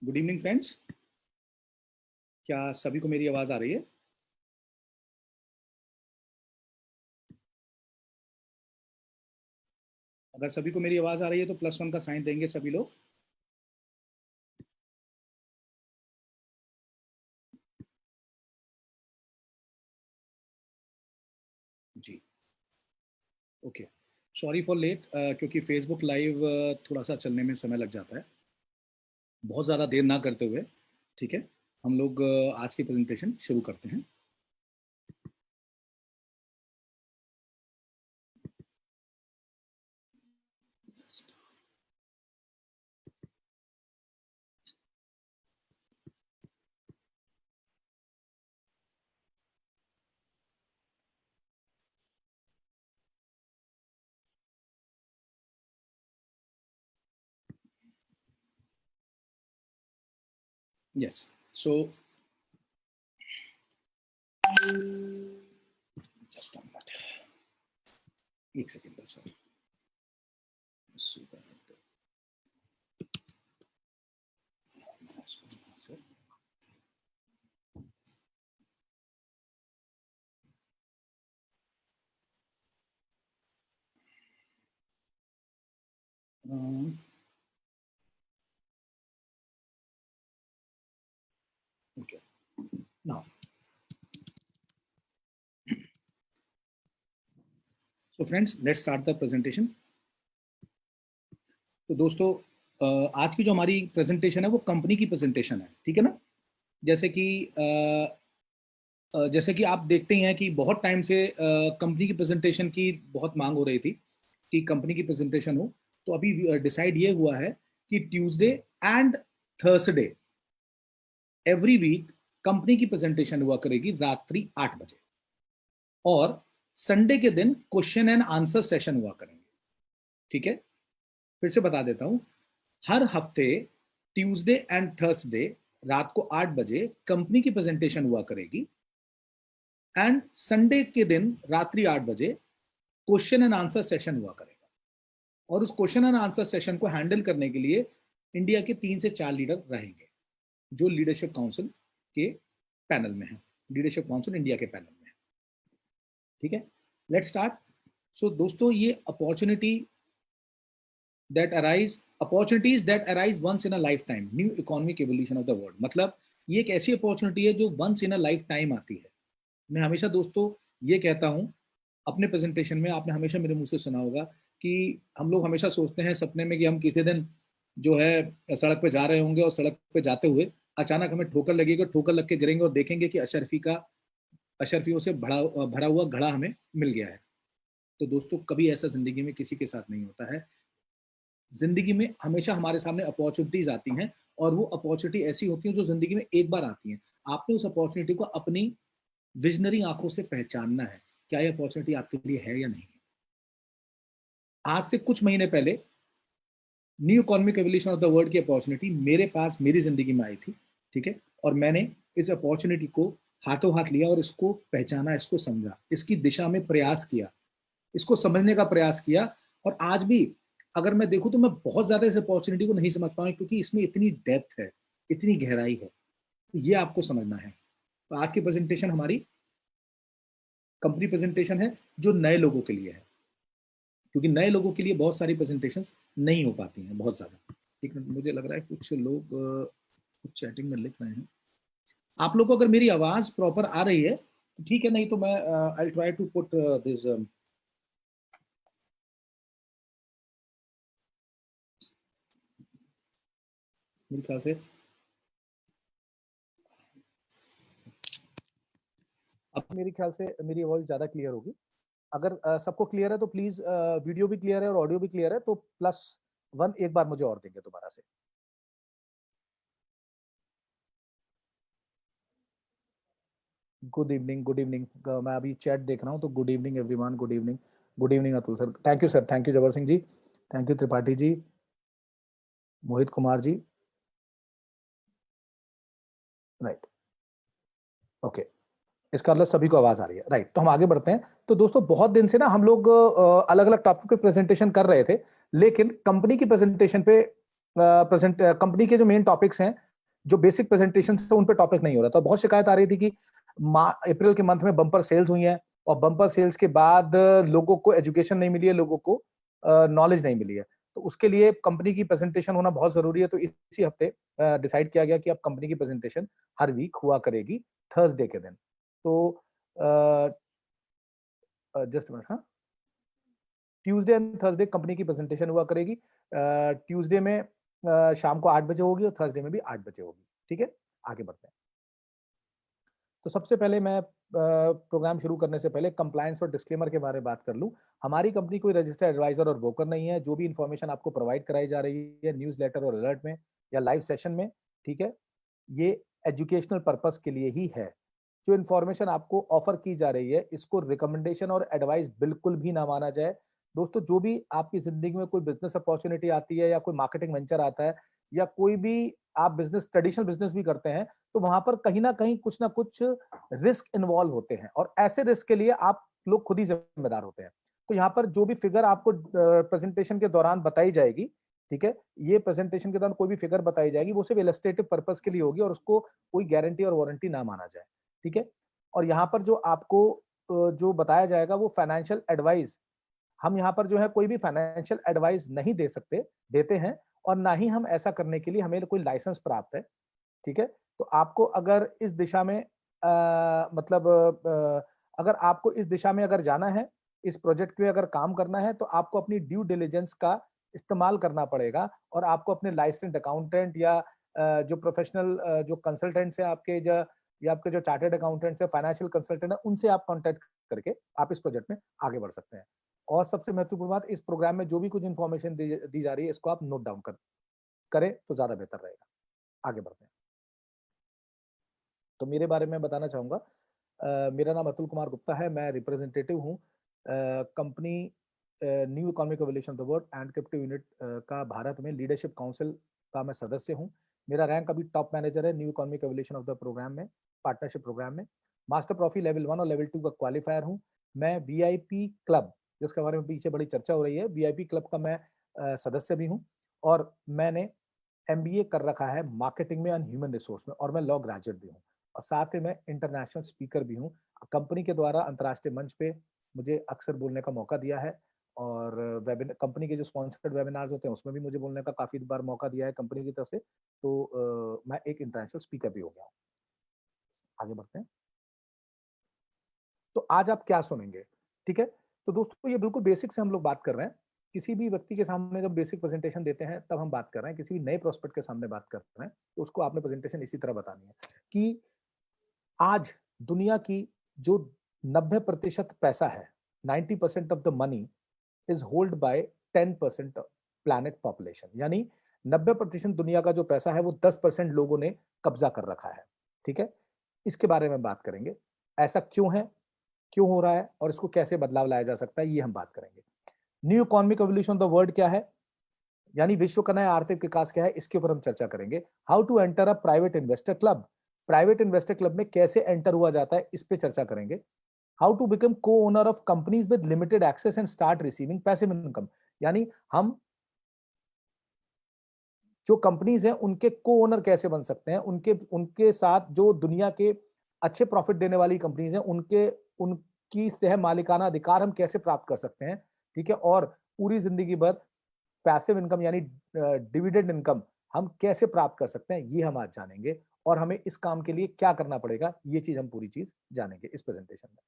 Good evening friends. क्या सभी को मेरी आवाज आ रही है? अगर सभी को मेरी आवाज आ रही है तो +1 का साइन देंगे सभी लोग। जी, ओके। सॉरी फॉर लेट, क्योंकि फेसबुक लाइव थोड़ा सा चलने में समय लग जाता है। बहुत ज़्यादा देर ना करते हुए, ठीक है, हम लोग आज की प्रेजेंटेशन शुरू करते हैं। Yes, so just a minute, एक सेकेंड बस। Okay, now so friends, let's start the presentation. तो दोस्तों, आज की जो हमारी प्रेजेंटेशन है वो कंपनी की प्रेजेंटेशन है, ठीक है ना। जैसे कि जैसे कि आप देखते ही हैं कि बहुत टाइम से कंपनी की प्रेजेंटेशन की बहुत मांग हो रही थी कि कंपनी की प्रेजेंटेशन हो। तो अभी डिसाइड ये हुआ है कि Tuesday and Thursday every week company की प्रेजेंटेशन हुआ करेगी रात्रि 8 बजे, और संडे के दिन क्वेश्चन एंड आंसर सेशन हुआ करेंगे, ठीक है। फिर से बता देता हूं, हर हफ्ते ट्यूसडे एंड थर्सडे रात को 8 बजे कंपनी की प्रेजेंटेशन हुआ करेगी, एंड संडे के दिन रात्रि 8 बजे क्वेश्चन एंड आंसर सेशन हुआ करेगा। और उस क्वेश्चन एंड आंसर सेशन को हैंडल करने के लिए इंडिया के 3 से 4 लीडर रहेंगे जो लीडरशिप काउंसिल के पैनल में है, लीडरशिप काउंसिल इंडिया के पैनल में है, ठीक है। Let's start. सो दोस्तों, ये opportunities that arise once in a lifetime, new economic evolution of the world. मतलब ये एक ऐसी अपॉर्चुनिटी है जो once in a lifetime आती है। मैं हमेशा दोस्तों ये कहता हूं अपने प्रेजेंटेशन में, आपने हमेशा मेरे मुंह से सुना होगा कि हम लोग हमेशा सोचते हैं सपने में कि हम किसी दिन जो है सड़क पे जा रहे होंगे और सड़क पे जाते हुए अचानक हमें ठोकर लगेगी, ठोकर लग के गिरेंगे और देखेंगे कि अशरफियों से भरा हुआ घड़ा हमें मिल गया है। तो दोस्तों, कभी ऐसा जिंदगी में किसी के साथ नहीं होता है। जिंदगी में हमेशा हमारे सामने अपॉर्चुनिटीज आती हैं, और वो अपॉर्चुनिटी ऐसी होती है जो जिंदगी में एक बार आती हैं। आपने उस अपॉर्चुनिटी को अपनी विजनरी आंखों से पहचानना है, क्या ये अपॉर्चुनिटी आपके लिए है या नहीं। आज से कुछ महीने पहले new economic evolution of the world की अपॉर्चुनिटी मेरे पास मेरी जिंदगी में आई थी, ठीक है। और मैंने इस अपॉर्चुनिटी को हाथों हाथ लिया और इसको पहचाना, इसको समझा, इसकी दिशा में प्रयास किया, इसको समझने का प्रयास किया। और आज भी अगर मैं देखूं तो मैं बहुत ज्यादा इस अपॉर्चुनिटी को नहीं समझ पाऊँ, क्योंकि इसमें इतनी डेप्थ है, इतनी गहराई है। तो ये आपको समझना है। तो आज की प्रेजेंटेशन हमारी कंपनी प्रेजेंटेशन है जो नए लोगों के लिए है, क्योंकि नए लोगों के लिए बहुत सारी प्रेजेंटेशंस नहीं हो पाती हैं, बहुत ज्यादा। एक मिनट, मुझे लग रहा है कुछ लोग कुछ चैटिंग में लिख रहे हैं। आप लोग को अगर मेरी आवाज प्रॉपर आ रही है तो ठीक है, नहीं तो मैं I try to put this. मेरे ख्याल से अब मेरे ख्याल से मेरी आवाज ज्यादा क्लियर होगी। अगर सबको क्लियर है तो प्लीज, वीडियो भी क्लियर है और ऑडियो भी क्लियर है तो +1 एक बार मुझे और देंगे दोबारा से। Good evening, good evening. मैं अभी चैट देख रहा हूँ, तो good evening everyone, good evening, good evening Atul sir, thank you sir, thank you Jabar Singh ji, thank you Tripathi ji, Mohit Kumar ji, right, okay. इसका मतलब सभी को आवाज आ रही है, राइट। तो हम आगे बढ़ते हैं। तो दोस्तों, बहुत दिन से ना हम लोग अलग अलग टॉपिक पे प्रेजेंटेशन कर रहे थे, लेकिन कंपनी की प्रेजेंटेशन पे कंपनी के जो मेन टॉपिक्स हैं जो बेसिक प्रेजेंटेशन थे उन पे टॉपिक नहीं हो रहा था। बहुत शिकायत आ रही थी कि अप्रैल के मंथ में बम्पर सेल्स हुई है और बम्पर सेल्स के बाद लोगों को एजुकेशन नहीं मिली है, लोगों को नॉलेज नहीं मिली है। तो उसके लिए कंपनी की प्रेजेंटेशन होना बहुत जरूरी है। तो इसी हफ्ते डिसाइड किया गया कि अब कंपनी की प्रेजेंटेशन हर वीक हुआ करेगी थर्सडे के दिन। तो जस्ट मिनट, हाँ, ट्यूसडे एंड थर्सडे कंपनी की प्रेजेंटेशन हुआ करेगी। ट्यूसडे में शाम को 8 बजे होगी और थर्सडे में भी 8 बजे होगी। ठीक है, आगे बढ़ते हैं। तो सबसे पहले मैं प्रोग्राम शुरू करने से पहले कंप्लायंस और डिस्क्लेमर के बारे में बात कर लूं। हमारी कंपनी कोई रजिस्टर्ड एडवाइजर और ब्रोकर नहीं है। जो भी इंफॉर्मेशन आपको प्रोवाइड कराई जा रही है न्यूज़लेटर और अलर्ट में या लाइव सेशन में, ठीक है, ये एजुकेशनल पर्पस के लिए ही है। जो इन्फॉर्मेशन आपको ऑफर की जा रही है इसको रिकमेंडेशन और एडवाइस बिल्कुल भी ना माना जाए। दोस्तों, जो भी आपकी जिंदगी में कोई बिजनेस अपॉर्चुनिटी आती है या कोई मार्केटिंग वेंचर आता है या कोई भी आप बिजनेस, ट्रेडिशनल बिजनेस भी करते हैं, तो वहां पर कहीं ना कहीं कुछ ना कुछ रिस्क इन्वॉल्व होते हैं और ऐसे रिस्क के लिए आप लोग खुद ही जिम्मेदार होते हैं। तो यहाँ पर जो भी फिगर आपको प्रेजेंटेशन के दौरान बताई जाएगी, ठीक है, ये प्रेजेंटेशन के दौरान कोई भी फिगर बताई जाएगी वो सिर्फ इलस्ट्रेटिव पर्पस के लिए होगी और उसको कोई गारंटी और वारंटी ना माना जाए। ठीक है, और यहाँ पर जो आपको जो बताया जाएगा वो फाइनेंशियल एडवाइस, हम यहाँ पर जो है कोई भी फाइनेंशियल एडवाइस नहीं दे सकते, देते हैं, और ना ही हम ऐसा करने के लिए हमें कोई लाइसेंस प्राप्त है। ठीक है, तो आपको अगर इस दिशा में मतलब अगर आपको इस दिशा में अगर जाना है, इस प्रोजेक्ट पे अगर काम करना है, तो आपको अपनी ड्यू डिलिजेंस का इस्तेमाल करना पड़ेगा और आपको अपने लाइसेंस्ड अकाउंटेंट या जो प्रोफेशनल जो कंसल्टेंट्स हैं आपके, या आपके जो चार्टर्ड अकाउंटेंट्स हैं, फाइनेंशियल कंसल्टेंट हैं, उनसे आप कॉन्टेक्ट करके आप इस प्रोजेक्ट में आगे बढ़ सकते हैं। और सबसे महत्वपूर्ण बात, इस प्रोग्राम में जो भी कुछ इन्फॉर्मेशन दी जा रही है इसको आप नोट डाउन करें तो ज्यादा बेहतर रहेगा। आगे बढ़ते हैं। तो मेरे बारे में बताना चाहूँगा, मेरा नाम अतुल कुमार गुप्ता है, मैं रिप्रेजेंटेटिव हूँ company new economic evolution of the world and crypto unit का भारत में लीडरशिप काउंसिल का मैं सदस्य हूँ। मेरा रैंक अभी टॉप मैनेजर है new economic evolution of the program में, पार्टनरशिप प्रोग्राम में। मास्टर प्रॉफी लेवल 1 और लेवल 2 का क्वालिफायर हूँ। मैं वीआईपी क्लब, जिसके बारे में पीछे बड़ी चर्चा हो रही है, वीआईपी क्लब का मैं सदस्य भी हूँ और मैंने एमबीए कर रखा है मार्केटिंग में एंड ह्यूमन रिसोर्स में, और मैं लॉ ग्रेजुएट भी हूँ और साथ ही मैं इंटरनेशनल स्पीकर भी हूँ। कंपनी के द्वारा अंतर्राष्ट्रीय मंच पे मुझे अक्सर बोलने का मौका दिया है और कंपनी के जो स्पॉन्सर्ड वेबिनार्स होते हैं उसमें भी मुझे बोलने का काफी बार मौका दिया है कंपनी की तरफ से। तो मैं एक इंटरनेशनल स्पीकर भी हो गया हूँ। आगे बढ़ते हैं। तो आज आप क्या सुनेंगे? ठीक है, तो दोस्तों ये बिल्कुल बेसिक से हम लोग बात कर रहे हैं। किसी भी व्यक्ति के सामने जब बेसिक प्रेजेंटेशन देते हैं तब हम बात कर रहे हैं, किसी भी नए प्रोस्पेक्ट के सामने बात कर रहे हैं तो उसको आपने प्रेजेंटेशन इसी तरह बतानी है कि आज दुनिया की जो 90% पैसा है, 90% of the money is hold by 10% planet population. यानी 90% दुनिया का जो पैसा है वो 10% लोगों ने कब्जा कर रखा है। ठीक है, इसके बारे में बात करेंगे, ऐसा क्यों है, क्यों हो रहा है और इसको कैसे बदलाव लाया जा सकता है, ये हम बात करेंगे। New economic evolution of the world क्या है, यानी विश्व का नया आर्थिक विकास क्या है, इसके ऊपर हम चर्चा करेंगे। How to enter a private investor club, private investor club में कैसे एंटर हुआ जाता है, इस पे चर्चा करेंगे। How to become co owner of companies with limited access and start receiving passive income, यानी हम जो कंपनीज हैं उनके को ओनर कैसे बन सकते हैं, उनके उनके साथ जो दुनिया के अच्छे प्रॉफिट देने वाली कंपनीज हैं उनके उनकी सह मालिकाना अधिकार हम कैसे प्राप्त कर सकते हैं। ठीक है, और पूरी जिंदगी भर पैसिव इनकम यानी डिविडेंड इनकम हम कैसे प्राप्त कर सकते हैं, ये हम आज जानेंगे और हमें इस काम के लिए क्या करना पड़ेगा, ये चीज हम पूरी चीज जानेंगे इस प्रेजेंटेशन में।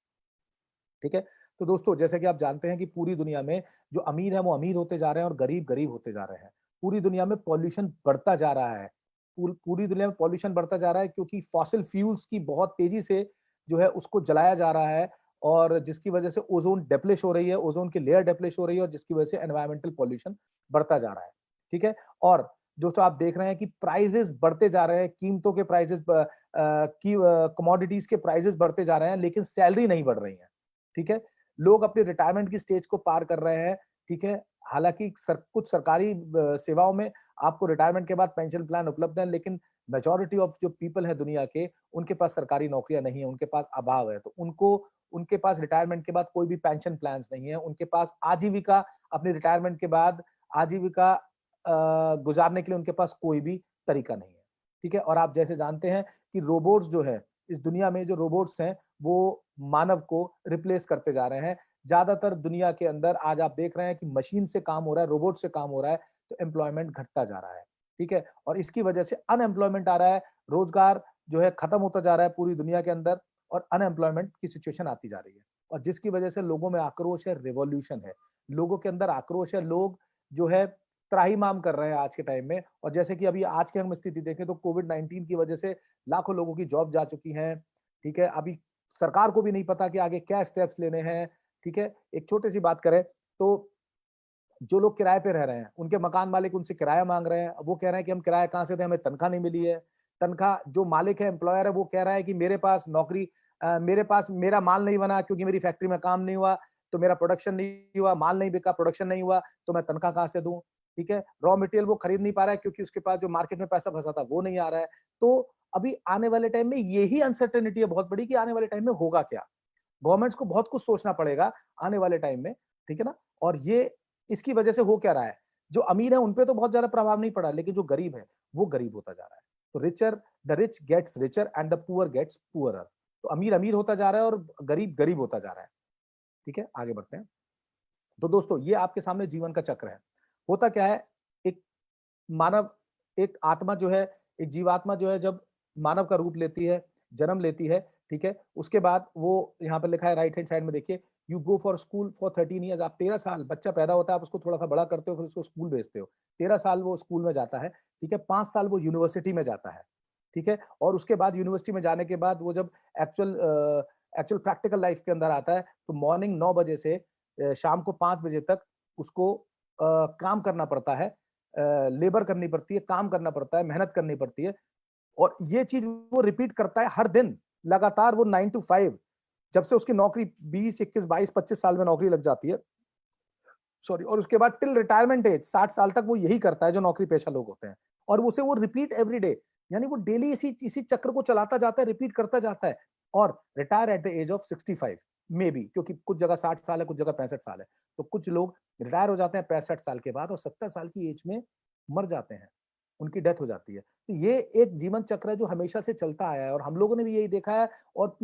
ठीक है, तो दोस्तों जैसे कि आप जानते हैं कि पूरी दुनिया में जो अमीर है वो अमीर होते जा रहे हैं और गरीब गरीब होते जा रहे हैं। पूरी दुनिया में पॉल्यूशन बढ़ता जा रहा है, पूरी दुनिया में पॉल्यूशन बढ़ता जा रहा है क्योंकि फॉसिल फ्यूल्स की बहुत तेजी से जो है उसको जलाया जा रहा है और जिसकी वजह से ओजोन डेप्लेश हो रही है, ओजोन की लेयर डेप्लेश हो रही है और जिसकी वजह से एनवायरमेंटल पॉल्यूशन बढ़ता जा रहा है। ठीक है, और दोस्तों आप देख रहे हैं कि प्राइजेस बढ़ते जा रहे हैं, कीमतों के प्राइजेस की कमोडिटीज के प्राइजेस बढ़ते जा रहे हैं लेकिन सैलरी नहीं बढ़ रही है। ठीक है, लोग अपने रिटायरमेंट की स्टेज को पार कर रहे हैं। ठीक है, हालांकि कुछ सरकारी सेवाओं में आपको रिटायरमेंट के बाद पेंशन प्लान उपलब्ध है, लेकिन मेजॉरिटी ऑफ जो पीपल है दुनिया के, उनके पास सरकारी नौकरियां नहीं है, उनके पास अभाव है, तो उनको उनके पास रिटायरमेंट के बाद कोई भी पेंशन प्लान्स नहीं है, उनके पास आजीविका अपने रिटायरमेंट के बाद आजीविका गुजारने के लिए उनके पास कोई भी तरीका नहीं है। ठीक है। और आप जैसे जानते हैं कि रोबोट्स जो है, इस दुनिया में जो रोबोट्स हैं वो मानव को रिप्लेस करते जा रहे हैं। ज्यादातर दुनिया के अंदर आज आप देख रहे हैं कि मशीन से काम हो रहा है, रोबोट से काम हो रहा है, तो एम्प्लॉयमेंट घटता जा रहा है। ठीक है। और इसकी वजह से अनएम्प्लॉयमेंट आ रहा है, रोजगार जो है खत्म होता जा रहा है पूरी दुनिया के अंदर, और अनएम्प्लॉयमेंट की सिचुएशन आती जा रही है। और जिसकी वजह से लोगों में आक्रोश है, रिवॉल्यूशन है, लोगों के अंदर आक्रोश है, लोग जो है त्राहिमाम कर रहे हैं आज के टाइम में। और जैसे कि अभी आज की हम स्थिति देखें तो कोविड-19 की वजह से लाखों लोगों की जॉब जा चुकी हैं। ठीक है। अभी सरकार को भी नहीं पता कि आगे क्या स्टेप्स लेने हैं। ठीक है। एक छोटी-सी बात करें तो जो लोग किराए पे रह रहे हैं, उनके मकान मालिक उनसे किराया माँग रहे हैं। अब वो कह रहे हैं कि हम किराया कहाँ से दें, हमें तनख्वाह नहीं मिली है। तनख्वाह जो मालिक है, एम्प्लॉयर है, वो कह रहा है कि मेरे पास नौकरी मेरे पास मेरा माल नहीं बना क्योंकि मेरी फैक्ट्री में काम नहीं हुआ, तो मेरा प्रोडक्शन नहीं हुआ, माल नहीं बिका, प्रोडक्शन नहीं हुआ, तो मैं तनख्वाह कहाँ से दूँ? ठीक है। रॉ मटेरियल वो खरीद नहीं पा रहा है क्योंकि उसके पास जो मार्केट में पैसा फँसा था, वो नहीं आ रहा है। तो अभी आने वाले टाइम में यही अनसर्टेनिटी है बहुत बड़ी कि आने वाले टाइम में होगा क्या? गवर्नमेंट्स को बहुत कुछ सोचना पड़ेगा आने वाले टाइम में, ठीक है ना? और ये इसकी वजह से हो क्या रहा है? जो अमीर है उन पे तो बहुत ज़्यादा प्रभाव नहीं पड़ा, लेकिन जो गरीब है, वो गरीब होता जा रहा है। तो the rich gets richer and the poor gets poorer. तो अमीर अमीर होता जा रहा है और गरीब गरीब होता जा रहा है। ठीक है? आगे बढ़ते हैं। तो दोस्तों ये आपके सामने जीवन का चक्र है। होता क्या है? एक मानव एक आत्मा जो है, एक जीवात्मा जो है जब मानव का रूप लेती है, जन्म लेती है, ठीक है? उसके बाद वो यहाँ पे लिखा है राइट हैंड साइड में देखिए, you go for school for 13 years. आप 13 साल बच्चा पैदा होता है, आप उसको थोड़ा-सा बड़ा करते हो, फिर उसको स्कूल भेजते हो। 13 साल वो स्कूल में जाता है, ठीक है? 5 साल वो यूनिवर्सिटी में जाता है, ठीक है? और उसके बाद यूनिवर्सिटी में जाने के बाद वो जब एक्चुअल प्रैक्टिकल लाइफ के अंदर आता है, तो मॉर्निंग 9 बजे से शाम को 5 बजे तक उसको काम करना पड़ता है, लेबर करनी पड़ती है, काम करना पड़ता है, मेहनत करनी पड़ती है। और ये चीज़ वो रिपीट करता है हर दिन, लगातार वो 9 टू 5, जब से उसकी नौकरी 20, 21, 22, 25 साल में नौकरी लग जाती है। सॉरी। और उसके बाद टिल रिटायरमेंट एज 60 साल तक वो यही करता है जो नौकरी पेशा लोग होते हैं। और उसे वो रिपीट एवरी डे, यानी वो डेली इसी इसी चक्र को चलाता जाता है, रिपीट करता जाता है, और retire at the age of 65 maybe, क्योंकि कुछ जगह 60 साल है, कुछ जगह 65 साल है। तो कुछ लोग रिटायर हो जाते हैं 65 साल के बाद और 70 साल की एज में मर जाते हैं। उनकी डेथ हो जाती है। तो ये एक जीवन चक्र है जो हमेशा से चलता आया है और हम लोगों ने भी यही देखा है। और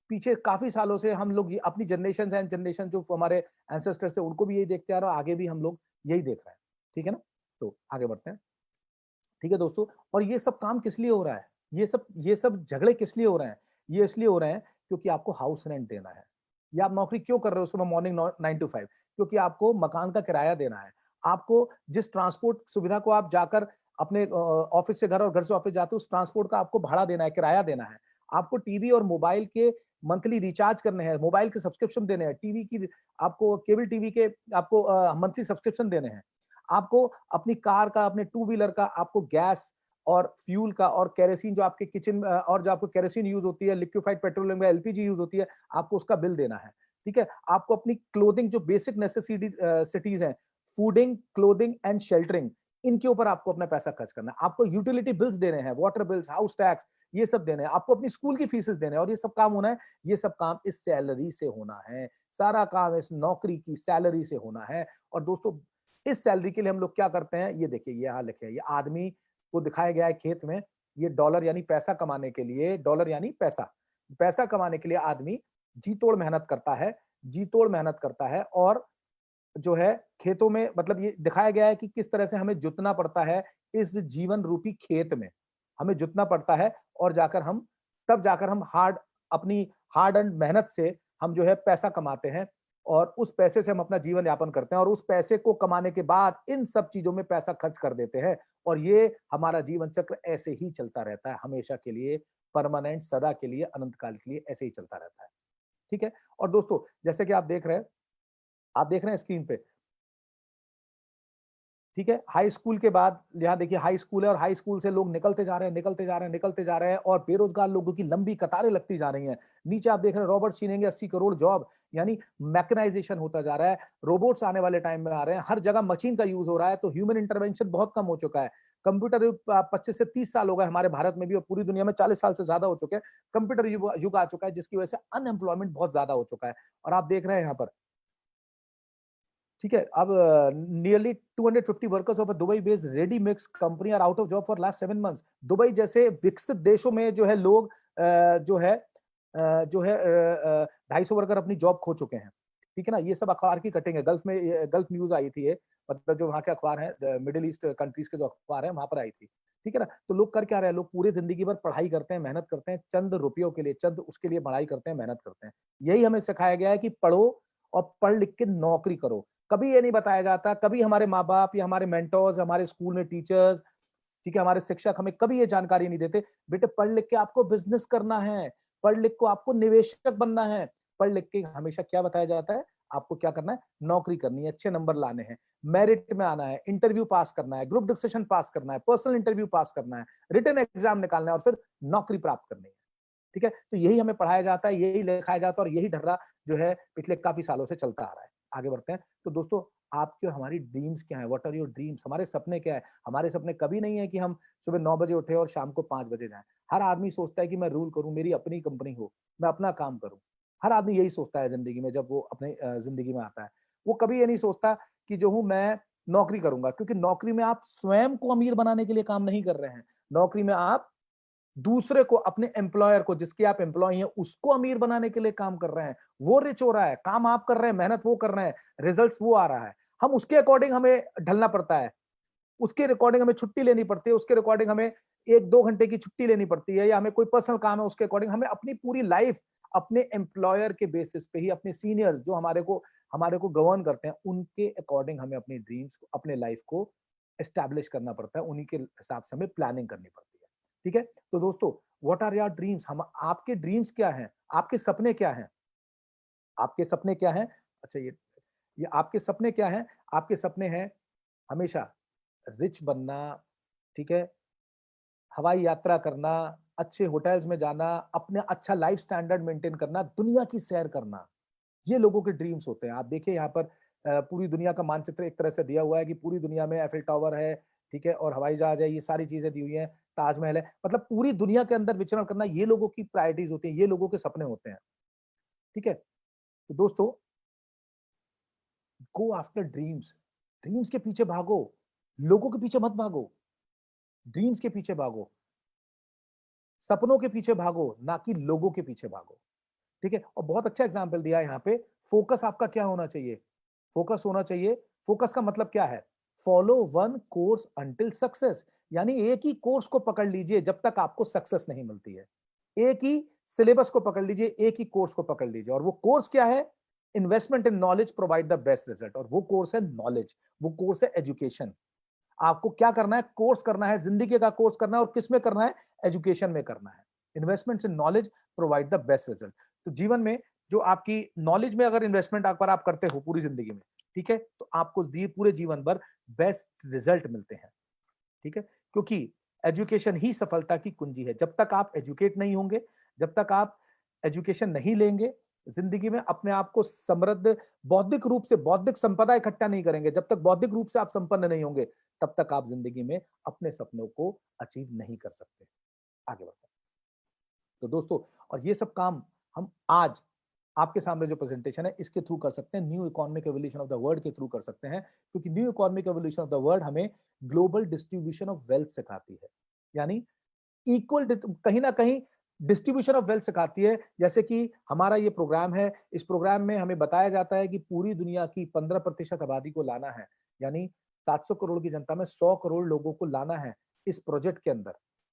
पीछे काफ़ी सालों से हम लोग ये अपनी जनरेशन्स एंड जनरेशन जो हमारे एंसेस्टर्स हैं उनको भी यही देखते आ रहे हैं और आगे भी हम लोग यही देख रहे हैं। ठीक है ना? तो आगे बढ़ते हैं। ठीक है दोस्तों। और ये सब काम किस लिए हो रहा है? ये सब झगड़े किस लिए हो रहे हैं? ये इसलिए हो रहे हैं क्योंकि आपको हाउस रेंट देना है। या आप नौकरी क्यों कर रहे हो सुबह मॉर्निंग 9 टू 5? क्योंकि आपको मकान का किराया देना है। आपको जिस ट्रांसपोर्ट सुविधा को आप जाकर अपने ऑफिस से घर और घर से ऑफिस जाते हो, उस ट्रांसपोर्ट का आपको भाड़ा देना है, किराया देना है। आपको टीवी और मोबाइल के मंथली रिचार्ज करने हैं, मोबाइल के सब्सक्रिप्शन देने हैं, टीवी की आपको केबल टीवी के आपको मंथली सब्सक्रिप्शन देने हैं। आपको अपनी कार का, अपने टू व्हीलर का आपको गैस और फ्यूल का और केरोसिन जो आपके किचन और जो आपको केरोसिन यूज़ होती है, लिक्विफाइड पेट्रोलियम या एलपीजी यूज़ होती है, आपको उसका बिल देना है। ठीक है? आपको अपनी क्लोथिंग जो बेसिक सिटीज़ हैं, फूडिंग, क्लोथिंग एंड शेल्टरिंग, इनके ऊपर आपको अपना पैसा खर्च करना है। आपको यूटिलिटी बिल्स देने हैं, वाटर बिल्स, हाउस टैक्स, ये सब देने हैं। आपको अपनी स्कूल की फीसेस देने हैं और ये सब काम होना है, ये सब काम इस सैलरी से होना है। सारा काम इस नौकरी की सैलरी से होना है। और दोस्तों इस सैलरी के लिए हम लोग क्या करते हैं, ये देखिए, ये यहाँ लिखे है, ये आदमी को दिखाया गया है खेत में। ये डॉलर यानी पैसा कमाने के लिए, डॉलर यानी पैसा, पैसा कमाने के लिए आदमी जी तोड़ मेहनत करता है, जी तोड़ मेहनत करता है। और जो है खेतों में, मतलब ये दिखाया गया है कि किस तरह से हमें जुतना पड़ता है इस जीवन रूपी खेत में, हमें जुतना पड़ता है। और जाकर हम अपनी हार्ड एंड मेहनत से हम जो है पैसा कमाते हैं और उस पैसे से हम अपना जीवन यापन करते हैं और उस पैसे को कमाने के बाद इन सब चीजों में पैसा खर्च कर देते हैं। और ये हमारा जीवन चक्र ऐसे ही चलता रहता है, हमेशा के लिए, परमानेंट, सदा के लिए, अनंत काल के लिए ऐसे ही चलता रहता है। ठीक है? और दोस्तों जैसे कि आप देख रहे हैं स्क्रीन पे, ठीक है? हाई स्कूल के बाद यहाँ देखिए हाई स्कूल है और हाई स्कूल से लोग निकलते जा रहे हैं, निकलते जा रहे हैं, निकलते जा रहे हैं और बेरोजगार लोगों की लंबी कतारें लगती जा रही हैं। नीचे आप देख रहे हैं रॉबर्ट छीनेंगे 80 करोड़ जॉब, यानी मैकेनाइजेशन होता जा रहा है। रोबोट्स आने वाले टाइम में आ रहे हैं, हर जगह मशीन का यूज हो रहा है, तो ह्यूमन इंटरवेंशन बहुत कम हो चुका है। कंप्यूटर युग 25 से 30 साल हो गए हमारे भारत में भी और पूरी दुनिया में 40 साल से ज्यादा हो चुके हैं। कंप्यूटर युग आ चुका है जिसकी वजह से अनएम्प्लॉयमेंट बहुत ज्यादा हो चुका है। और आप देख रहे हैं यहाँ पर ठीक है, अब nearly 250 workers of a Dubai based ready mix company are out of job for last 7 months. Dubai जैसे विकसित देशों में जो है लोग जो है 250 वर्कर अपनी जॉब खो चुके हैं। ठीक है ना, ये सब अखबार की कटिंग है। गल्फ में गल्फ न्यूज आई थी ये, मतलब जो वहाँ के अखबार हैं, मिडिल ईस्ट कंट्रीज के जो अखबार हैं वहां पर आई थी। ठीक है ना, तो लोग कर क्या रहे हैं, लोग पूरी जिंदगी भर पढ़ाई करते हैं, मेहनत करते हैं, चंद रुपयों के लिए, चंद उसके लिए पढ़ाई करते हैं, मेहनत करते हैं। यही हमें सिखाया गया है कि पढ़ो और पढ़ लिख के नौकरी करो। कभी ये नहीं बताया जाता, कभी हमारे माँ बाप या हमारे मेंटोर्स, हमारे स्कूल में टीचर्स, ठीक है, हमारे शिक्षक हमें कभी ये जानकारी नहीं देते, बेटे पढ़ लिख के आपको बिजनेस करना है, पढ़ लिख को आपको निवेशक बनना है। पढ़ लिख के हमेशा क्या बताया जाता है, आपको क्या करना है, नौकरी करनी है, अच्छे नंबर लाने हैं, मेरिट में आना है, इंटरव्यू पास करना है, ग्रुप डिस्कशन पास करना है, पर्सनल इंटरव्यू पास करना है, रिटन एग्जाम निकालना है और फिर नौकरी प्राप्त करनी है। ठीक है, तो यही हमें पढ़ाया जाता है, यही लिखाया जाता है और यही ढर्रा जो है पिछले काफी सालों से चलता आ रहा है। आगे बढ़ते हैं। तो दोस्तों, आपके और हमारी ड्रीम्स क्या है, व्हाट आर योर ड्रीम्स, हमारे सपने क्या है। हमारे सपने कभी नहीं है कि हम सुबह 9 बजे उठे और शाम को 5 बजे जाएं। हर आदमी सोचता है कि मैं रूल करूं, मेरी अपनी कंपनी हो, मैं अपना काम करूं। हर आदमी यही सोचता है जिंदगी में, जब वो अपने जिंदगी में आता है। वो कभी ये नहीं सोचता कि जो हूं मैं नौकरी करूंगा, क्योंकि नौकरी में आप स्वयं को अमीर बनाने के लिए काम नहीं कर रहे हैं। नौकरी में आप दूसरे को, अपने एम्प्लॉयर को, जिसके आप एम्प्लॉय हैं, उसको अमीर बनाने के लिए काम कर रहे हैं। वो रिच हो रहा है, काम आप कर रहे हैं, मेहनत वो कर रहे हैं, रिजल्ट्स वो आ रहा है। हम उसके अकॉर्डिंग हमें ढलना पड़ता है, उसके रिकॉर्डिंग हमें छुट्टी लेनी पड़ती है, उसके रिकॉर्डिंग हमें 1-2 घंटे की छुट्टी लेनी पड़ती है, या हमें कोई पर्सनल काम है उसके अकॉर्डिंग हमें अपनी पूरी लाइफ अपने एम्प्लॉयर के बेसिस पे ही, अपने सीनियर्स जो हमारे को गवर्न करते हैं, उनके अकॉर्डिंग हमें अपनी ड्रीम्स को, अपने लाइफ को एस्टैब्लिश करना पड़ता है। उन्हीं के हिसाब से हमें प्लानिंग करनी पड़ती है। ठीक है, तो दोस्तों, व्हाट आर योर ड्रीम्स, हम आपके ड्रीम्स क्या हैं, आपके सपने क्या हैं, आपके सपने क्या हैं। अच्छा, ये आपके सपने क्या हैं। आपके सपने हैं हमेशा रिच बनना, ठीक है, हवाई यात्रा करना, अच्छे होटल्स में जाना, अपने अच्छा लाइफ स्टैंडर्ड मेंटेन करना, दुनिया की सैर करना। ये लोगों के ड्रीम्स होते हैं। आप देखिए यहाँ पर पूरी दुनिया का मानचित्र एक तरह से दिया हुआ है कि पूरी दुनिया में एफिल टावर है, ठीक है, और हवाई जहाज है, ये सारी चीजें दी हुई हैं, ताजमहल है, मतलब पूरी दुनिया के अंदर विचरण करना, ये लोगों की प्रायोरिटीज होती है, ये लोगों के सपने होते हैं। ठीक है, तो दोस्तों, गो आफ्टर ड्रीम्स, ड्रीम्स के पीछे भागो, लोगों के पीछे मत भागो, ड्रीम्स के पीछे भागो, सपनों के पीछे भागो, ना कि लोगों के पीछे भागो। ठीक है, और बहुत अच्छा एग्जाम्पल दिया है यहाँ पे। फोकस आपका क्या होना चाहिए, फोकस होना चाहिए, फोकस का मतलब क्या है, follow one course until success, यानी एक ही कोर्स को पकड़ लीजिए जब तक आपको सक्सेस नहीं मिलती है। एक ही सिलेबस को पकड़ लीजिए, एक ही कोर्स को पकड़ लीजिए, और वो कोर्स क्या है, investment in knowledge provide the best result, और वो कोर्स है नॉलेज, वो कोर्स है एजुकेशन। आपको क्या करना है, कोर्स करना है, जिंदगी का कोर्स करना है, और किस में करना है, एजुकेशन में करना है। Investments in knowledge provide the best result. तो जीवन में जो आपकी नॉलेज में अगर इन्वेस्टमेंट आप करते हो पूरी जिंदगी में, ठीक है, तो आपको पूरे जीवन भर बेस्ट रिजल्ट मिलते हैं। ठीक है, क्योंकि एजुकेशन ही सफलता की कुंजी है। जब तक आप एजुकेट नहीं होंगे, जब तक आप एजुकेशन नहीं लेंगे, जिंदगी में अपने आप को समृद्ध, बौद्धिक रूप से बौद्धिक संपदा इकट्ठा नहीं करेंगे, जब तक बौद्धिक रूप से आप संपन्न नहीं होंगे, तब तक आप जिंदगी में अपने सपनों को अचीव नहीं कर सकते। आगे बढ़ते हैं। तो दोस्तों, और ये सब काम हम आज आपके सामने जो प्रेजेंटेशन है इसके थ्रू कर सकते हैं, new economic evolution of the world के थ्रू कर सकते हैं, क्योंकि new economic evolution of the world हमें ग्लोबल डिस्ट्रीब्यूशन ऑफ वेल्थ सिखाती है, यानी इक्वल, कहीं ना कहीं डिस्ट्रीब्यूशन ऑफ वेल्थ सिखाती है। जैसे कि हमारा ये प्रोग्राम है, इस प्रोग्राम में हमें बताया जाता है कि पूरी दुनिया की 15% आबादी को लाना है, यानी 700 करोड़ की जनता में 100 करोड़ लोगों को लाना है इस प्रोजेक्ट के अंदर।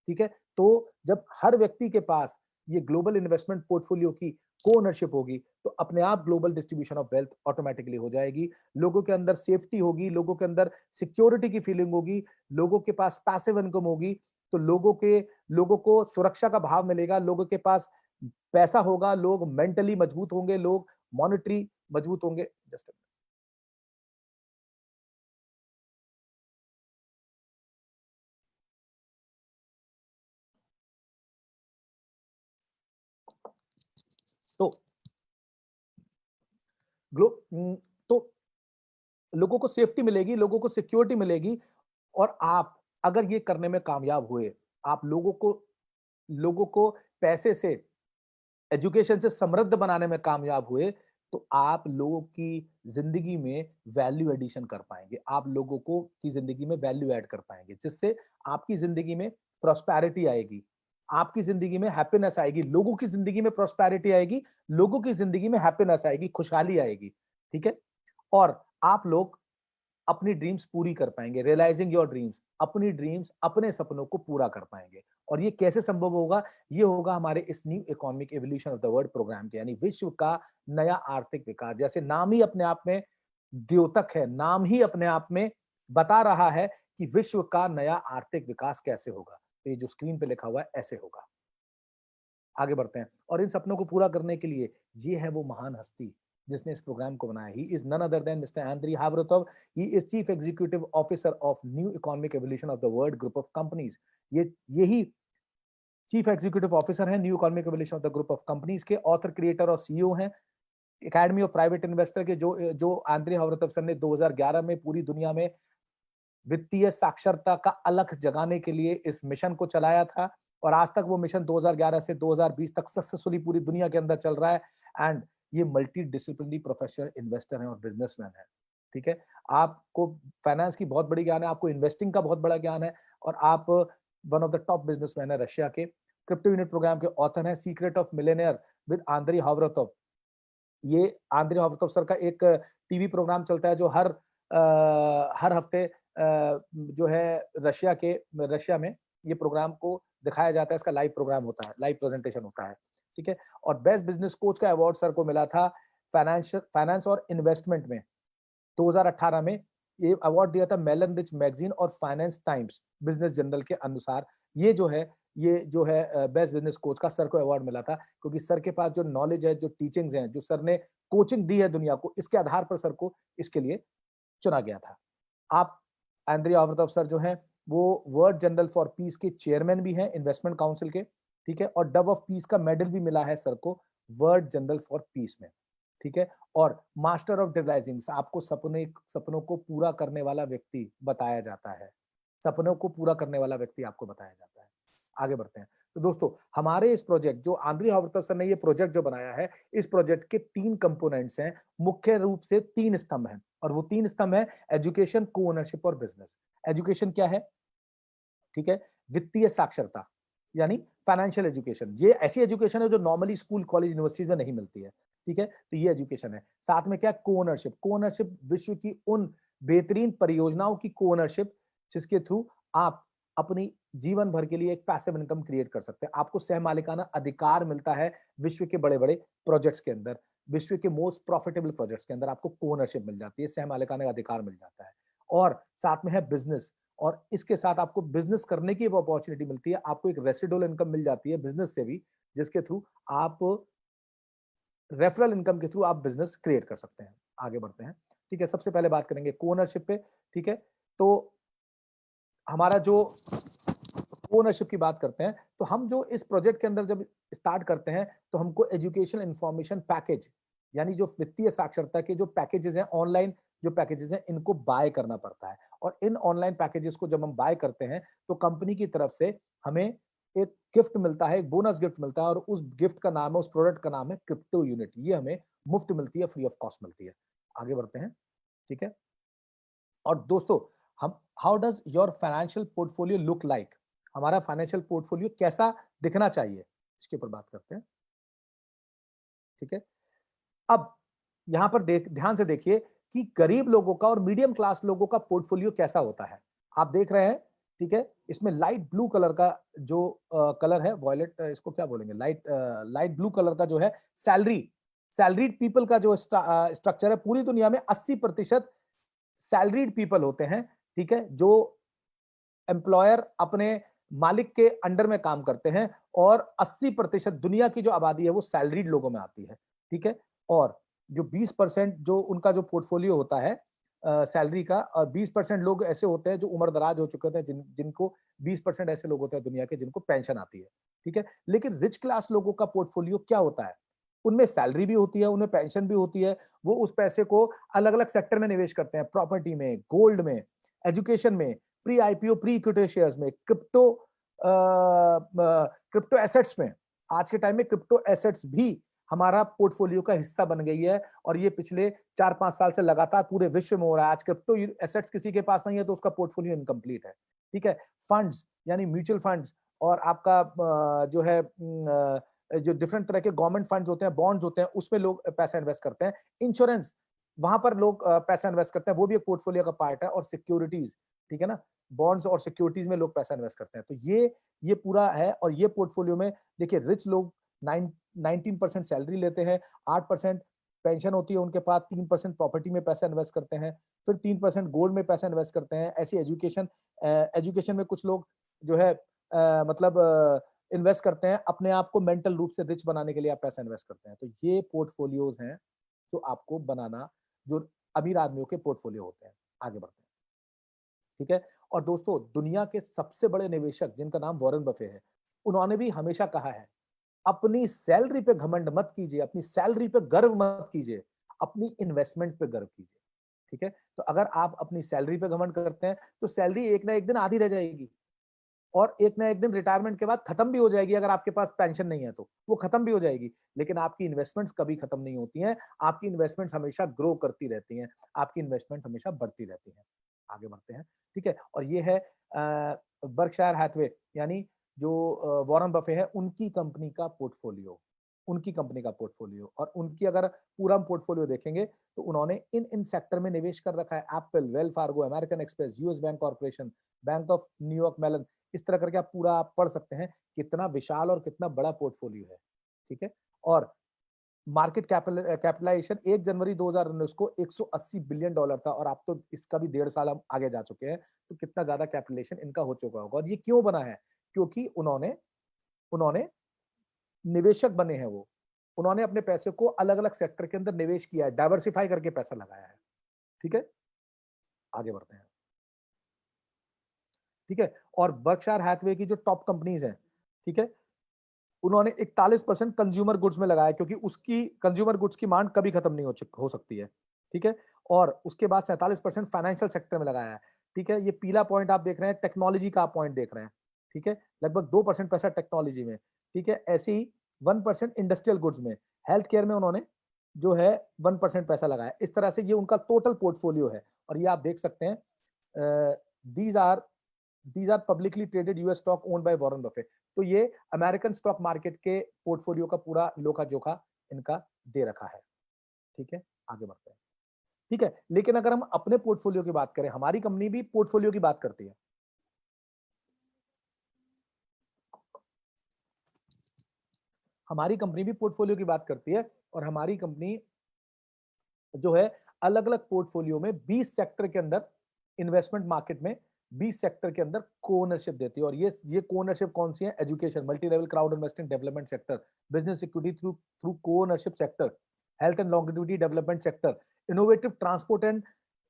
ठीक है, तो जब हर व्यक्ति के पास ये ग्लोबल इन्वेस्टमेंट पोर्टफोलियो की को ओनरशिप होगी, तो अपने आप global distribution of wealth automatically हो जाएगी। लोगों के अंदर सेफ्टी होगी, लोगों के अंदर सिक्योरिटी की फीलिंग होगी, लोगों के पास पैसिव इनकम होगी, तो लोगों को सुरक्षा का भाव मिलेगा, लोगों के पास पैसा होगा, लोग मेंटली मजबूत होंगे, लोग मॉनेटरी मजबूत होंगे। जस्ट तो ग्लो तो लोगों को सेफ्टी मिलेगी, लोगों को सिक्योरिटी मिलेगी, और आप अगर ये करने में कामयाब हुए, आप लोगों को पैसे से, एजुकेशन से समृद्ध बनाने में कामयाब हुए, तो आप लोगों की जिंदगी में वैल्यू एडिशन कर पाएंगे, आप लोगों को की जिंदगी में वैल्यू ऐड कर पाएंगे, जिससे आपकी जिंदगी में प्रॉस्पेरिटी आएगी, आपकी जिंदगी में हैप्पीनेस आएगी, लोगों की जिंदगी में प्रॉस्पेरिटी आएगी, लोगों की जिंदगी में हैप्पीनेस आएगी, खुशहाली आएगी। ठीक है? और आप लोग अपनी ड्रीम्स पूरी कर पाएंगे, रियलाइजिंग योर ड्रीम्स, अपनी ड्रीम्स, अपने सपनों को पूरा कर पाएंगे। और ये कैसे संभव होगा? ये होगा हमारे इस new economic evolution of the world program के, यानी विश्व का नया आर्थिक विकास। जैसे नाम ही अपने आप में द्योतक है, नाम ही अपने आप में बता रहा है कि विश्व का नया आर्थिक विकास कैसे होगा। तो ये जो स्क्रीन पे लिखा हुआ है ऐसे होगा। आगे बढ़ते हैं और इन सपनों को पूरा करने के लिए ये है वो महान हस्ती जिसने इस प्रोग्राम को बनाया। He is none other than mister Andrey Khovratov. He is chief executive officer of new economic evolution of the world group of companies. ये यही चीफ एग्जीक्यूटिव ऑफिसर हैं new economic evolution of the group of companies के। Author, creator और CEO हैं academy of private investor के, जो Andriy हावरतोव sir ने 2011 में पूरी दुनिया में वित्तीय साक्षरता का अलख जगाने के लिए इस मिशन को चलाया था। और आज तक वो मिशन 2011 से 2020 तक सक्सेसफुली पूरी दुनिया के अंदर चल रहा है। एंड ये मल्टी डिसिप्लिनरी प्रोफेशनल इन्वेस्टर हैं और बिजनेसमैन हैं। ठीक है? आपको फाइनेंस की बहुत बड़ी ज्ञान है, आपको इन्वेस्टिंग का बहुत बड़ा ज्ञान है, और आप one of the top businessman है रशिया के। क्रिप्टो यूनिट प्रोग्राम के ऑथर हैं secret of millionaire with Andrey Khovratov. ये आंद्रे हावरतोव सर का एक टीवी प्रोग्राम चलता है जो हर हफ्ते जो है रशिया में ये प्रोग्राम को दिखाया जाता है। इसका लाइव प्रोग्राम होता है, लाइव प्रेजेंटेशन होता है। ठीक है? और बेस्ट बिजनेस कोच का अवार्ड सर को मिला था फाइनेंस और इन्वेस्टमेंट में 2018 में। ये अवार्ड दिया था मेलन रिच मैगजीन और फाइनेंस टाइम्स बिजनेस जर्नल के अनुसार। ये जो है बेस्ट बिजनेस कोच का सर को अवार्ड मिला था, क्योंकि सर के पास जो नॉलेज है, जो टीचिंग्स हैं, जो सर ने कोचिंग दी है दुनिया को, इसके आधार पर सर को इसके लिए चुना गया था। आप एंड्री हावरतोव सर जो हैं वो वर्ल्ड जर्नल फॉर पीस के चेयरमैन भी हैं, इन्वेस्टमेंट काउंसिल के। ठीक है? और डव ऑफ पीस का मेडल भी मिला है सर को वर्ल्ड जर्नल फॉर पीस में। ठीक है? और मास्टर ऑफ डिवाइजिंग, आपको सपनों को पूरा करने वाला व्यक्ति बताया जाता है। सपनों को पूरा करने वाला व्यक्ति आपको बताया जाता है। आगे बढ़ते हैं। तो दोस्तों, हमारे इस प्रोजेक्ट जो आंद्री हावरतोव सर ने ये प्रोजेक्ट जो बनाया है, इस प्रोजेक्ट के 3 कंपोनेंट्स हैं। मुख्य रूप से 3 स्तंभ हैं, और वो 3 स्तंभ हैं एजुकेशन, को ओनरशिप और बिजनेस। एजुकेशन क्या है? ठीक है? वित्तीय साक्षरता, यानी फाइनेंशियल एजुकेशन। ये ऐसी एजुकेशन है जो नॉर्मली स्कूल, कॉलेज, यूनिवर्सिटीज में नहीं मिलती है। ठीक है? तो ये एजुकेशन है। साथ में क्या? को ओनरशिप। को ओनरशिप विश्व की उन बेहतरीन परियोजनाओं की को ओनरशिप जिसके थ्रू आप अपनी जीवन भर के लिए एक पैसिव इनकम क्रिएट कर सकते हैं। आपको सहमालिकाना अधिकार मिलता है विश्व के बड़े-बड़े प्रोजेक्ट्स के अंदर, विश्व के मोस्ट प्रॉफिटेबल प्रोजेक्ट्स के अंदर आपको को ओनरशिप मिल जाती है, सहमालिकाना अधिकार मिल जाता है। और साथ में है बिजनेस, और इसके साथ आपको बिजनेस करने की वो अपॉर्चुनिटी मिलती है। आपको एक रेसिडुअल इनकम मिल जाती है बिजनेस से भी, जिसके थ्रू आप रेफरल इनकम के थ्रू आप बिजनेस क्रिएट कर सकते हैं। आगे बढ़ते हैं। ठीक है? सबसे पहले बात करेंगे को ओनरशिप पे। ठीक है? तो हमारा जो ओनरशिप की बात करते हैं, तो हम जो इस प्रोजेक्ट के अंदर जब स्टार्ट करते हैं, तो हमको एजुकेशन इंफॉर्मेशन पैकेज, यानी जो वित्तीय साक्षरता के जो पैकेजेस हैं, ऑनलाइन जो पैकेजेस हैं, इनको बाय करना पड़ता है। और इन ऑनलाइन पैकेजेस को जब हम बाय करते हैं, तो कंपनी की तरफ से हमें एक गिफ्ट मिलता है, एक बोनस गिफ्ट मिलता है, और उस गिफ्ट का नाम है, उस प्रोडक्ट का नाम है क्रिप्टो यूनिट। ये हमें मुफ्त मिलती है, फ्री ऑफ कॉस्ट मिलती है। आगे बढ़ते हैं। ठीक है? और दोस्तों, हम how does your financial portfolio look like? हमारा फाइनेंशियल पोर्टफोलियो कैसा दिखना चाहिए, इसके ऊपर बात करते हैं। ठीक है? अब यहां पर ध्यान से देखिए कि गरीब लोगों का और मीडियम क्लास लोगों का पोर्टफोलियो कैसा होता है। आप देख रहे हैं, ठीक है? इसमें लाइट ब्लू कलर का जो कलर है, वॉयलेट, इसको क्या बोलेंगे, लाइट ब्लू कलर का जो है सैलरीड पीपल का जो स्ट्रक्चर है, पूरी दुनिया में 80% सैलरीड पीपल होते हैं। ठीक है? जो एम्प्लॉयर अपने मालिक के अंडर में काम करते हैं, और 80% दुनिया की जो आबादी है वो सैलरीड लोगों में आती है। ठीक है? और जो 20% जो उनका जो पोर्टफोलियो होता है सैलरी का, और 20% लोग ऐसे होते हैं जो उम्र-दराज हो चुके होते हैं, जिनको 20% ऐसे लोग होते हैं दुनिया के जिनको पेंशन आती है। ठीक है? लेकिन रिच क्लास लोगों का पोर्टफोलियो क्या होता है? उनमें सैलरी भी होती है, उनमें पेंशन भी होती है। वो उस पैसे को अलग-अलग सेक्टर में निवेश करते हैं, प्रॉपर्टी में, गोल्ड में, एजुकेशन में, pre IPO, pre equity shares में, क्रिप्टो एसेट्स में। आज के टाइम में क्रिप्टो एसेट्स भी हमारा पोर्टफोलियो का हिस्सा बन गई है और ये पिछले 4-5 साल से लगातार पूरे विश्व में हो रहा है। आज क्रिप्टो एसेट्स किसी के पास नहीं है तो उसका पोर्टफोलियो इनकम्प्लीट है। ठीक है? फंड्स यानी म्यूचुअल फंड्स और आपका जो है जो डिफरेंट तरह के गवर्नमेंट फंड्स होते हैं, बॉन्ड्स होते हैं, उसमें लोग पैसा इन्वेस्ट करते हैं। इंश्योरेंस, वहां पर लोग पैसा इन्वेस्ट करते हैं, वो भी एक पोर्टफोलियो का पार्ट है। और सिक्योरिटीज, ठीक है ना? बॉन्ड्स और सिक्योरिटीज में लोग पैसा इन्वेस्ट करते हैं। तो ये पूरा है। और ये पोर्टफोलियो में देखिए, रिच लोग 19% सैलरी लेते हैं, 8% पेंशन होती है उनके पास, 3% प्रॉपर्टी में पैसा इन्वेस्ट करते हैं, फिर 3% गोल्ड में पैसा इन्वेस्ट करते हैं। ऐसी एजुकेशन में कुछ लोग जो है मतलब इन्वेस्ट करते हैं, अपने आप को मेंटल रूप से रिच बनाने के लिए आप पैसा इन्वेस्ट करते हैं। तो ये पोर्टफोलियोज हैं जो आपको बनाना, जो अमीर आदमियों के पोर्टफोलियो होते हैं। आगे बढ़ते हैं, ठीक है? और दोस्तों, दुनिया के सबसे बड़े निवेशक जिनका नाम वॉरेन बफे है, उन्होंने भी हमेशा कहा है, अपनी सैलरी पे घमंड मत कीजिए, अपनी सैलरी पे गर्व मत कीजिए, अपनी इन्वेस्टमेंट पे गर्व कीजिए। ठीक है? तो अगर आप अपनी सैलरी पे घमंड करते हैं, तो सैलरी एक ना एक दिन आधी रह जाएगी और एक ना एक दिन रिटायरमेंट के बाद खत्म भी हो जाएगी। अगर आपके पास पेंशन नहीं है तो वो खत्म भी हो जाएगी। लेकिन आपकी इन्वेस्टमेंट्स कभी खत्म नहीं होती हैं। आपकी इन्वेस्टमेंट्स हमेशा ग्रो करती रहती हैं। आपकी इन्वेस्टमेंट हमेशा बढ़ती रहती हैं। आगे बढ़ते हैं, ठीक है? और ये है बर्कशायर हैथवे, यानी जो वॉरेन बफे है, उनकी कंपनी का पोर्टफोलियो, उनकी कंपनी का पोर्टफोलियो। और उनकी अगर पूरा हम पोर्टफोलियो देखेंगे तो उन्होंने इन सेक्टर में निवेश कर रखा है। Apple, Wells Fargo, American Express, US bank corporation, bank of New York Mellon. इस तरह करके आप पूरा आप पढ़ सकते हैं, कितना विशाल और कितना बड़ा पोर्टफोलियो है। ठीक है? और मार्केट कैपिटलाइजेशन 1 जनवरी 2019 को $180 बिलियन था और आप तो इसका भी 1.5 साल हम आगे जा चुके हैं। तो कितना ज्यादा कैपिटलाइजेशन इनका हो चुका होगा। और ये क्यों बना है? क्योंकि उन्होंने उन्होंने निवेशक बने हैं वो। उन्होंने अपने पैसे को अलग-अलग सेक्टर के अंदर निवेश किया है, डाइवर्सिफाई करके पैसा लगाया है। ठीक है? आगे बढ़ते हैं। ठीक है? और बर्कशायर हैथवे की जो टॉप कंपनीज हैं, ठीक है? उन्होंने 41% कंज्यूमर गुड्स में लगाया, क्योंकि उसकी कंज्यूमर गुड्स की मांग कभी खत्म नहीं हो सकती है। ठीक है? और उसके बाद 47% फाइनेंशियल सेक्टर में लगाया है। ठीक है? ये पीला पॉइंट आप देख रहे हैं, टेक्नोलॉजी का आप पॉइंट देख रहे हैं। ठीक है? लगभग 2% पैसा टेक्नोलॉजी में। ठीक है? ऐसे ही 1% इंडस्ट्रियल गुड्स में, हेल्थ केयर में उन्होंने जो है 1% पैसा लगाया। इस तरह से ये उनका टोटल पोर्टफोलियो है। और ये आप देख सकते हैं, these are publicly traded US stock owned by Warren Buffett. तो ये अमेरिकन स्टॉक मार्केट के पोर्टफोलियो का पूरा लोका जोखा इनका दे रखा है। ठीक है? आगे बढ़ते हैं। ठीक है? लेकिन अगर हम अपने पोर्टफोलियो की बात करें, हमारी कंपनी भी पोर्टफोलियो की बात करती है। हमारी कंपनी भी पोर्टफोलियो की बात करती है और हमारी कंपनी जो है अलग-अलग पोर्टफोलियो में 20 सेक्टर के अंदर, इन्वेस्टमेंट मार्केट में 20 सेक्टर के अंदर को-ओनरशिप देती है। और ये को-ओनरशिप कौन सी है? Education, multi level crowd investing development sector, business equity through through co-ownership sector, health and longevity development sector, innovative transport and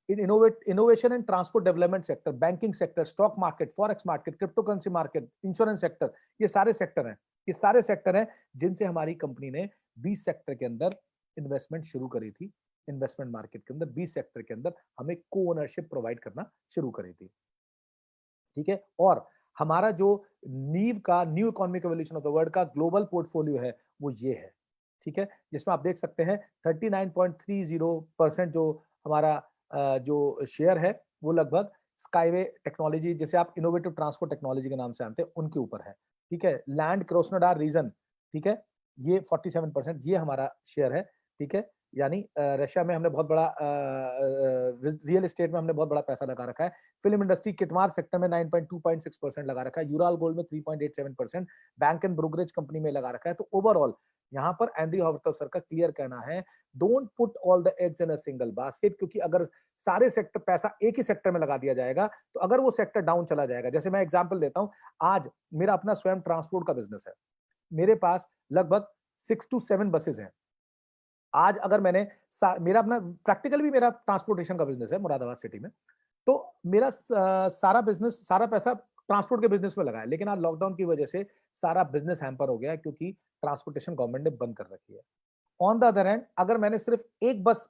innovation and transport development sector, banking sector, stock market, forex market, crypto currency market, insurance sector. ये सारे sector हैं। ये सारे sector हैं जिनसे हमारी company ने 20 sector के अंदर इन्वेस्टमेंट शुरू करी थी। इन्वेस्टमेंट मार्केट के अंदर 20 सेक्टर के अंदर हमें को-ओनरशिप प्रोवाइड करना शुरू करी थी। ठीक है? और हमारा जो नीव का new economic evolution of the world का ग्लोबल पोर्टफोलियो है, वो ये है। ठीक है? जिसमें आप देख सकते हैं 39.30% जो हमारा जो शेयर है, वो लगभग स्काईवे टेक्नोलॉजी, जिसे आप इनोवेटिव ट्रांसपोर्ट टेक्नोलॉजी के नाम से जानते हैं, उनके ऊपर है। ठीक है? लैंड क्रोस्नोडार रीजन, ठीक है? ये 47% ये हमारा शेयर है। ठीक है? यानी रशिया में हमने बहुत बड़ा रियल एस्टेट में हमने बहुत बड़ा पैसा लगा रखा है। फिल्म इंडस्ट्री किटमार सेक्टर में 9.26% लगा रखा है। यूराल गोल्ड में 3.87%, बैंक एंड ब्रोकरेज कंपनी में लगा रखा है। तो ओवरऑल यहाँ पर एंडी हॉवर्टल सर का क्लियर कहना है, don't put all the eggs in a single basket. क्योंकि अगर सारे सेक्टर पैसा एक ही सेक्टर में लगा दिया जाएगा, तो अगर वो सेक्टर डाउन चला जाएगा, जैसे मैं एग्जांपल देता हूं, आज मेरा अपना स्वयं ट्रांसपोर्ट का बिजनेस है। मेरे पास लगभग 6 to 7 बसेस हैं। आज अगर मैंने मेरा अपना प्रैक्टिकल भी मेरा ट्रांसपोर्टेशन का बिजनेस है मुरादाबाद सिटी में। तो मेरा सारा बिजनेस, सारा पैसा ट्रांसपोर्ट के बिजनेस में लगा है। लेकिन आज लॉकडाउन की वजह से सारा बिजनेस हैम्पर हो गया है, क्योंकि ट्रांसपोर्टेशन गवर्नमेंट ने बंद कर रखी है। ऑन द अदर हैंड, अगर मैंने सिर्फ एक बस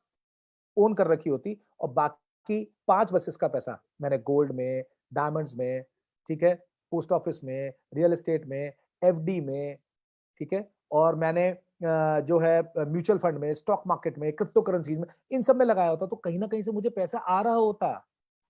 ओन कर रखी होती और बाकी 5 बसेस का पैसा मैंने गोल्ड में, डायमंड्स में, ठीक है, पोस्ट ऑफिस में, रियल एस्टेट में, एफडी में, ठीक है, और मैंने जो है म्यूचुअल फंड में, स्टॉक मार्केट में, क्रिप्टो करेंसीज में, इन सब में लगाया होता तो कहीं ना कहीं से मुझे पैसा आ रहा होता।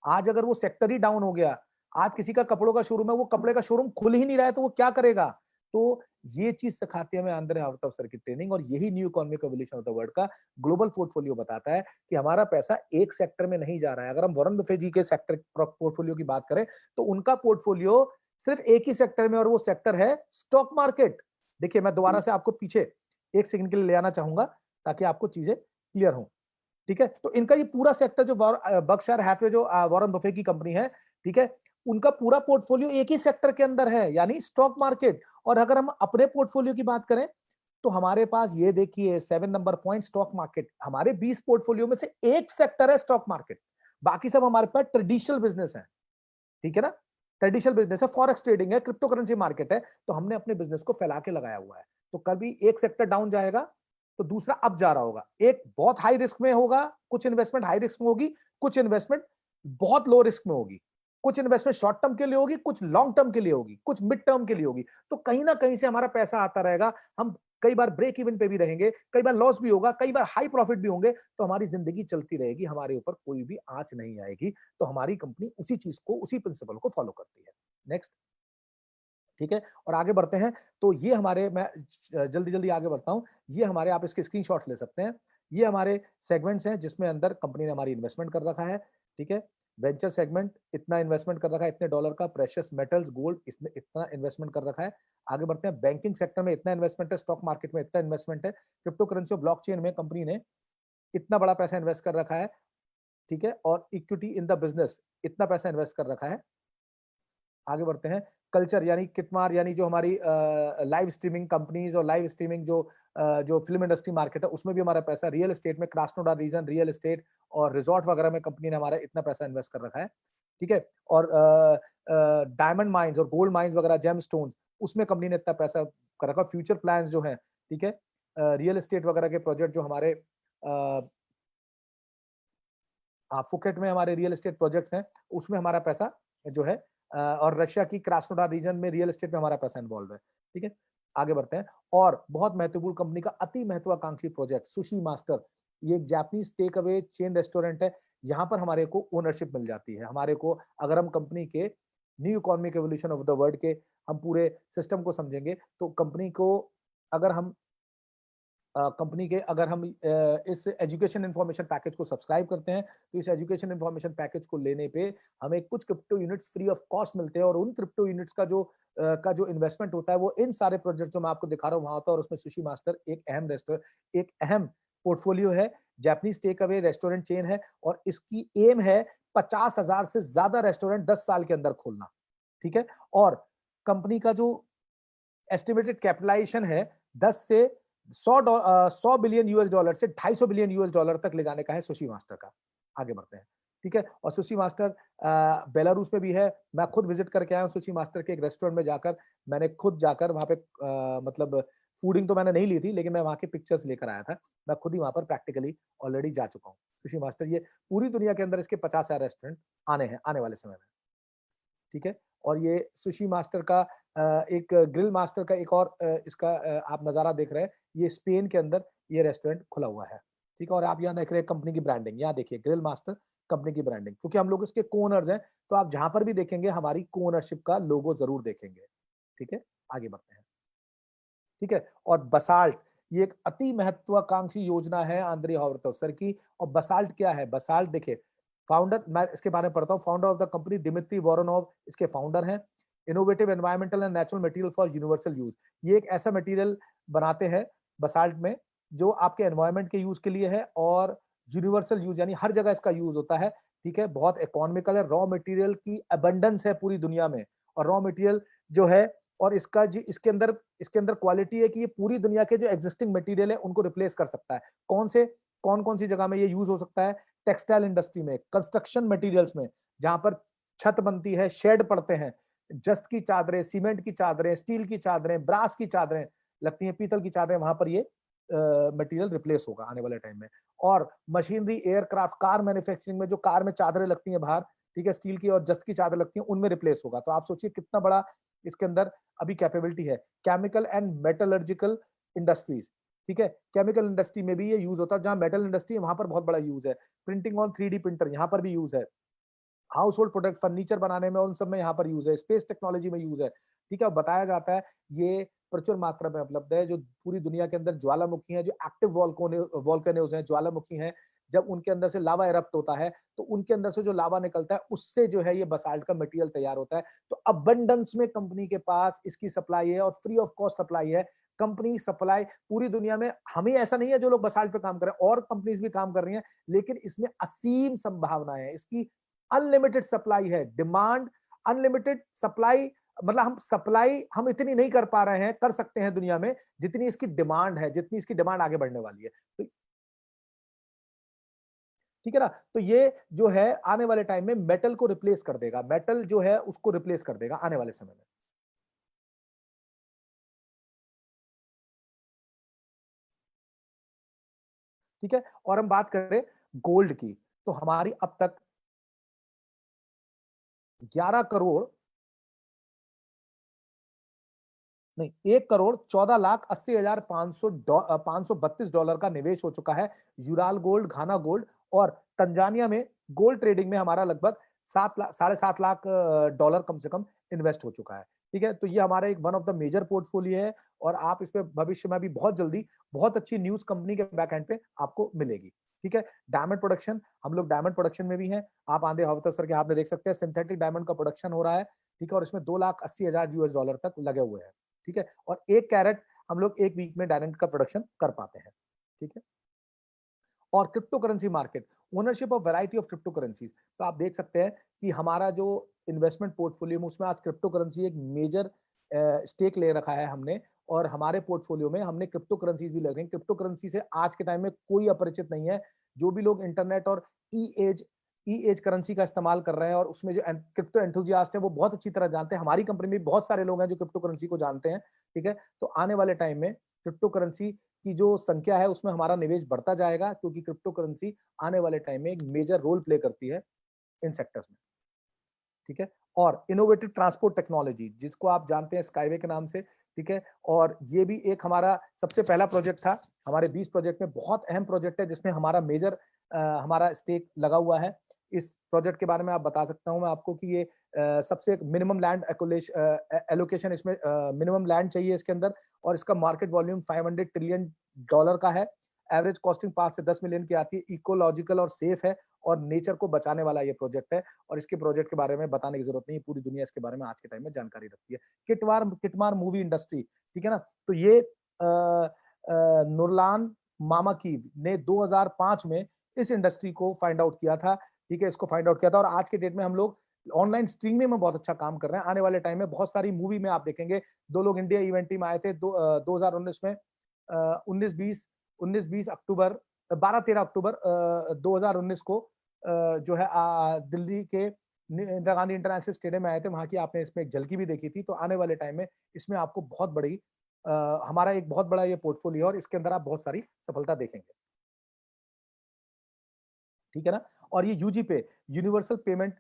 आज अगर वो सेक्टर ही डाउन हो गया, आज किसी का कपड़ों का शोरूम है, वो कपड़े का शोरूम खुल ही नहीं रहा है, तो वो क्या करेगा? तो ये चीज सिखाती है हमें अंदर आउट ऑफ सर्किट ट्रेनिंग, और यही new economic evolution of the world का ग्लोबल पोर्टफोलियो बताता है कि हमारा पैसा एक सेक्टर में नहीं जा रहा है। अगर हम वॉरेन बफेट जी के सेक्टर पोर्टफोलियो की बात करें, तो उनका पोर्टफोलियो सिर्फ एक ही सेक्टर में, और वो सेक्टर है स्टॉक मार्केट। देखिए, मैं दोबारा से आपको पीछे एक सेकंड के लिए ले आना चाहूंगा ताकि आपको चीजें क्लियर हो। ठीक है, तो इनका ये पूरा सेक्टर जो बर्कशायर हैथवे जो वॉरेन बफेट की कंपनी है, ठीक है, उनका पूरा पोर्टफोलियो एक ही सेक्टर के अंदर है, यानी स्टॉक मार्केट। और अगर हम अपने पोर्टफोलियो की बात करें, तो हमारे पास ये देखिए 7 नंबर पॉइंट स्टॉक मार्केट। हमारे 20 पोर्टफोलियो में से एक सेक्टर है स्टॉक मार्केट, बाकी सब हमारे पास ट्रेडिशनल बिजनेस है। ठीक है ना, ट्रेडिशनल बिजनेस है, फॉरेक्स ट्रेडिंग है, क्रिप्टो करेंसी मार्केट है। तो हमने अपने बिजनेस को फैला के लगाया हुआ है। तो कभी एक सेक्टर डाउन जाएगा तो दूसरा अप जा रहा होगा। एक बहुत हाई रिस्क में होगा, कुछ इन्वेस्टमेंट हाई रिस्क में होगी, कुछ इन्वेस्टमेंट बहुत लो रिस्क में होगी, कुछ इन्वेस्टमेंट शॉर्ट टर्म के लिए होगी, कुछ लॉन्ग टर्म के लिए होगी, कुछ मिड टर्म के लिए होगी। तो कहीं ना कहीं से हमारा पैसा आता रहेगा। हम कई बार ब्रेक इवन पे भी रहेंगे, कई बार लॉस भी होगा, कई बार हाई प्रॉफिट भी होंगे। तो हमारी जिंदगी चलती रहेगी, हमारे ऊपर कोई भी आंच नहीं आएगी। तो हमारी कंपनी उसी चीज को, उसी प्रिंसिपल को फॉलो करती है। नेक्स्ट। ठीक है, और आगे बढ़ते हैं। तो ये हमारे, मैं जल्दी जल्दी आगे बढ़ता हूं। ये हमारे, आप इसके स्क्रीनशॉट्स ले सकते हैं। ये हमारे सेगमेंट्स हैं जिसमें अंदर कंपनी ने हमारी इन्वेस्टमेंट कर रखा है। ठीक है, वेंचर सेगमेंट इतना इन्वेस्टमेंट कर रखा है, इतने डॉलर का। प्रेशियस मेटल्स, गोल्ड, इसमें इतना इन्वेस्टमेंट कर रखा है। आगे बढ़ते हैं। बैंकिंग सेक्टर में इतना इन्वेस्टमेंट है, स्टॉक मार्केट में इतना इन्वेस्टमेंट है, क्रिप्टो करेंसी और ब्लॉकचेन में कंपनी ने इतना बड़ा पैसा इन्वेस्ट कर रखा है। ठीक है, और इक्विटी इन द बिजनेस इतना पैसा इन्वेस्ट कर रखा है। आगे बढ़ते हैं। कल्चर यानी किटमार, यानी जो हमारी लाइव स्ट्रीमिंग कंपनीज और लाइव स्ट्रीमिंग जो फिल्म इंडस्ट्री मार्केट है, उसमें भी हमारा पैसा। रियल एस्टेट में क्रास्नोडार रीजन रियल एस्टेट और रिजॉर्ट वगैरह में कंपनी ने हमारा इतना पैसा इन्वेस्ट कर रखा है। ठीक है, और डायमंड माइंस और गोल्ड माइंस वगैरह, जेम स्टोन्स, उसमें कंपनी ने इतना पैसा कर रखा। फ्यूचर प्लान जो है, ठीक है, रियल एस्टेट वगैरह के प्रोजेक्ट जो हमारे फुकेट में हमारे रियल एस्टेट प्रोजेक्ट्स हैं, उसमें हमारा पैसा जो है, और रशिया की क्रास्नोडार रीजन में रियल एस्टेट में हमारा पैसा इन्वॉल्व है। ठीक है, आगे बढ़ते हैं। और बहुत महत्वपूर्ण कंपनी का अति महत्वाकांक्षी प्रोजेक्ट सुशी मास्टर, ये एक Japanese take away chain restaurant है। यहाँ पर हमारे को ओनरशिप मिल जाती है। हमारे को, अगर हम कंपनी के new economic evolution of the world के हम पूरे सिस्टम को समझेंगे, तो कंपनी को, अगर हम कंपनी के, अगर हम इस एजुकेशन इन्फॉर्मेशन पैकेज को सब्सक्राइब करते हैं, तो इस एजुकेशन इन्फॉर्मेशन पैकेज को लेने पे हमें कुछ crypto units free of cost मिलते हैं। और उन क्रिप्टो यूनिट्स का जो इन्वेस्टमेंट होता है, वो इन सारे प्रोजेक्ट जो मैं आपको दिखा रहा हूँ वहां होता है। और उसमें सुशी मास्टर एक अहम पोर्टफोलियो है। Japanese take away restaurant chain है, और इसकी एम है 50,000 से ज्यादा रेस्टोरेंट 10 साल के अंदर खोलना। ठीक है, और कंपनी का जो एस्टिमेटेड कैपिटलाइजेशन है 10 से 100 बिलियन यूएस डॉलर से 250 बिलियन यूएस डॉलर तक ले जाने का है सुशी मास्टर का। आगे बढ़ते हैं। ठीक है, और सुशी मास्टर बेलारूस में भी है। मैं खुद विजिट करके आया हूँ सुशी मास्टर के एक रेस्टोरेंट में जाकर। मैंने खुद जाकर वहां पे मतलब फूडिंग तो मैंने नहीं ली थी, लेकिन मैं वहां के पिक्चर्स लेकर आया था। मैं खुद ही वहां पर प्रैक्टिकली ऑलरेडी जा चुका हूँ। सुशी मास्टर, ये पूरी दुनिया के अंदर इसके 50,000 रेस्टोरेंट आने हैं आने वाले समय में। ठीक है, और ये सुशी मास्टर का एक ग्रिल मास्टर का एक और इसका आप नजारा देख रहे हैं। ये स्पेन के अंदर ये रेस्टोरेंट खुला हुआ है। ठीक है, और आप यहाँ देख रहे हैं कंपनी की ब्रांडिंग। यहाँ देखिए ग्रिल मास्टर कंपनी की ब्रांडिंग, क्योंकि हम लोग इसके को-ओनर्स हैं, तो आप जहां पर भी देखेंगे हमारी को-ओनरशिप का लोगो जरूर देखेंगे। ठीक है, आगे बढ़ते हैं। ठीक है, और बसाल्ट, ये एक अति महत्वाकांक्षी योजना है आंद्रे हॉवर्थ सर की। और बसाल्ट क्या है? बसाल्ट देखिए, फाउंडर, मैं इसके बारे में पढ़ता हूँ। Founder of the company Dmitry Voronov इसके फाउंडर हैं। Innovative environmental and natural material for universal use, ये एक ऐसा मटेरियल बनाते हैं बसाल्ट में जो आपके एनवायरमेंट के यूज के लिए है और यूनिवर्सल यूज, यानी हर जगह इसका यूज होता है। ठीक है, बहुत इकोनॉमिकल है। रॉ मटेरियल की अबंडेंस है पूरी दुनिया में, और रॉ मटेरियल जो है, और इसका जो इसके अंदर क्वालिटी है कि ये पूरी दुनिया के जो एग्जिस्टिंग मटेरियल है उनको रिप्लेस कर सकता है। कौन कौन सी जगह में ये यूज हो सकता है? टेक्सटाइल इंडस्ट्री में, कंस्ट्रक्शन मटेरियल्स में, जहां पर छत बनती है, शेड पड़ते हैं, जस्त की चादरें, सीमेंट की चादरें, स्टील की चादरें, ब्रास की चादरें लगती हैं, पीतल की चादरें, वहां पर ये मटेरियल रिप्लेस होगा आने वाले टाइम में। और मशीनरी, एयरक्राफ्ट, कार मैन्युफैक्चरिंग में जो कार में चादरें लगती हैं बाहर, ठीक है, स्टील की और जस्त की चादर लगती हैं, उनमें रिप्लेस होगा। तो आप सोचिए कितना बड़ा इसके अंदर अभी कैपेबिलिटी है। केमिकल एंड मेटलर्जिकल इंडस्ट्रीज, ठीक है, केमिकल इंडस्ट्री में भी ये यूज होता है, जहां मेटल इंडस्ट्री है वहां पर बहुत बड़ा यूज है, प्रिंटिंग ऑन 3D प्रिंटर यहाँ पर भी यूज है, हाउस होल्ड प्रोडक्ट फर्नीचर बनाने में उन सब में यहाँ पर यूज है, स्पेस टेक्नोलॉजी में यूज है। ठीक है, बताया जाता है ये प्रचुर मात्रा में उपलब्ध है, जो पूरी दुनिया के अंदर ज्वालामुखी है, जो एक्टिव वॉल्केनोज हैं, ज्वालामुखी हैं, जब उनके अंदर से लावा इरप्ट होता है तो उनके अंदर से जो लावा निकलता है उससे जो है ये बसाल्ट का मटेरियल तैयार होता है। तो अबंडेंस में कंपनी के पास इसकी सप्लाई है और फ्री ऑफ कॉस्ट सप्लाई है। कंपनी सप्लाई पूरी दुनिया में, हमें ऐसा नहीं है जो लोग बसाल्ट पे काम कर रहे हैं, और कंपनीज भी काम कर रही हैं, लेकिन इसमें असीम संभावना है, इसकी अनलिमिटेड सप्लाई है, डिमांड अनलिमिटेड सप्लाई, मतलब हम सप्लाई हम इतनी नहीं कर पा रहे हैं, कर सकते हैं दुनिया में, जितनी इसकी डिमांड है, जितनी इसकी डिमांड आगे बढ़ने वाली है। तो ठीक है ना, तो ये जो है आने वाले टाइम में मेटल को रिप्लेस कर देगा, मेटल जो है उसको रिप्लेस कर देगा आने वाले समय में। ठीक है, और हम बात करें गोल्ड की, तो हमारी अब तक 11 करोड़ नहीं, 1 करोड़ 14 लाख 80 हजार 532 डॉलर का निवेश हो चुका है यूराल गोल्ड, घाना गोल्ड और तंजानिया में गोल्ड ट्रेडिंग में हमारा लगभग 7 लाख 7.5 लाख डॉलर कम से कम इन्वेस्ट हो चुका है। ठीक है, तो ये हमारा एक one of the major portfolio है और आप इस पे भविष्य में भी बहुत जल्दी बहुत अच्छी न्यूज़ कंपनी के बैक एंड पे आपको मिलेगी। ठीक है, डायमंड प्रोडक्शन, हम लोग डायमंड प्रोडक्शन में भी हैं। आप आंधे हफ्ते सर के आपने देख सकते हैं सिंथेटिक डायमंड का प्रोडक्शन हो रहा है। ठीक है, और इसमें 2,80,000 यूएस डॉलर तक लगे हुए हैं। ठीक है, और 1 कैरेट हम लोग 1 वीक में डायमंड का प्रोडक्शन कर पाते हैं। ठीक है, और crypto currency market, ownership of variety of crypto currencies, तो आप देख सकते हैं कि हमारा जो इन्वेस्टमेंट पोर्टफोलियो में उसमें आज क्रिप्टो करेंसी एक मेजर स्टेक ले रखा है हमने, और हमारे पोर्टफोलियो में हमने क्रिप्टो करेंसीज भी लगे हैं। क्रिप्टो करेंसी से आज के टाइम में कोई अपरिचित नहीं है। जो भी लोग इंटरनेट और ई एज करेंसी का इस्तेमाल कर रहे हैं और उसमें जो क्रिप्टो एंथुजियास्ट है वो बहुत अच्छी तरह जानते हैं। हमारी कंपनी में बहुत सारे लोग हैं जो क्रिप्टो करेंसी को जानते हैं। ठीक है, तो आने वाले टाइम में क्रिप्टो करेंसी की जो संख्या है उसमें हमारा निवेश बढ़ता जाएगा, क्योंकि क्रिप्टो करेंसी आने वाले टाइम में एक मेजर रोल प्ले करती है इन सेक्टर्स में। ठीक है, और इनोवेटिव ट्रांसपोर्ट टेक्नोलॉजी, जिसको आप जानते हैं स्काईवे के नाम से। ठीक है, और ये भी एक हमारा सबसे पहला प्रोजेक्ट था, हमारे 20 प्रोजेक्ट में बहुत अहम प्रोजेक्ट है जिसमें हमारा मेजर हमारा स्टेक लगा हुआ है। इस प्रोजेक्ट के बारे में आप बता सकता हूं मैं आपको कि ये सबसे मिनिमम लैंड एलोकेशन, इसमें मिनिमम लैंड चाहिए इसके अंदर, और इसका मार्केट वॉल्यूम 500 ट्रिलियन डॉलर का है। एवरेज कॉस्टिंग 5 से 10 मिलियन की आती है, इकोलॉजिकल और सेफ है, और नेचर को बचाने वाला ये प्रोजेक्ट है। और इसके प्रोजेक्ट के बारे में बताने की जरूरत नहीं है, पूरी दुनिया इसके बारे में आज के टाइम में जानकारी रखती है। किटमार मूवी इंडस्ट्री, ठीक है ना, तो ये नुरलान मामाकीव ने 2005 में इस इंडस्ट्री को फाइंड आउट किया था। ठीक है, इसको फाइंड आउट किया था, और आज के डेट में हम लोग ऑनलाइन स्ट्रीमिंग में बहुत अच्छा काम कर रहे हैं। आने वाले टाइम में बहुत सारी मूवी में आप देखेंगे, 2 लोग इंडिया इवेंट टीम आए थे 2019 में, 19-20 अक्टूबर, 12-13 अक्टूबर 2019 को जो है दिल्ली के इंदिरा गांधी इंटरनेशनल स्टेडियम में आए थे। वहां की आपने इसमें एक झलकी भी देखी थी। तो आने वाले टाइम में इसमें आपको बहुत बड़ी हमारा एक बहुत बड़ा ये पोर्टफोलियो है, और इसके अंदर आप बहुत सारी सफलता देखेंगे। ठीक है ना, और ये यूजी पे यूनिवर्सल पेमेंट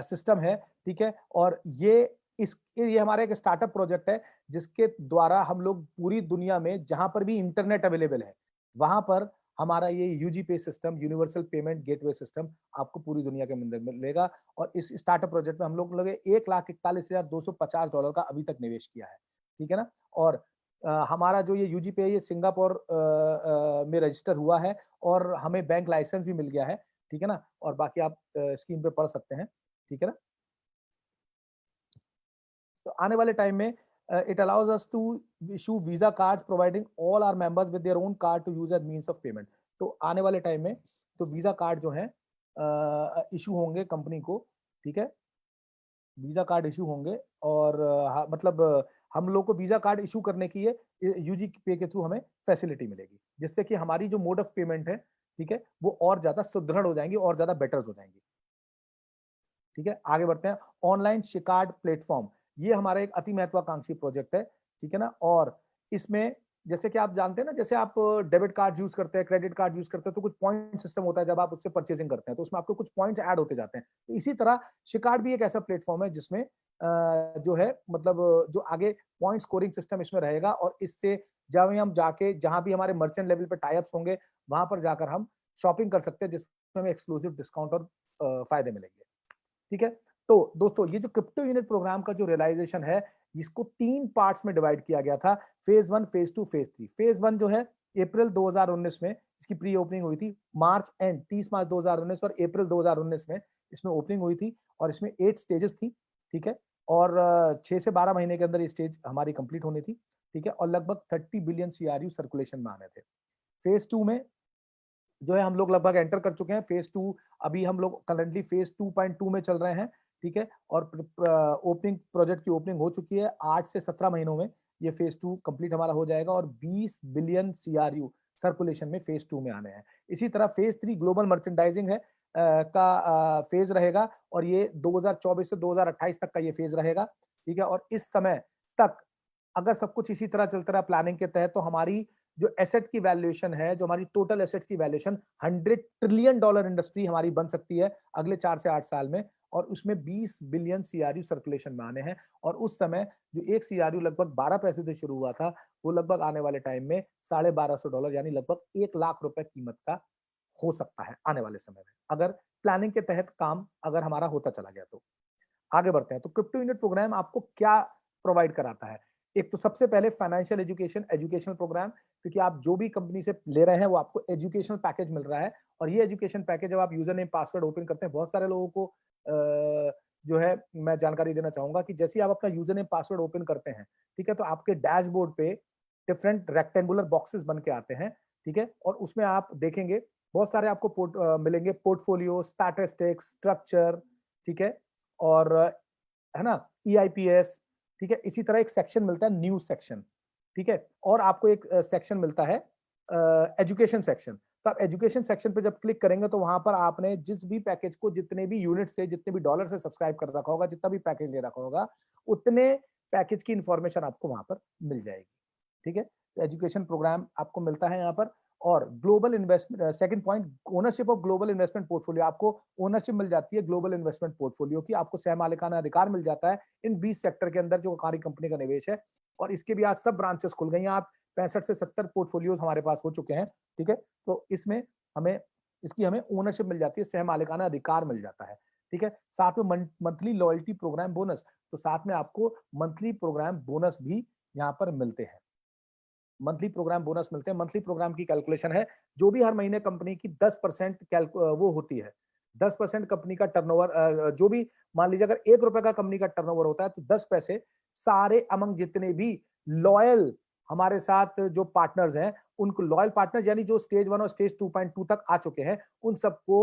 सिस्टम है। ठीक है, और ये हमारा एक स्टार्टअप प्रोजेक्ट है, जिसके द्वारा हम लोग पूरी दुनिया में जहां पर भी इंटरनेट अवेलेबल है वहां पर हमारा ये यूजी पे system, universal payment gateway system, आपको पूरी दुनिया के अंदर मिलेगा। और इस स्टार्टअप प्रोजेक्ट में हम लोग 1,41,250 डॉलर का अभी तक निवेश किया है। ठीक है ना, और हमारा जो ये यूजी पे है ये सिंगापुर में रजिस्टर हुआ है, और हमें बैंक लाइसेंस भी मिल गया है। ठीक है ना, और बाकी आप स्क्रीन पे पढ़ सकते हैं। ठीक है ना, तो आने वाले टाइम में it allows us to issue visa cards providing all our members with their own card to use as means of payment. तो आने वाले टाइम में तो वीजा कार्ड जो है इशू होंगे कंपनी को। ठीक है, वीजा कार्ड इशू होंगे, और मतलब हम लोग को वीजा कार्ड इशू करने की ये यूजी पे के थ्रू हमें फैसिलिटी मिलेगी, जिससे कि हमारी जो मोड ऑफ पेमेंट है, ठीक है, वो और ज्यादा सुदृढ़ हो जाएंगी और ज्यादा बेटर हो जाएंगी। ठीक है, आगे बढ़ते हैं। ऑनलाइन शिकार्ड प्लेटफॉर्म, ये हमारा एक अति महत्वाकांक्षी प्रोजेक्ट है। ठीक है ना, और इसमें जैसे कि आप जानते हैं ना, जैसे आप डेबिट कार्ड यूज करते हैं, क्रेडिट कार्ड यूज करते हैं, तो कुछ पॉइंट सिस्टम होता है जब आप उससे परचेजिंग करते हैं, तो उसमें आपको कुछ पॉइंट्स ऐड होते जाते हैं। तो इसी तरह शिकार्ड भी एक ऐसा प्लेटफॉर्म है जिसमें जो है मतलब जो आगे पॉइंट स्कोरिंग सिस्टम इसमें रहेगा, और इससे जहाँ भी हम जाके, जहाँ भी हमारे मर्चेंट लेवल पे टाई अप्स होंगे, वहां पर जाकर हम शॉपिंग कर सकते हैं, जिसमें हमें एक्सक्लूसिव डिस्काउंट और फायदे मिलेंगे। ठीक है। तो दोस्तों, ये जो क्रिप्टो यूनिट प्रोग्राम का जो रियलाइजेशन है, इसको 3 पार्ट्स में डिवाइड किया गया था, फेज 1, फेज 2, फेज 3। फेज 1 जो है अप्रैल 2019 में इसकी प्री ओपनिंग हुई थी, मार्च एंड 30 मार्च 2019 और अप्रैल 2019 में इसमें ओपनिंग हुई थी, और इसमें 8 स्टेजेस थी। ठीक है। और 6 से 12 महीने के अंदर ये स्टेज हमारी कंप्लीट होनी थी। ठीक है। और लगभग 30 बिलियन सीआरयू सर्कुलेशन में आने थे। फेज 2 में जो है हम लोग लगभग एंटर कर चुके हैं। फेज 2 अभी हम लोग करंटली फेज 2.2 में चल रहे हैं। ठीक है। और ओपनिंग, प्रोजेक्ट की ओपनिंग हो चुकी है। 8 से 17 महीनों में ये फेज 2 कंप्लीट हमारा हो जाएगा, और 20 बिलियन सीआरयू सर्कुलेशन में फेज 2 में आने हैं। इसी तरह फेज 3 ग्लोबल मर्चेंडाइजिंग है का फेज रहेगा, और ये 2024 से 2028 तक का ये फेज रहेगा। ठीक है। और इस समय तक अगर सब कुछ इसी तरह चलता रहा प्लानिंग के तहत, तो हमारी जो एसेट की वैल्यूएशन है, जो हमारी टोटल एसेट्स की वैल्यूएशन 100 ट्रिलियन डॉलर इंडस्ट्री हमारी बन सकती है अगले 4 से 8 साल में, और उसमें 20 बिलियन सीआरयू सर्कुलेशन में आने हैं। और उस समय जो एक सीआरयू लगभग 12 पैसे से शुरू हुआ था, वो लगभग आने वाले टाइम में $1250 यानी लगभग 1 लाख रुपए कीमत का हो सकता है आने वाले समय में, अगर प्लानिंग के तहत काम अगर हमारा होता चला गया तो। आगे बढ़ते हैं। तो क्रिप्टो यूनिट प्रोग्राम आपको क्या प्रोवाइड कराता है? एक तो सबसे पहले फाइनेंशियल एजुकेशन, एजुकेशनल प्रोग्राम, क्योंकि आप जो भी कंपनी से ले रहे हैं वो आपको एजुकेशनल पैकेज मिल रहा है, और ये एजुकेशन पैकेज जब आप यूजर नेम पासवर्ड ओपन करते हैं, बहुत सारे लोगों को जो है मैं जानकारी देना चाहूंगा कि जैसे ही आप अपना यूजर नेम पासवर्ड ओपन करते हैं, ठीक है, तो आपके डैशबोर्ड पे डिफरेंट रेक्टेंगुलर बॉक्सेस बन के आते हैं। ठीक है। और उसमें आप देखेंगे बहुत सारे आपको मिलेंगे, पोर्टफोलियो, स्टैटिस्टिक्स, स्ट्रक्चर। ठीक है। और है ना, ईआईपीएस। ठीक है। इसी तरह एक सेक्शन मिलता है न्यूज सेक्शन। ठीक है। और आपको एक सेक्शन मिलता है एजुकेशन सेक्शन। तो आप एजुकेशन सेक्शन पे जब क्लिक करेंगे, तो वहां पर आपने जिस भी पैकेज को, जितने भी यूनिट से, जितने भी डॉलर से सब्सक्राइब कर रखा होगा, जितना भी पैकेज ले रखा होगा, उतने पैकेज की इंफॉर्मेशन आपको वहां पर मिल जाएगी। ठीक है। तो एजुकेशन प्रोग्राम आपको मिलता है यहाँ पर। और global investment, second point, ownership of global investment portfolio, आपको ओनरशिप मिल जाती है ग्लोबल इन्वेस्टमेंट पोर्टफोलियो की, आपको सहमालिकाना अधिकार मिल जाता है इन 20 सेक्टर के अंदर जो हमारी कंपनी का निवेश है। और इसके भी आज सब ब्रांचेस खुल गई हैं, आप 65 से 70 पोर्टफोलियोज हमारे पास हो चुके हैं। ठीक है। तो इसमें हमें, इसकी हमें ओनरशिप मिल जाती है, सहमालिकाना अधिकार मिल जाता है। ठीक है। साथ में मंथली लॉयल्टी प्रोग्राम बोनस, तो साथ में आपको मंथली प्रोग्राम बोनस भी यहाँ पर मिलते हैं। मंथली प्रोग्राम बोनस मिलते हैं। मंथली प्रोग्राम की कैलकुलेशन है, जो भी हर महीने कंपनी की 10% वो होती है, 10% कंपनी का टर्नओवर, जो भी मान लीजिए अगर ₹1 का कंपनी का टर्नओवर होता है, तो 10 पैसे सारे अमंग जितने भी लॉयल हमारे साथ जो पार्टनर्स हैं, उनको लॉयल पार्टनर्स यानी जो स्टेज 1 और स्टेज 2.2 तक आ चुके हैं, उन सबको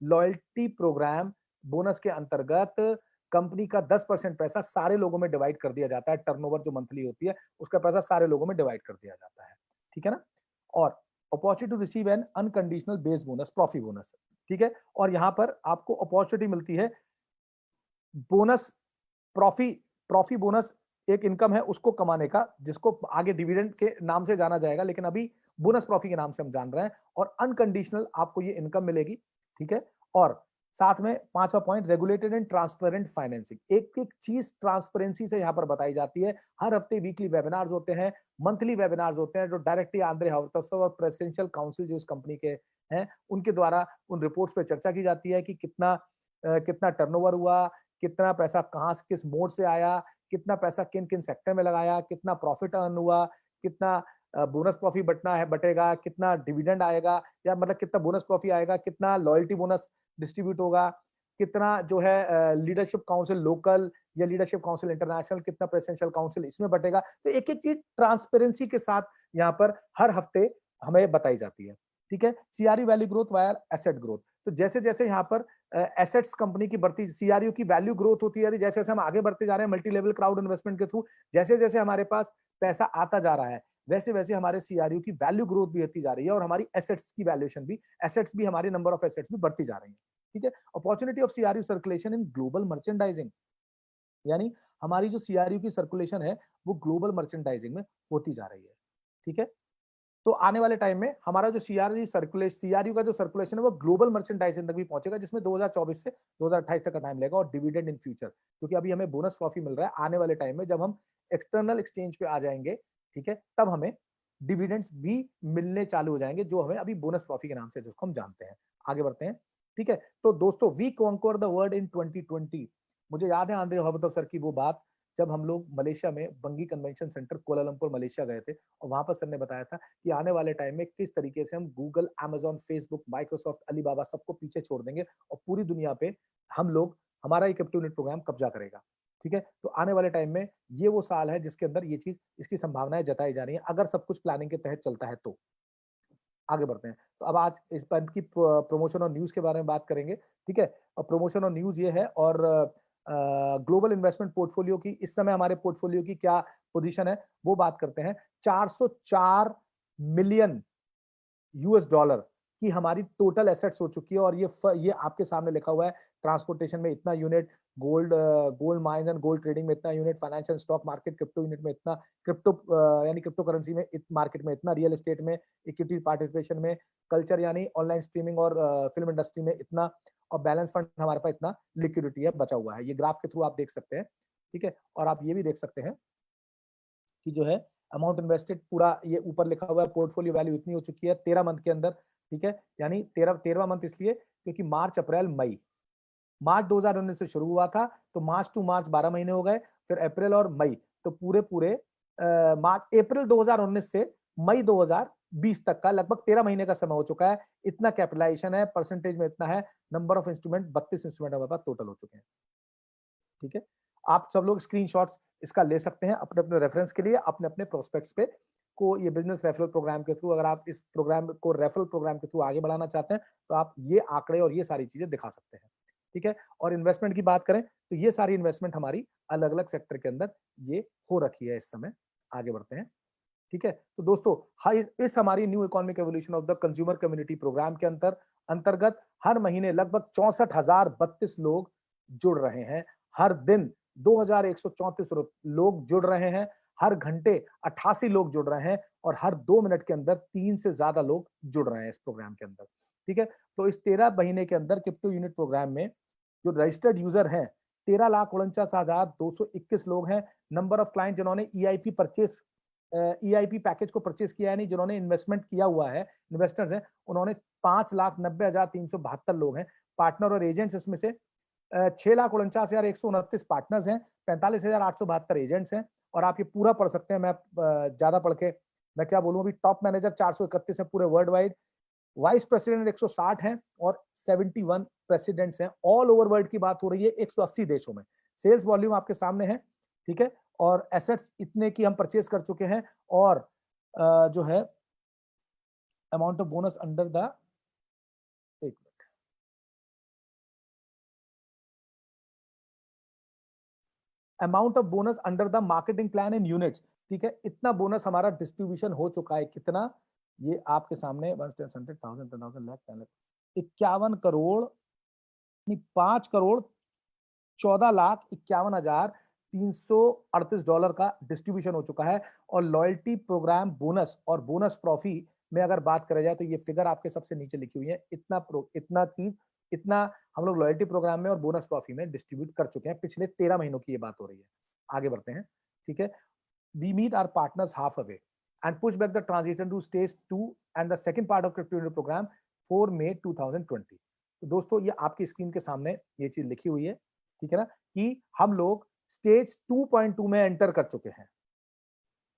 लॉयल्टी प्रोग्राम बोनस के अंतर्गत कंपनी का 10% पैसा सारे लोगों में डिवाइड कर दिया जाता है। टर्नओवर जो मंथली होती है, उसका पैसा सारे लोगों में डिवाइड कर दिया जाता है। ठीक है ना। और opportunity to receive an unconditional base bonus, profit bonus. ठीक है। और यहां पर आपको अपॉर्चुनिटी मिलती है बोनस, प्रॉफी, प्रॉफी बोनस एक इनकम है उसको कमाने का, जिसको आगे डिविडेंड के नाम से जाना जाएगा, लेकिन अभी बोनस प्रॉफी के नाम से हम जान रहे हैं। और अनकंडीशनल आपको ये इनकम मिलेगी। ठीक है। और साथ में 5वां point, regulated and transparent financing, एक एक चीज ट्रांसपेरेंसी से यहाँ पर बताई जाती है। हर हफ्ते वीकली वेबिनार्स होते हैं, मंथली वेबिनार्स होते हैं, जो डायरेक्टली आंद्रे हवतसव और प्रेसिडेंशियल काउंसिल जो इस कंपनी के हैं, उनके द्वारा उन रिपोर्ट्स पे चर्चा की जाती है कि कितना टर्नओवर हुआ, कितना पैसा कहाँ से, किस मोड से आया, कितना पैसा किन किन सेक्टर में लगाया, कितना प्रॉफिट अर्न हुआ, कितना बोनस प्रॉफी बटना है, बटेगा, कितना डिविडेंड आएगा, या मतलब कितना बोनस प्रॉफी आएगा, कितना लॉयल्टी बोनस डिस्ट्रीब्यूट होगा, कितना जो है लीडरशिप काउंसिल लोकल या लीडरशिप काउंसिल इंटरनेशनल, कितना प्रेसिडेंशियल काउंसिल इसमें बटेगा। तो एक एक चीज ट्रांसपेरेंसी के साथ यहाँ पर हर हफ्ते हमें बताई जाती है। ठीक है। CRU value growth via asset growth, तो जैसे जैसे यहाँ पर एसेट्स कंपनी की बढ़ती, सीआरयू की वैल्यू ग्रोथ होती है, जैसे जैसे हम आगे बढ़ते जा रहे हैं मल्टी लेवल क्राउड इन्वेस्टमेंट के थ्रू, जैसे जैसे हमारे पास पैसा आता जा रहा है, वैसे वैसे हमारे सीआरयू की वैल्यू ग्रोथ भी होती जा रही है, और हमारी एसेट्स की वैल्यूएशन भी, एसेट्स भी, हमारे नंबर ऑफ एसेट्स भी बढ़ती जा रही है। ठीक है। Opportunity of CRU circulation in global merchandising, यानी हमारी जो सीआरयू की सर्कुलेशन है, वो ग्लोबल मर्चेंडाइजिंग में होती जा रही है। ठीक है। तो आने वाले टाइम में हमारा जो सीआरयू का जो सर्कुलेशन है, वो ग्लोबल मर्चेंडाइजिंग तक भी पहुंचेगा, जिसमें 2024 से 2028 तक का टाइम लगेगा। और डिविडेंड इन फ्यूचर, क्योंकि अभी हमें बोनस प्रॉफिट मिल रहा है, आने वाले टाइम में जब हम एक्सटर्नल एक्सचेंज पे आ जाएंगे, ठीक है, तब हमें डिविडेंड्स भी मिलने चालू हो जाएंगे, जो हमें अभी बोनस प्रॉफिट के नाम से जिसको हम जानते हैं। आगे बढ़ते हैं, ठीक है। तो दोस्तों, we conquer the world in 2020। मुझे याद है आंद्रे हॉवर्थ सर की वो बात, जब हम लोग मलेशिया में बंगी कन्वेंशन सेंटर कोलालमपुर मलेशिया गए थे, और वहां पर सर ने बताया था कि आने वाले टाइम में किस तरीके से हम Google, Amazon, Facebook, Microsoft, Alibaba सबको पीछे छोड़ देंगे और पूरी दुनिया पे हम लोग, हमारा ये क्रिप्टो यूनिट प्रोग्राम कब्जा करेगा। ठीक है, तो आने वाले टाइम में ये वो साल है जिसके अंदर ये चीज, इसकी संभावनाएं जताई जा रही है, अगर सब कुछ प्लानिंग के तहत चलता है तो। आगे बढ़ते हैं, तो अब आज इस पंथ की प्रमोशन और न्यूज के बारे में बात करेंगे। ठीक है, और प्रमोशन और न्यूज ये है, और ग्लोबल इन्वेस्टमेंट पोर्टफोलियो की, इस समय हमारे पोर्टफोलियो की क्या पोजीशन है वो बात करते हैं। 404 मिलियन यूएस डॉलर की हमारी टोटल एसेट्स हो चुकी है, और ये आपके सामने लिखा हुआ है, ट्रांसपोर्टेशन में इतना unit, gold mines and gold trading में इतना unit, financial stock market crypto unit में इतना, क्रिप्टो यानी क्रिप्टो करेंसी में मार्केट में इतना, रियल एस्टेट में, इक्विटी पार्टिसिपेशन में, कल्चर यानी ऑनलाइन स्ट्रीमिंग और फिल्म इंडस्ट्री में इतना, और बैलेंस फंड हमारे पास इतना लिक्विडिटी है बचा हुआ है। ये ग्राफ के थ्रू आप देख सकते हैं। ठीक है, और आप ये भी देख सकते हैं कि जो है अमाउंट इन्वेस्टेड, पूरा ये ऊपर लिखा हुआ है, पोर्टफोलियो वैल्यू इतनी हो चुकी है 13 मंथ के अंदर। ठीक है, यानी 13वां मंथ इसलिए क्योंकि मार्च, अप्रैल, मई, मार्च 2019 से शुरू हुआ था, तो मार्च टू मार्च 12 महीने हो गए, फिर अप्रैल और मई, तो पूरे पूरे मार्च, अप्रैल 2019 से मई 2020 तक का लगभग 13 महीने का समय हो चुका है। इतना कैपिटलाइजेशन है, परसेंटेज में इतना है, नंबर ऑफ इंस्ट्रूमेंट 32 इंस्ट्रूमेंट हमारे पास टोटल हो चुके हैं। ठीक है, आप सब लोग स्क्रीनशॉट्स इसका ले सकते हैं अपने अपने रेफरेंस के लिए, अपने अपने प्रोस्पेक्ट्स पे को, ये बिजनेस रेफरल प्रोग्राम के थ्रू, अगर आप इस प्रोग्राम को रेफरल प्रोग्राम के थ्रू आगे बढ़ाना चाहते हैं, तो आप ये आंकड़े और ये सारी चीजें दिखा सकते हैं। ठीक है, और इन्वेस्टमेंट की बात करें तो ये सारी इन्वेस्टमेंट हमारी अलग अलग सेक्टर के अंदर ये हो रखी है इस समय। आगे बढ़ते हैं। ठीक है, तो दोस्तों, इस हमारी new economic evolution of the consumer community program के अंतर्गत हर महीने लगभग 64,032 लोग जुड़ रहे हैं। हर दिन 2,134 लोग जुड़ रहे हैं, हर घंटे 88 लोग जुड़ रहे हैं, और हर 2 मिनट के अंदर 3 से ज्यादा लोग जुड़ रहे हैं इस प्रोग्राम के अंदर। ठीक है, तो इस 13 महीने के अंदर क्रिप्टो यूनिट प्रोग्राम में जो रजिस्टर्ड यूजर हैं 13,49,221 लोग हैं। नंबर ऑफ क्लाइंट जिन्होंने ईआईपी पैकेज को परचेज किया है, नहीं जिन्होंने इन्वेस्टमेंट किया हुआ है, इन्वेस्टर्स हैं, उन्होंने 5,90,372 लोग हैं। पार्टनर और एजेंट्स इसमें से 6,49,129 पार्टनर्स हैं, 45,872 एजेंट्स हैं, और आप ये पूरा पढ़ सकते हैं। मैं ज्यादा पढ़ के मैं क्या बोलूं, अभी टॉप मैनेजर 431 है पूरे वर्ल्ड वाइड, वाइस प्रेसिडेंट 160 हैं, और 71 प्रेसिडेंट्स हैं। ऑल ओवर वर्ल्ड की बात हो रही है, 180 देशों में। सेल्स वॉल्यूम आपके सामने है। ठीक है, और एसेट्स इतने की हम परचेज कर चुके हैं, और जो है amount of bonus under the, एक minute, amount of bonus under the marketing plan in units. ठीक है, इतना बोनस हमारा डिस्ट्रीब्यूशन हो चुका है। कितना? ये आपके सामने 51 करोड़ नहीं, 5 करोड़ 14,51,338 डॉलर का डिस्ट्रीब्यूशन हो चुका है। और लॉयल्टी प्रोग्राम बोनस और बोनस ट्रॉफी में अगर बात करें जाए तो ये फिगर आपके सबसे नीचे लिखी हुई है। इतना हम लोग लॉयल्टी प्रोग्राम में और बोनस ट्रॉफी में डिस्ट्रीब्यूट कर चुके हैं। पिछले 13 महीनों की ये बात हो रही है। आगे बढ़ते हैं। ठीक है, we meet our partners half away and push back the transition to stage 2 and the second part of crypto unit program for May 2020। तो दोस्तों, ये आपकी स्क्रीन के सामने ये चीज लिखी हुई है। ठीक है ना, कि हम लोग स्टेज 2.2 में एंटर कर चुके हैं।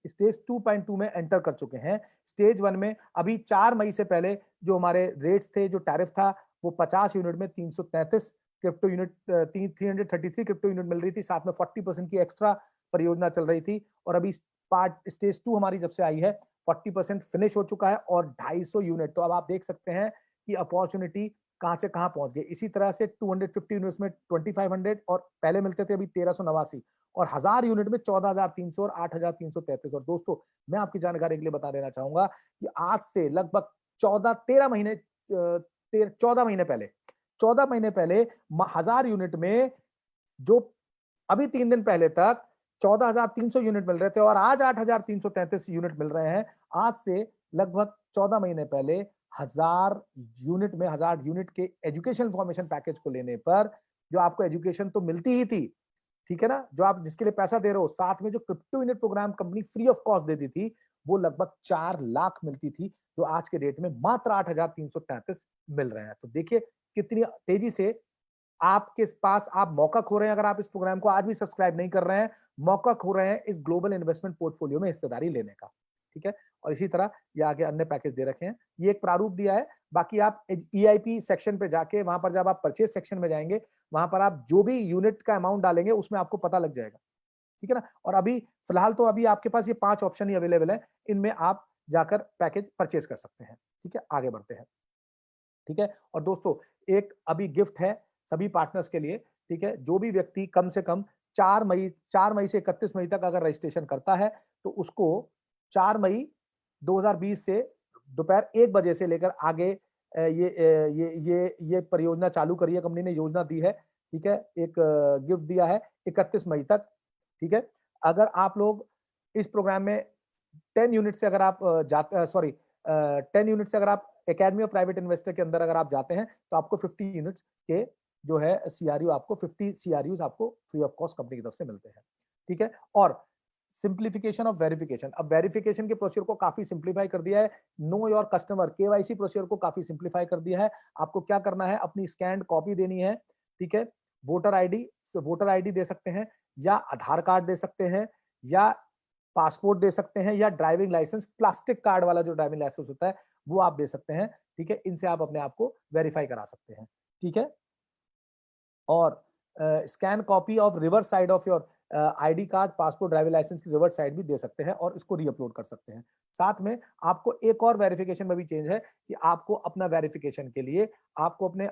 स्टेज 2.2 में एंटर कर चुके हैं। स्टेज 1 में अभी 4 मई से पहले जो हमारे रेट्स थे, जो टैरिफ था, वो 50 यूनिट में 333 क्रिप्टो यूनिट, 333 क्रिप्टो यूनिट मिल रही थी, साथ में 40% की एक्स्ट्रा परियोजना चल रही थी। और अभी पार्ट स्टेज 2 हमारी जब से आई है 40% फिनिश हो चुका है, और 250 यूनिट। तो अब आप देख सकते हैं कि अपॉर्चुनिटी कहां से कहां पहुंच गई। इसी तरह से 250 यूनिट्स में 2500, और पहले मिलते थे अभी 1389, और 1000 यूनिट में 14,300 और 8,333। और दोस्तों, मैं आपकी जानकारी के लिए बता देना चाहूंगा कि आज से लगभग 14 महीने पहले 1000 यूनिट में, जो अभी 3 दिन पहले तक 14,300 यूनिट मिल रहे थे, और आज 8,333 यूनिट मिल रहे हैं। आज से लगभग 14 महीने पहले 1000 यूनिट के एजुकेशन फॉर्मेशन पैकेज को लेने पर, जो आपको एजुकेशन तो मिलती ही थी, ठीक है ना, जो आप जिसके लिए पैसा दे रहे हो, साथ में जो crypto unit program company free of cost देती थी, वो लगभग 4 लाख मिलती थी, जो आज के डेट में मात्र 8,333 मिल रहे हैं। तो देखिए कितनी तेजी से आपके पास आप मौका खो रहे हैं, अगर आप इस प्रोग्राम को आज भी सब्सक्राइब नहीं कर रहे हैं, मौका खो रहे हैं इस ग्लोबल इन्वेस्टमेंट पोर्टफोलियो में हिस्सेदारी लेने का। ठीक है? और इसी तरह ये आगे अन्य पैकेज दे रखे हैं। ये एक प्रारूप दिया है, बाकी आप ईआईपी सेक्शन पे जाके वहां पर जब आप परचेज सेक्शन में जाएंगे, वहां पर आप जो भी यूनिट का अमाउंट डालेंगे उसमें आपको पता लग जाएगा। ठीक है ना? और अभी फिलहाल तो अभी आपके पास ये 5 ऑप्शन ही अवेलेबल है, इनमें आप जाकर पैकेज परचेज कर सकते हैं। ठीक है? आगे बढ़ते हैं। ठीक है? और दोस्तों एक अभी गिफ्ट है सभी पार्टनर्स के लिए, ठीक है? जो भी व्यक्ति कम से कम 4 मई से 31 मई तक अगर रजिस्ट्रेशन करता है, तो उसको 4 मई 2020 से दोपहर 1 बजे से लेकर आगे ये परियोजना चालू करी है, कंपनी ने योजना दी है, ठीक है? एक गिफ्ट दिया है 31 मई तक, ठीक है? अगर आप लोग इस प्रोग्राम में 10 यूनिट से अगर आप 10 यूनिट से अगर आप एकेडमी ऑफ प्राइवेट इन्वेस्टर के अंदर अगर आप जाते हैं, तो आपको 50 यूनिट्स के जो है सीआरयू आपको 50 सीआरयूज आपको फ्री ऑफ कॉस्ट कंपनी की तरफ से मिलते हैं। ठीक है? और सिंप्लीफिकेशन ऑफ वेरिफिकेशन, अब वेरिफिकेशन के प्रोसीजर को काफी सिंप्लीफाई कर दिया है। Know your customer KYC procedure को काफी सिंप्लीफाई कर दिया है। आपको क्या करना है, अपनी स्कैन्ड कॉपी देनी है, ठीक है? वोटर आईडी दे सकते हैं, या आधार कार्ड दे सकते हैं, या पासपोर्ट दे सकते हैं, या ड्राइविंग लाइसेंस, प्लास्टिक कार्ड वाला जो ड्राइविंग लाइसेंस होता है वो आप दे सकते हैं। ठीक है? इनसे आप अपने आप को वेरीफाई करा सकते हैं। ठीक है? और scan copy of reverse side of your ID card, passport, driving licence की रिवर्स साइड भी दे सकते हैं और इसको रीअपलोड कर सकते हैं। साथ में आपको एक और वेरिफिकेशन में भी चेंज है कि आपको अपना वेरिफिकेशन के लिए आपको अपने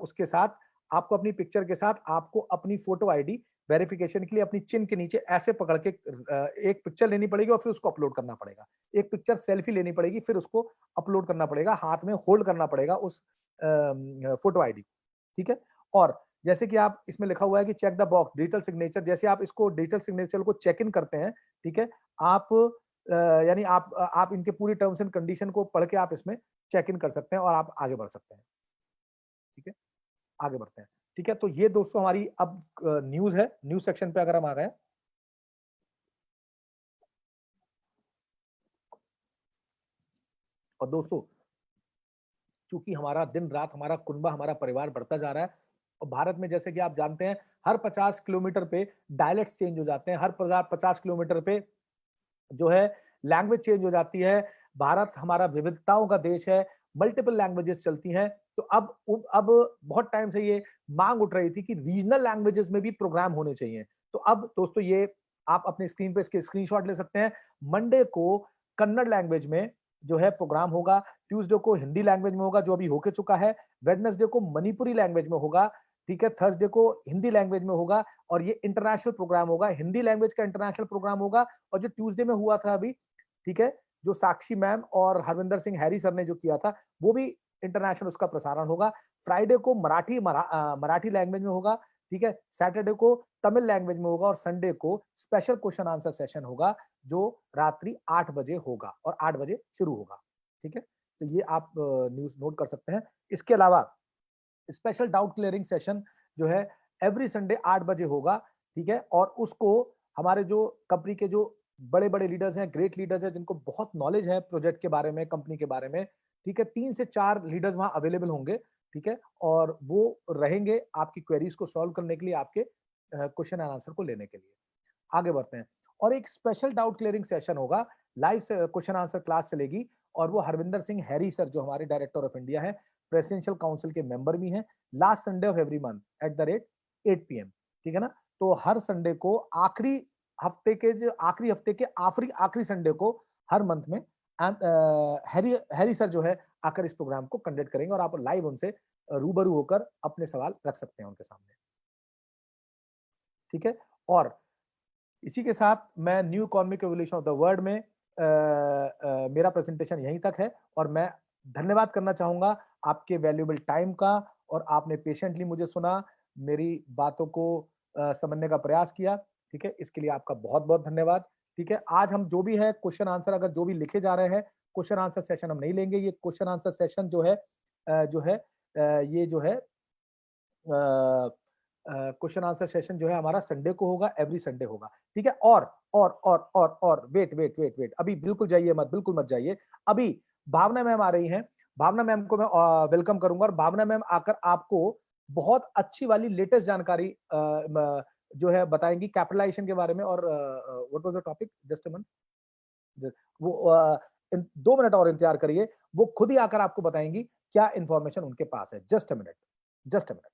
उसके साथ आपको अपनी पिक्चर के साथ आपको अपनी फोटो आईडी वेरिफिकेशन के लिए अपनी चिन के नीचे ऐसे पकड़ के एक पिक्चर लेनी पड़ेगी और फिर उसको अपलोड करना पड़ेगा। एक पिक्चर सेल्फी लेनी पड़ेगी, फिर उसको अपलोड करना पड़ेगा, हाथ में होल्ड करना पड़ेगा उस फोटो आईडी। ठीक है? और जैसे कि आप इसमें लिखा हुआ है कि check the box digital signature, जैसे आप इसको डिजिटल सिग्नेचर को चेक इन करते हैं, ठीक है? आप यानी आप इनके पूरी टर्म्स एंड कंडीशन को पढ़ के आप इसमें चेक इन कर सकते हैं और आप आगे बढ़ सकते हैं। ठीक है? आगे बढ़ते हैं। ठीक है? तो ये दोस्तों हमारी अब न्यूज़ है। न्यूज़ सेक्शन पे अगर हम आ गए, और दोस्तों चूंकि हमारा दिन रात हमारा कुनबा हमारा परिवार बढ़ता जा रहा है, और भारत में जैसे कि आप जानते हैं हर 50 किलोमीटर पे डायलेक्ट्स चेंज हो जाते हैं, हर 50 किलोमीटर पे जो है लैंग्वेज चेंज हो जाती है। भारत हमारा विविधताओं का देश है, मल्टीपल लैंग्वेजेस चलती हैं। तो अब बहुत टाइम से ये मांग उठ रही थी कि रीजनल लैंग्वेजेस में भी प्रोग्राम होने चाहिए। तो अब दोस्तों ये आप अपने स्क्रीन पे इसके स्क्रीनशॉट ले सकते हैं। मंडे को कन्नड़ लैंग्वेज में जो है प्रोग्राम होगा, ट्यूसडे को हिंदी लैंग्वेज में होगा जो अभी होके चुका है, वेडनेसडे को मणिपुरी लैंग्वेज में होगा, ठीक है, थर्सडे को हिंदी लैंग्वेज में होगा, और ये इंटरनेशनल प्रोग्राम होगा, हिंदी लैंग्वेज का इंटरनेशनल प्रोग्राम होगा। और जो ट्यूसडे में हुआ था अभी, ठीक है, जो साक्षी मैम और हरविंदर सिंह हैरी सर ने जो किया था, वो भी इंटरनेशनल उसका प्रसारण होगा। फ्राइडे को मराठी लैंग्वेज में होगा, ठीक है, सैटरडे को तमिल लैंग्वेज में होगा, और संडे को स्पेशल क्वेश्चन आंसर सेशन होगा जो रात्रि 8 बजे होगा और 8 बजे शुरू होगा। ठीक है? तो ये आप न्यूज़ नोट कर सकते हैं। इसके अलावा स्पेशल डाउट क्लियरिंग सेशन जो है एवरी संडे 8 बजे होगा, ठीक है? और उसको हमारे जो कंपनी के जो बड़े-बड़े लीडर्स हैं, ग्रेट लीडर्स हैं, जिनको बहुत नॉलेज है प्रोजेक्ट के बारे में, कंपनी के बारे में, ठीक है? 3 से 4 लीडर्स वहाँ अवेलेबल होंगे, ठीक है? और वो रहेंगे आपकी क्वेरीज को सॉल्व करने के लिए, आपके क्वेश्चन एंड आंसर को लेने के लिए। आगे बढ़ते हैं, और एक स्पेशल डाउट क्लियरिंग सेशन होगा, लाइव क्वेश्चन आंसर क्लास चलेगी, और वो हरविंदर सिंह हैरी सर जो हमारे डायरेक्टर ऑफ इंडिया है, प्रेसिडेंशियल काउंसिल के मेंबर भी हैं, last Sunday off every month at the rate 8 PM, ठीक है ना? तो हर संडे को आखिरी हफ्ते के आखिरी संडे को हर मंथ में हैरी सर जो है आकर इस प्रोग्राम को कंडक्ट करेंगे, और आप लाइव उनसे रूबरू होकर अपने सवाल रख सकते हैं उनके सामने। ठीक है? और इसी के साथ मैं new economic evolution of the world में मेरा प्रेजेंटेशन यहीं तक है, और मैं धन्यवाद करना चाहूंगा आपके वैल्यूएबल टाइम का, और आपने पेशेंटली मुझे सुना, मेरी बातों को समझने का प्रयास किया। ठीक है? इसके लिए आपका बहुत-बहुत धन्यवाद। ठीक है? आज हम जो भी है क्वेश्चन आंसर अगर जो भी लिखे जा रहे हैं, क्वेश्चन आंसर सेशन हम नहीं लेंगे। ये क्वेश्चन आंसर सेशन ये जो है क्वेश्चन आंसर सेशन जो है हमारा संडे को होगा, एवरी संडे होगा। ठीक है? और और वेट, अभी बिल्कुल जाइए मत, बिल्कुल मत जाइए। अभी भावना मैम आ रही हैं, भावना मैम को मैं वेलकम करूंगा, और भावना मैम आकर आपको बहुत अच्छी वाली लेटेस्ट जानकारी जो है बताएंगी कैपिटलाइजेशन के बारे में। और what was the topic, just a minute, वो 2 मिनट और इंतजार करिए, वो खुद ही आकर आपको बताएंगी क्या इंफॉर्मेशन उनके पास है। Just a minute, just a minute.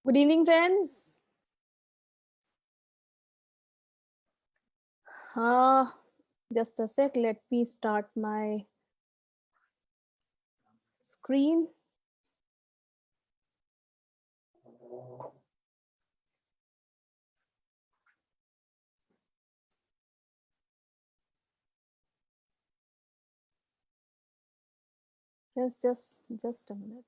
Good evening, friends. Just a sec. Let me start my screen. Just a minute.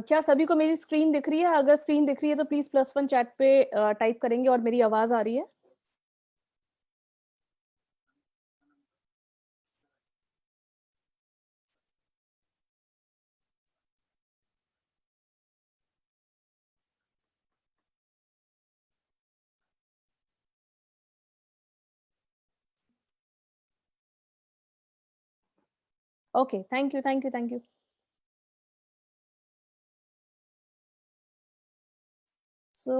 क्या सभी को मेरी स्क्रीन दिख रही है? अगर स्क्रीन दिख रही है तो प्लीज +1 चैट पे टाइप करेंगे, और मेरी आवाज आ रही है? Okay, thank you, thank you, thank you. So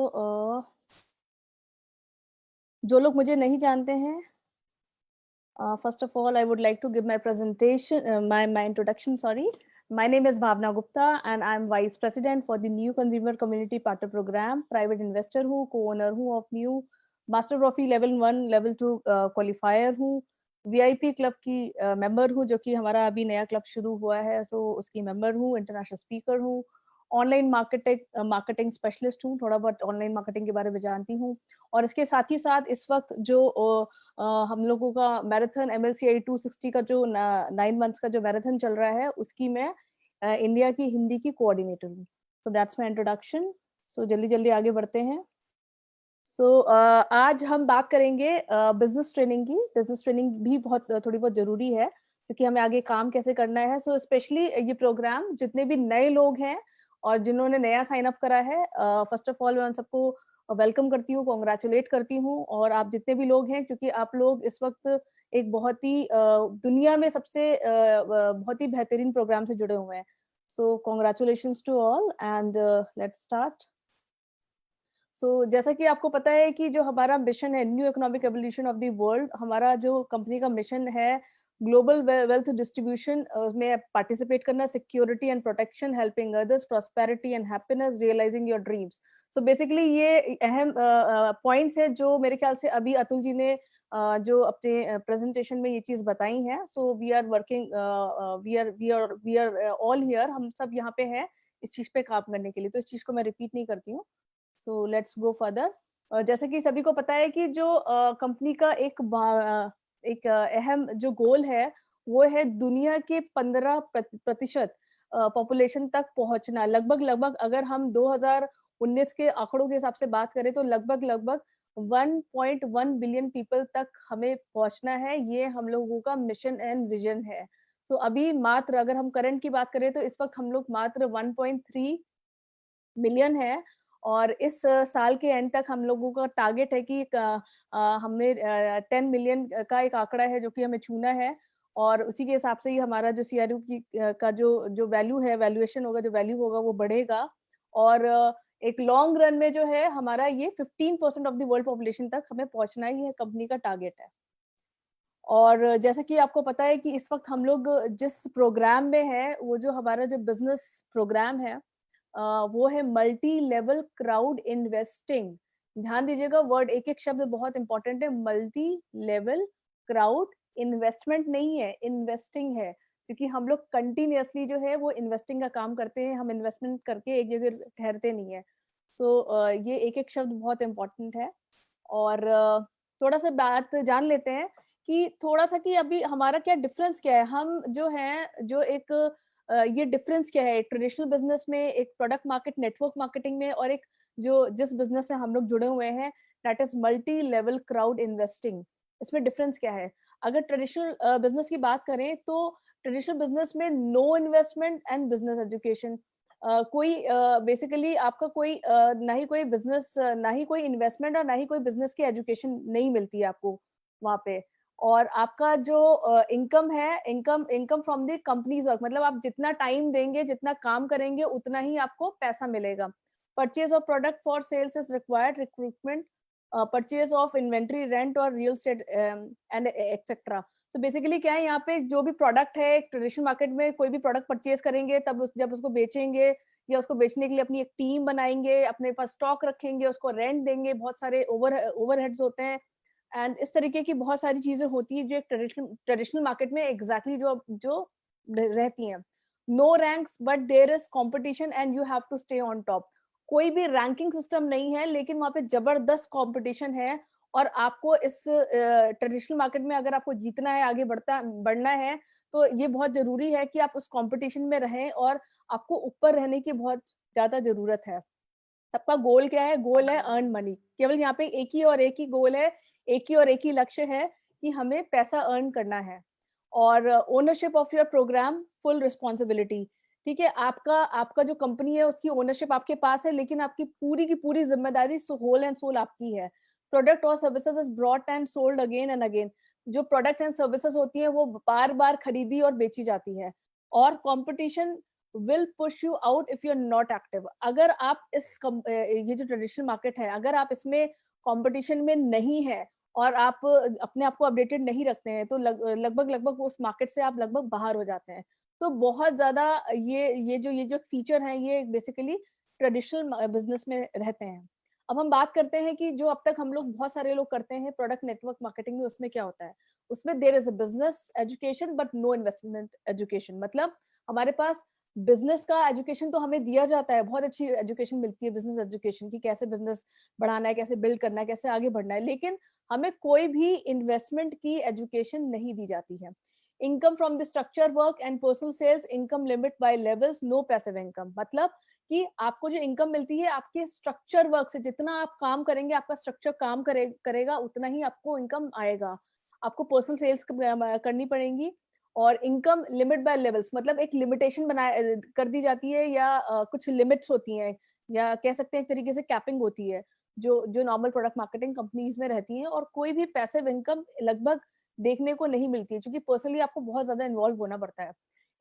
जो लोग मुझे नहीं जानते हैं, first of all, I would like to give my presentation, my introduction. Sorry, my name is Bhavna Gupta, and I'm Vice President for the New Consumer Community Partner Program. Private investor हूँ, co-owner हूँ of New, Master Trophy Level 1, Level 2 qualifier हूँ, VIP club की member हूँ, जो कि हमारा अभी नया क्लब शुरू हुआ है, सो उसकी मेंबर हूँ, इंटरनेशनल स्पीकर हूँ, ऑनलाइन मार्केटिंग स्पेशलिस्ट हूँ, थोड़ा बहुत ऑनलाइन मार्केटिंग के बारे में जानती हूँ, और इसके साथ ही साथ इस वक्त जो हम लोगों का मैराथन MLCI 260 का जो 9 मंथ्स का जो मैराथन चल रहा है, उसकी मैं इंडिया की हिंदी की कोऑर्डिनेटर हूँ। So that's my introduction. So जल्दी आगे बढ़ते हैं। सो आज हम बात करेंगे बिजनेस ट्रेनिंग की। बिजनेस ट्रेनिंग भी थोड़ी बहुत जरूरी है, क्योंकि हमें आगे काम कैसे करना है। सो स्पेशली ये प्रोग्राम जितने भी नए लोग हैं और जिन्होंने नया साइन अप करा है, फर्स्ट ऑफ ऑल मैं उन सबको वेलकम करती हूँ, कॉन्ग्रेचुलेट करती हूँ। और आप जितने भी लोग हैं, क्योंकि आप लोग इस वक्त एक बहुत ही दुनिया में सबसे बहुत ही बेहतरीन प्रोग्राम से जुड़े हुए हैं। So congratulations to all, and let's start. जैसा कि आपको पता है कि जो हमारा मिशन है new economic evolution of the world, हमारा जो कंपनी का मिशन है ग्लोबल वेल्थ डिस्ट्रीब्यूशन में पार्टिसिपेट करना, security and protection, helping others, prosperity and happiness, realising your dreams. So basically ये अहम पॉइंट्स है जो मेरे ख्याल से अभी अतुल जी ने जो अपने प्रेजेंटेशन में ये चीज बताई हैं। So we are working, we are all here, हम सब यहाँ पे हैं इस चीज पे काम करने के लिए, तो इस चीज को मैं रिपीट नहीं करती हूँ। So let's go further. जैसे कि सभी को पता है कि जो कंपनी का एक अहम जो गोल है वो है दुनिया के 15% पॉपुलेशन तक पहुंचना। लगभग अगर हम 2019 के आंकड़ों के हिसाब से बात करें तो लगभग 1.1 बिलियन पीपल तक हमें पहुंचना है। ये हम लोगों का मिशन एंड विजन है। सो अभी मात्र अगर हम करंट की बात करें तो इस वक्त हम लोग मात्र 1.3 मिलियन है, और इस साल के एंड तक हम लोगों का टारगेट है कि हमने 10 मिलियन का एक आंकड़ा है जो कि हमें छूना है, और उसी के हिसाब से ही हमारा जो सीआरयू की का जो वैल्यू है, वैल्यूएशन होगा, जो वैल्यू होगा वो बढ़ेगा। और एक लॉन्ग रन में जो है हमारा ये 15% ऑफ द वर्ल्ड पॉपुलेशन तक हमें पहुंचना ही है, कंपनी का टारगेट है। और जैसा कि आपको पता है कि इस वक्त हम लोग जिस प्रोग्राम में है, वो जो हमारा जो बिजनेस प्रोग्राम है वो है मल्टी लेवल क्राउड इन्वेस्टिंग। ध्यान दीजिएगा, वर्ड एक एक शब्द बहुत इंपॉर्टेंट है। मल्टी लेवल क्राउड इन्वेस्टमेंट नहीं है, इन्वेस्टिंग है, क्योंकि हम लोग कंटिन्यूअसली जो है वो इन्वेस्टिंग का काम करते हैं। हम इन्वेस्टमेंट करके एक जगह ठहरते नहीं है। ये एक एक शब्द बहुत इंपॉर्टेंट है। और थोड़ा सा बात जान लेते हैं कि थोड़ा सा कि अभी हमारा क्या डिफरेंस क्या है। हम जो है जो एक ये डिफरेंस क्या है ट्रेडिशनल बिजनेस में, एक प्रोडक्ट मार्केट नेटवर्क मार्केटिंग में, और एक जो जिस बिजनेस से हम लोग जुड़े हुए हैं, that is multi level crowd investing. इसमें डिफरेंस क्या है? अगर ट्रेडिशनल बिजनेस की बात करें तो ट्रेडिशनल बिजनेस में no investment and business education. कोई बेसिकली आपका कोई ना ही कोई बिजनेस, ना ही कोई इन्वेस्टमेंट और ना ही कोई बिजनेस की एजुकेशन नहीं मिलती है आपको वहाँ पे। और आपका जो इनकम है, income from the companies work, मतलब आप जितना टाइम देंगे, जितना काम करेंगे, उतना ही आपको पैसा मिलेगा। Purchase of product for sales is required, recruitment, purchase of inventory, rent और रियल एस्टेट एंड एक्सेट्रा। तो बेसिकली क्या है, यहाँ पे जो भी प्रोडक्ट है, ट्रेडिशनल मार्केट में कोई भी प्रोडक्ट परचेज करेंगे, तब जब उसको बेचेंगे या उसको बेचने के लिए अपनी एक टीम बनाएंगे, अपने पास स्टॉक रखेंगे, उसको रेंट देंगे, बहुत सारे ओवरहेड्स होते हैं, एंड इस तरीके की बहुत सारी चीजें होती है जो एक ट्रेडिशनल मार्केट में एग्जैक्टली जो रहती हैं। No ranks but there is competition and you have to stay on top. कोई भी रैंकिंग सिस्टम नहीं है, लेकिन वहां पे जबरदस्त कंपटीशन है, और आपको इस ट्रेडिशनल मार्केट में अगर आपको जीतना है, आगे बढ़ना है, तो ये बहुत जरूरी है कि आप उस कंपटीशन में रहें, और आपको ऊपर रहने की बहुत ज्यादा जरूरत है। सबका गोल क्या है? गोल है अर्न मनी। केवल यहाँ पे एक ही गोल है, एक ही लक्ष्य है कि हमें पैसा अर्न करना है। और ownership of your program, full responsibility. ठीक है, आपका आपका जो कंपनी है उसकी ओनरशिप आपके पास है, लेकिन आपकी पूरी की पूरी जिम्मेदारी होल एंड सोल आपकी है। प्रोडक्ट और services is brought and sold again and again. जो प्रोडक्ट एंड सर्विसेज होती है वो बार बार खरीदी और बेची जाती है। और competition will push you out if you're not active। अगर आप ये जो ट्रेडिशनल मार्केट है, अगर आप इसमें कंपटीशन में नहीं है और आप अपने आप को अपडेटेड नहीं रखते हैं, तो लगभग उस मार्केट से आप लगभग बाहर हो जाते हैं। तो बहुत ज्यादा ये जो फीचर है, ये बेसिकली ट्रेडिशनल बिजनेस में रहते हैं। अब हम बात करते हैं कि जो अब तक हम लोग बहुत सारे लोग करते हैं प्रोडक्ट नेटवर्क मार्केटिंग में, उसमें क्या होता है? उसमें there is a business education but no investment education. मतलब हमारे पास बिजनेस का एजुकेशन तो हमें दिया जाता है, बहुत अच्छी एजुकेशन मिलती है बिजनेस एजुकेशन की, कैसे बिजनेस बढ़ाना है, कैसे बिल्ड करना है, कैसे आगे बढ़ना है, लेकिन हमें कोई भी इन्वेस्टमेंट की एजुकेशन नहीं दी जाती है। Income from the structure work and personal sales, income limit by levels, no passive income. मतलब कि आपको जो इनकम मिलती है आपके स्ट्रक्चर वर्क से, जितना आप काम करेंगे, आपका स्ट्रक्चर काम करेगा, उतना ही आपको इनकम आएगा। आपको पर्सनल सेल्स करनी पड़ेंगी। और इनकम लिमिट बाय लेवल्स, मतलब एक लिमिटेशन कर दी जाती है, या कुछ लिमिट्स होती हैं, या कह सकते हैं एक तरीके से कैपिंग होती है, जो नॉर्मल प्रोडक्ट मार्केटिंग कंपनीज में रहती हैं। और कोई भी पैसिव इनकम लगभग देखने को नहीं मिलती है, क्योंकि पर्सनली आपको बहुत ज्यादा इन्वॉल्व होना पड़ता है।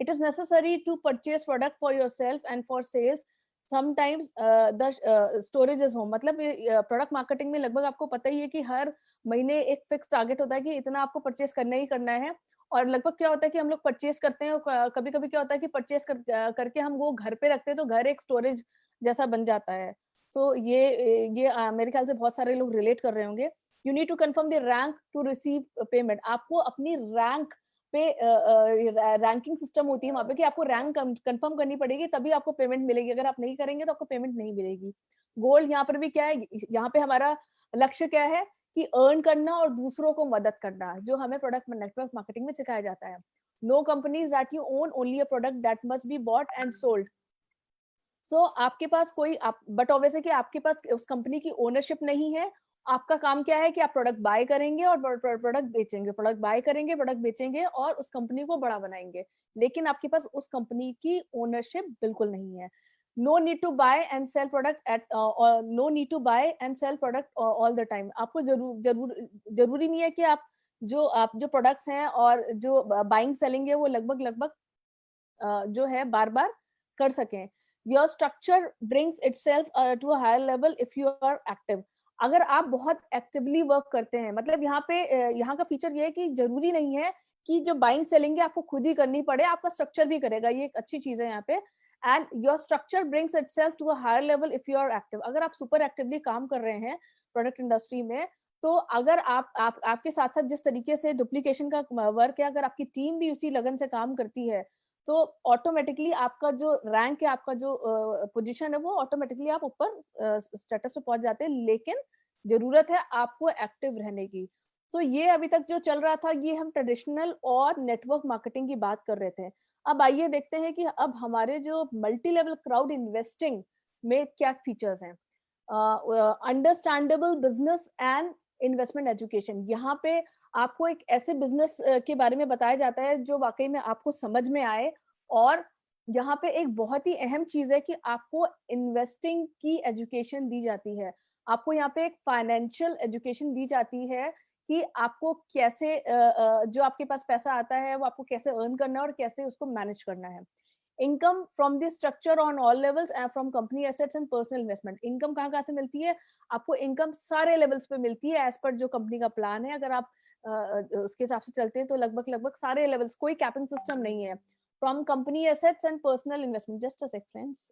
It is necessary to purchase product for yourself and for sales, sometimes the storage is home, मतलब प्रोडक्ट मार्केटिंग में लगभग आपको पता ही है कि हर महीने एक फिक्स टारगेट होता है कि इतना आपको परचेस करना ही करना है। और लगभग क्या होता है कि हम लोग परचेस करते हैं और कभी कभी क्या होता है कि परचेस करके हम वो घर पे रखते हैं, तो घर एक स्टोरेज जैसा बन जाता है। सो ये मेरे ख्याल से बहुत सारे लोग रिलेट कर रहे होंगे। You need to confirm the rank to receive payment. आपको अपनी रैंक पे रैंकिंग सिस्टम होती है वहाँ पे कि आपको रैंक कंफर्म करनी पड़ेगी, तभी आपको पेमेंट मिलेगी। अगर आप नहीं करेंगे तो आपको पेमेंट नहीं मिलेगी। गोल यहाँ पर भी क्या है, यहाँ पे हमारा लक्ष्य क्या है कि अर्न करना और दूसरों को मदद करना, जो हमें प्रोडक्ट नेटवर्क मार्केटिंग में सिखाया जाता है। No companies that you own only a product that must be bought and sold. So आपके पास कोई आप बट ऑब्वियसली कि आपके पास उस कंपनी की ओनरशिप नहीं है। आपका काम क्या है कि आप प्रोडक्ट बाय करेंगे और प्रोडक्ट बेचेंगे, प्रोडक्ट बाय करेंगे, प्रोडक्ट बेचेंगे और उस कंपनी को बड़ा बनाएंगे। लेकिन आपके पास उस कंपनी की ओनरशिप बिल्कुल नहीं है। No need to buy and sell product at no need to buy and sell product all the time. आपको जरूरी नहीं है कि आप जो प्रोडक्ट्स हैं और जो बाइंग सेलिंग है वो लगभग लगभग जो है बार बार कर सकें। Your structure brings itself to a higher level if you are active. अगर आप बहुत एक्टिवली वर्क करते हैं, मतलब यहाँ पे यहाँ का फीचर ये है कि जरूरी नहीं है कि जो बाइंग सेलिंग है आपको खुद ही करनी पड़े, आपका स्ट्रक्चर भी करेगा। ये एक अच्छी चीज है यहाँ पे। And your structure brings itself to a higher level if you are active. अगर आप सुपर एक्टिवली काम कर रहे हैं प्रोडक्ट इंडस्ट्री में, तो अगर आपके साथ साथ जिस तरीके से डुप्लीकेशन का वर्क है, अगर आपकी टीम भी उसी लगन से काम करती है, तो ऑटोमेटिकली आपका जो रैंक है, आपका जो पोजीशन है, वो ऑटोमेटिकली आप ऊपर स्टेटस पे पहुंच जाते हैं। लेकिन जरूरत है आपको एक्टिव रहने की। तो ये अभी तक जो चल रहा था, ये हम ट्रेडिशनल और नेटवर्क मार्केटिंग की बात कर रहे थे। अब आइए देखते हैं कि अब हमारे जो मल्टी लेवल क्राउड इन्वेस्टिंग में क्या फीचर्स हैं। Understandable business and investment education. यहाँ पे आपको एक ऐसे बिजनेस के बारे में बताया जाता है जो वाकई में आपको समझ में आए। और यहाँ पे एक बहुत ही अहम चीज है कि आपको इन्वेस्टिंग की एजुकेशन दी जाती है। आपको यहाँ पे एक फाइनेंशियल एजुकेशन दी जाती है कि आपको कैसे जो आपके पास पैसा आता है वो आपको कैसे अर्न करना है और कैसे उसको मैनेज करना है। Income from the structure on all levels and from company assets and personal investment. Income कहाँ कहाँ से मिलती है? आपको इनकम सारे लेवल्स पे मिलती है एज पर जो कंपनी का प्लान है। अगर आप उसके हिसाब से चलते हैं तो लगभग लगभग सारे लेवल्स, कोई कैपिंग सिस्टम नहीं है। From company assets and personal investment. Just a second friends,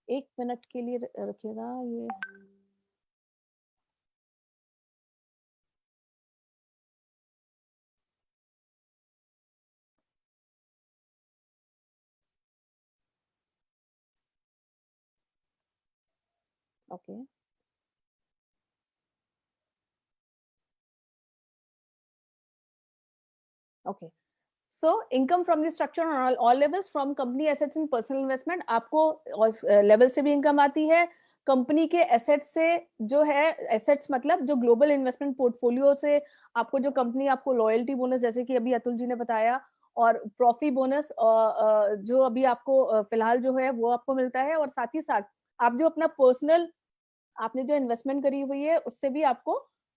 1 minute के लिए रखिएगा ये। Okay, okay. So income from the structure on all levels from company assets and personal investment. आपको लेवल से भी इनकम आती है, कंपनी के एसेट से। जो है एसेट्स मतलब जो ग्लोबल इन्वेस्टमेंट पोर्टफोलियो से आपको जो कंपनी आपको लॉयल्टी बोनस, जैसे कि अभी अतुल जी ने बताया, और प्रॉफी बोनस जो अभी आपको फिलहाल जो है वो आपको मिलता है। और साथ ही साथ आप जो अपना पर्सनल आपने जो इन्वेस्टमेंट करी हुई है उससे भी आपको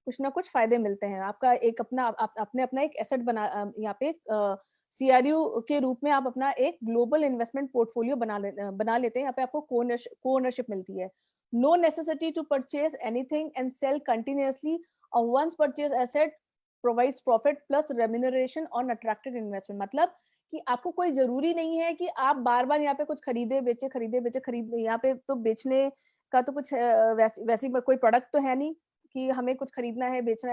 कुछ ना कुछ फायदे मिलते हैं। आपका एक अपना आपने अपना एक एसेट बना यहाँ पे सीआरयू के रूप में आप अपना एक ग्लोबल इन्वेस्टमेंट पोर्टफोलियो बना लेते हैं। यहाँ पे आपको को ओनरशिप मिलती है। No necessity to purchase anything and sell continuously. Once purchase asset provides profit plus remuneration on attracted investment. मतलब कि आपको कोई जरूरी नहीं है कि आप बार बार यहाँ पे कुछ खरीदे बेचे खरीद। यहाँ पे तो बेचने का तो कुछ वैसी कोई प्रोडक्ट तो है नहीं कि हमें कुछ खरीदना है बेचना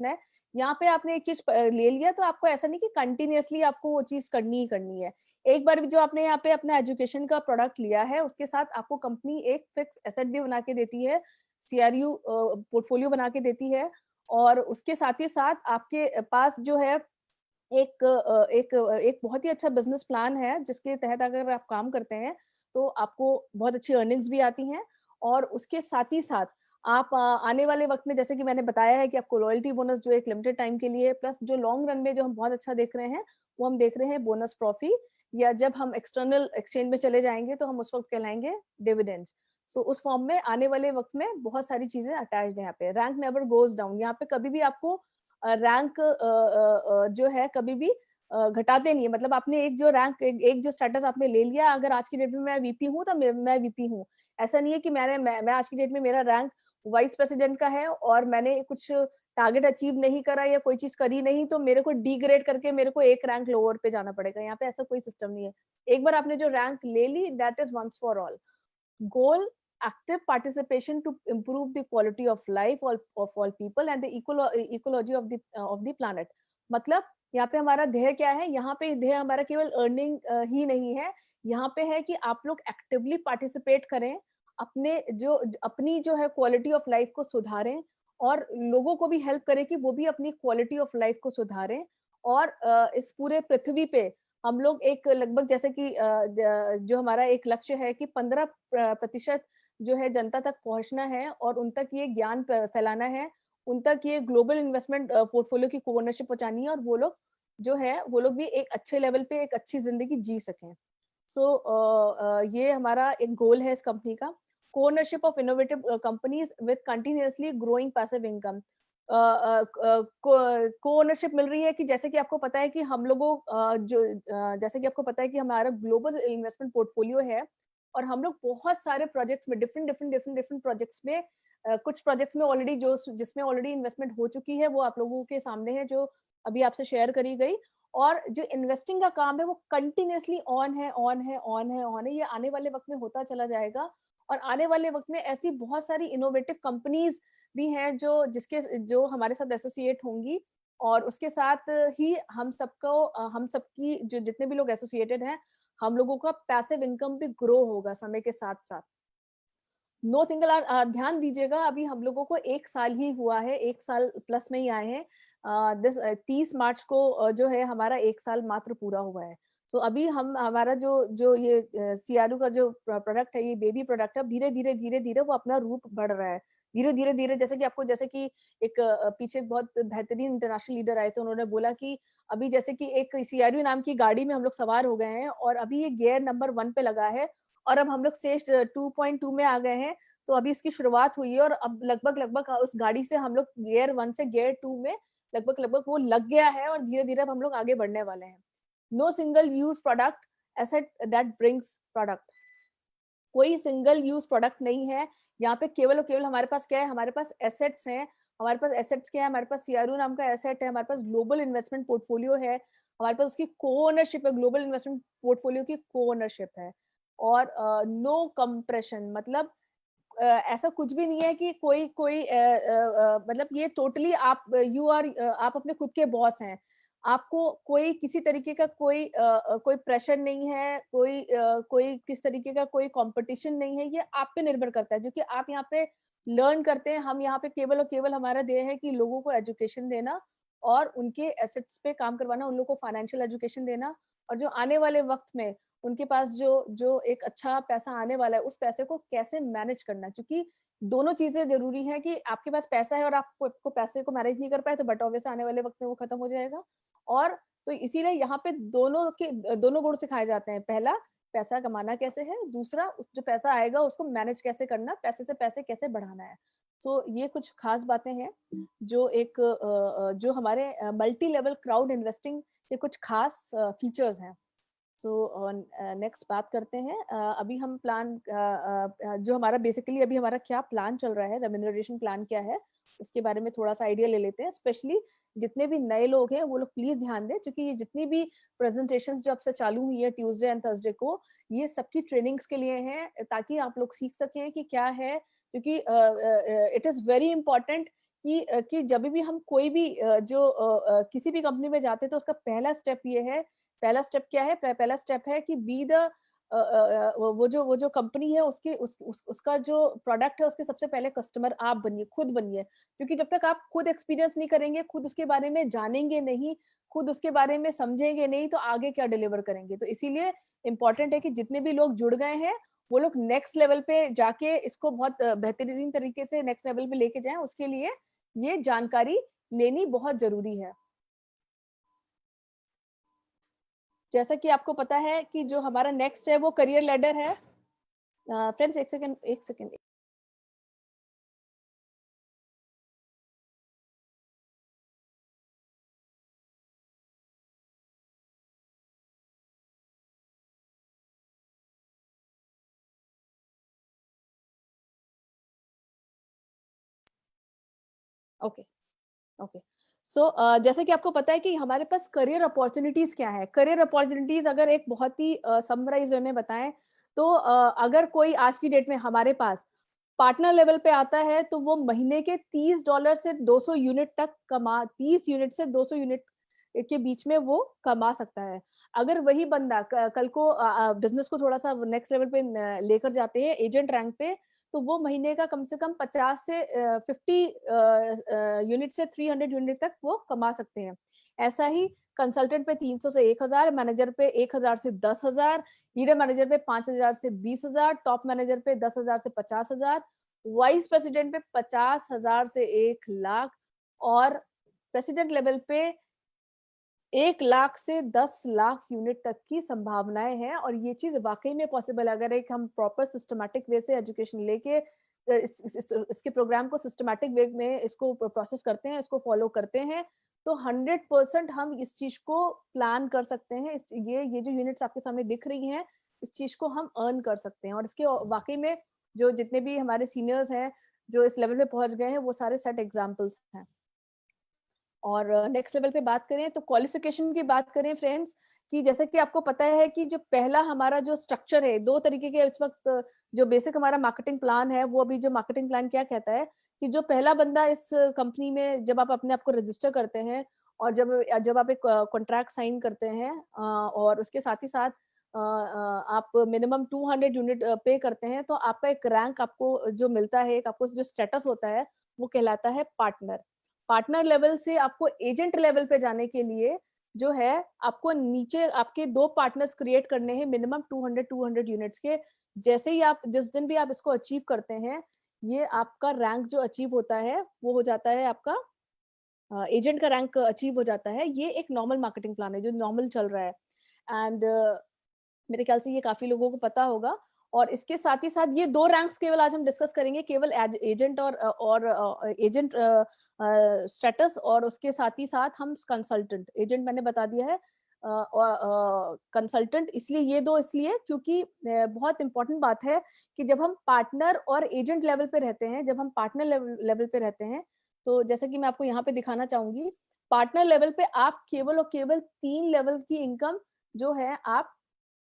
है। यहाँ पे आपने एक चीज ले लिया तो आपको ऐसा नहीं कि कंटिन्यूअसली आपको वो चीज करनी ही करनी है। एक बार जो आपने यहाँ पे अपना एजुकेशन का प्रोडक्ट लिया है, उसके साथ आपको कंपनी एक फिक्स एसेट भी बना के देती है, सीआरयू पोर्टफोलियो बना के देती है। और उसके साथ ही साथ आपके पास जो है एक बहुत ही अच्छा बिजनेस प्लान है, जिसके तहत अगर आप काम करते हैं तो आपको बहुत अच्छी अर्निंग्स भी आती हैं। और उसके साथ ही साथ आप आने वाले वक्त में, जैसे कि मैंने बताया है कि आपको लॉयल्टी बोनस जो एक लिमिटेड टाइम के लिए, प्लस जो लॉन्ग रन में जो हम बहुत अच्छा देख रहे हैं वो हम देख रहे हैं बोनस प्रॉफी, या जब हम एक्सटर्नल एक्सचेंज में चले जाएंगे तो हम उस वक्त कहलाएंगे डिविडेंड्स। सो उस फॉर्म में आने वाले वक्त में बहुत सारी चीजें अटैच्ड है यहाँ पे। Rank never goes down. यहाँ पे कभी भी आपको रैंक जो है कभी भी घटाते नहीं है। मतलब आपने एक जो रैंक, एक जो स्टेटस आपने ले लिया, अगर आज की डेट में मैं वीपी हूँ, तो मैं वीपी हूँ। ऐसा नहीं है कि मैं आज की डेट में मेरा रैंक वाइस प्रेसिडेंट का है और मैंने कुछ टारगेट अचीव नहीं करा या कोई चीज़ करी नहीं, तो मेरे को डिग्रेड करके मेरे को एक रैंक लोअर पे जाना पड़ेगा। यहाँ पे ऐसा कोई सिस्टम नहीं है। एक बार आपने जो रैंक ले ली, that is once for all. Goal: active participation to improve the quality of life of all people and the ecology of the planet. मतलब यहाँ पे हमारा ध्येय क्या है? यहाँ पे ध्येय हमारा केवल अर्निंग ही नहीं है। यहाँ पे है कि आप लोग एक्टिवली पार्टिसिपेट करें, अपनी जो है क्वालिटी ऑफ लाइफ को सुधारें और लोगों को भी हेल्प करें कि वो भी अपनी क्वालिटी ऑफ लाइफ को सुधारें। और इस पूरे पृथ्वी पे हम लोग एक लगभग, जैसे कि जो हमारा एक लक्ष्य है कि 15% जो है जनता तक पहुंचना है और उन तक ये ज्ञान फैलाना है, उन तक ये ग्लोबल इन्वेस्टमेंट पोर्टफोलियो की ओनरशिप पहुंचानी है और वो लोग जो है वो लोग भी एक अच्छे लेवल पे एक अच्छी जिंदगी जी सकें। ये हमारा एक गोल है इस कंपनी का। Ownership of innovative companies with continuously growing passive income. को ओनरशिप मिल रही है कि जैसे कि आपको पता है कि हम लोगों जैसे कि आपको पता है कि हमारा ग्लोबल इन्वेस्टमेंट पोर्टफोलियो है और हम लोग बहुत सारे प्रोजेक्ट्स में डिफरेंट प्रोजेक्ट्स में कुछ प्रोजेक्ट्स में ऑलरेडी जो जिसमें ऑलरेडी इन्वेस्टमेंट हो चुकी है वो आप लोगों के सामने है, जो अभी आपसे शेयर करी गई। और जो इन्वेस्टिंग का काम है वो कंटिन्यूअसली ऑन है। ये आने वाले वक्त में होता चला जाएगा और आने वाले वक्त में ऐसी बहुत सारी इनोवेटिव कंपनीज भी हैं जो हमारे साथ एसोसिएट होंगी और उसके साथ ही हम सबकी जो जितने भी लोग एसोसिएटेड हैं, हम लोगों का पैसिव इनकम भी ग्रो होगा समय के साथ साथ। नो सिंगल ध्यान दीजिएगा, अभी हम लोगों को 1 साल ही हुआ है, 1 साल प्लस में ही आए हैं। 30 मार्च को जो है हमारा 1 साल मात्र पूरा हुआ है। तो अभी हमारा जो ये सीआरयू का जो प्रोडक्ट है, ये बेबी प्रोडक्ट है, अब धीरे-धीरे वो अपना रूप बढ़ रहा है। धीरे-धीरे जैसे कि एक पीछे एक बहुत बेहतरीन इंटरनेशनल लीडर आए थे, उन्होंने बोला कि अभी जैसे कि एक सीआरयू नाम की गाड़ी में हम लोग सवार हो गए हैं और अभी ये गियर नंबर 1 पे लगा है और अब हम लोग स्टेज 2.2 में आ गए हैं। तो अभी इसकी शुरुआत हुई है और अब लगभग उस गाड़ी से हम लोग गियर 1 से गियर 2 में लगभग वो लग गया है और धीरे-धीरे अब हम लोग आगे बढ़ने वाले हैं। No single use product, asset that brings product. कोई सिंगल यूज़ प्रोडक्ट नहीं है। यहाँ पे केवल और केवल हमारे पास क्या है? हमारे पास एसेट्स हैं। हमारे पास एसेट्स क्या है? हमारे पास सीआरयू नाम का एसेट है, हमारे पास ग्लोबल इन्वेस्टमेंट पोर्टफोलियो है, हमारे पास उसकी को-ओनरशिप है, ग्लोबल इन्वेस्टमेंट पोर्टफोलियो की को-ओनरशिप है। और नो कंप्रेशन, मतलब ऐसा कुछ भी नहीं है कि कोई कोई मतलब ये टोटली आप अपने खुद के बॉस हैं। आपको कोई किसी तरीके का कोई प्रेशर नहीं है, कोई किस तरीके का कोई कॉम्पिटिशन नहीं है, ये आप पे निर्भर करता है। जो कि आप यहाँ पे लर्न करते हैं, हम यहाँ पे केवल और केवल हमारा ध्येय है कि लोगों को एजुकेशन देना और उनके एसेट्स पे काम करवाना, उन लोगों को फाइनेंशियल एजुकेशन देना और जो आने वाले वक़्त में उनके पास जो एक अच्छा पैसा आने वाला है, उस पैसे को कैसे मैनेज करना है। क्योंकि दोनों चीज़ें ज़रूरी हैं कि आपके पास पैसा है और आपको पैसे को मैनेज नहीं कर पाए, तो बट ऑब्वियस आने वाले वक़्त में वो खत्म हो जाएगा। और तो इसीलिए यहाँ पे दोनों गुण सिखाए जाते हैं। पहला, पैसा कमाना कैसे है, दूसरा उस जो पैसा आएगा उसको मैनेज कैसे करना, पैसे से पैसे कैसे बढ़ाना है। सो ये कुछ खास बातें हैं जो हमारे मल्टी लेवल क्राउड इन्वेस्टिंग के कुछ खास फीचर्स हैं। नेक्स्ट बात करते हैं। अभी हम जो हमारा बेसिकली अभी हमारा क्या प्लान चल रहा है, रेम्यूनरेशन प्लान क्या है, उसके बारे में थोड़ा सा आइडिया ले लेते हैं। स्पेशली जितने भी नए लोग हैं वो लोग प्लीज ध्यान दें, क्योंकि ये जितनी भी प्रेजेंटेशंस जो अब से चालू हुई है ट्यूसडे एंड थर्सडे को, ये सबकी ट्रेनिंग्स के लिए हैं, ताकि आप लोग सीख सकें कि क्या है। क्योंकि इट इज़ वेरी इंपॉर्टेंट कि जब भी हम कोई भी किसी भी कंपनी में जाते हैं तो उसका पहला स्टेप ये है। पहला स्टेप क्या है? पहला स्टेप है कि बी द वो जो कंपनी है उसका जो प्रोडक्ट है उसके सबसे पहले कस्टमर आप बनिए, खुद बनिए। क्योंकि जब तक आप खुद एक्सपीरियंस नहीं करेंगे, खुद उसके बारे में जानेंगे नहीं, खुद उसके बारे में समझेंगे नहीं, तो आगे क्या डिलीवर करेंगे। तो इसीलिए इम्पोर्टेंट है कि जितने भी लोग जुड़ गए हैं वो लोग नेक्स्ट लेवल पे जाके इसको बहुत बेहतरीन तरीके से नेक्स्ट लेवल पे लेके जाएं। उसके लिए ये जानकारी लेनी बहुत जरूरी है। जैसा कि आपको पता है कि जो हमारा नेक्स्ट है वो करियर लैडर है। फ्रेंड्स एक सेकंड ओके ओके। सो जैसे कि आपको पता है कि हमारे पास करियर अपॉर्चुनिटीज क्या है। करियर अपॉर्चुनिटीज अगर एक बहुत ही समराइज वे में बताएं तो अगर कोई आज की डेट में हमारे पास पार्टनर लेवल पे आता है तो वो महीने के $30 से 200 यूनिट तक 30 यूनिट से 200 यूनिट के बीच में वो कमा सकता है। अगर वही बंदा कल को बिजनेस को थोड़ा सा नेक्स्ट लेवल पे लेकर जाते हैं एजेंट रैंक पे, तो वो महीने का कम से कम 50 से 50 यूनिट से 300 यूनिट तक वो कमा सकते हैं। ऐसा ही कंसल्टेंट पे 300 से 1000, मैनेजर पे 1000 से 10,000, लीडर मैनेजर पे 5000 से 20,000, टॉप मैनेजर पे 10,000 से 50,000, वाइस प्रेसिडेंट पे 50,000 से 1,00,000 और प्रेसिडेंट लेवल पे 1,00,000 से 10,00,000 यूनिट तक की संभावनाएं हैं। और ये चीज वाकई में पॉसिबल है अगर एक हम प्रॉपर सिस्टमैटिक वे से एजुकेशन लेके इसके प्रोग्राम को सिस्टमैटिक वे में इसको प्रोसेस करते हैं, इसको फॉलो करते हैं, तो 100% हम इस चीज को प्लान कर सकते हैं। ये जो यूनिट्स आपके सामने दिख रही हैं, इस चीज को हम अर्न कर सकते हैं। और इसके वाकई में जो जितने भी हमारे सीनियर्स हैं जो इस लेवल पे पहुंच गए हैं, वो सारे सेट एग्जाम्पल्स हैं। और नेक्स्ट लेवल पे बात करें तो क्वालिफिकेशन की बात करें फ्रेंड्स, कि जैसे कि आपको पता है कि जो पहला हमारा जो स्ट्रक्चर है, दो तरीके के इस वक्त जो बेसिक हमारा मार्केटिंग प्लान है, वो अभी जो मार्केटिंग प्लान क्या कहता है कि जो पहला बंदा इस कंपनी में जब आप अपने आप को रजिस्टर करते हैं और जब आप एक कॉन्ट्रैक्ट साइन करते हैं और उसके साथ ही साथ आप मिनिमम 200 यूनिट पे करते हैं, तो आपका एक रैंक आपको जो मिलता है, एक आपको जो स्टेटस होता है, वो कहलाता है पार्टनर। पार्टनर लेवल से आपको एजेंट लेवल पे जाने के लिए जो है आपको नीचे आपके 2 पार्टनर्स क्रिएट करने हैं मिनिमम 200 यूनिट्स के। जैसे ही आप जिस दिन भी आप इसको अचीव करते हैं, ये आपका रैंक जो अचीव होता है वो हो जाता है आपका एजेंट का रैंक अचीव हो जाता है। ये एक नॉर्मल मार्केटिंग प्लान है जो नॉर्मल चल रहा है। एंड मेरे ख्याल से ये काफी लोगों को पता होगा। और इसके साथ ही साथ ये 2 रैंक्स केवल आज हम डिस्कस करेंगे, केवल एजेंट और एजेंट स्टेटस, और उसके साथ ही साथ हम कंसल्टेंट। एजेंट मैंने बता दिया है और कंसल्टेंट इसलिए ये 2 इसलिए क्योंकि बहुत इंपॉर्टेंट बात है कि जब हम पार्टनर और एजेंट लेवल पे रहते हैं, जब हम पार्टनर लेवल पे रहते हैं, तो जैसे कि मैं आपको यहाँ पे दिखाना चाहूंगी, पार्टनर लेवल पे आप केवल और केवल 3 लेवल की इनकम जो है आप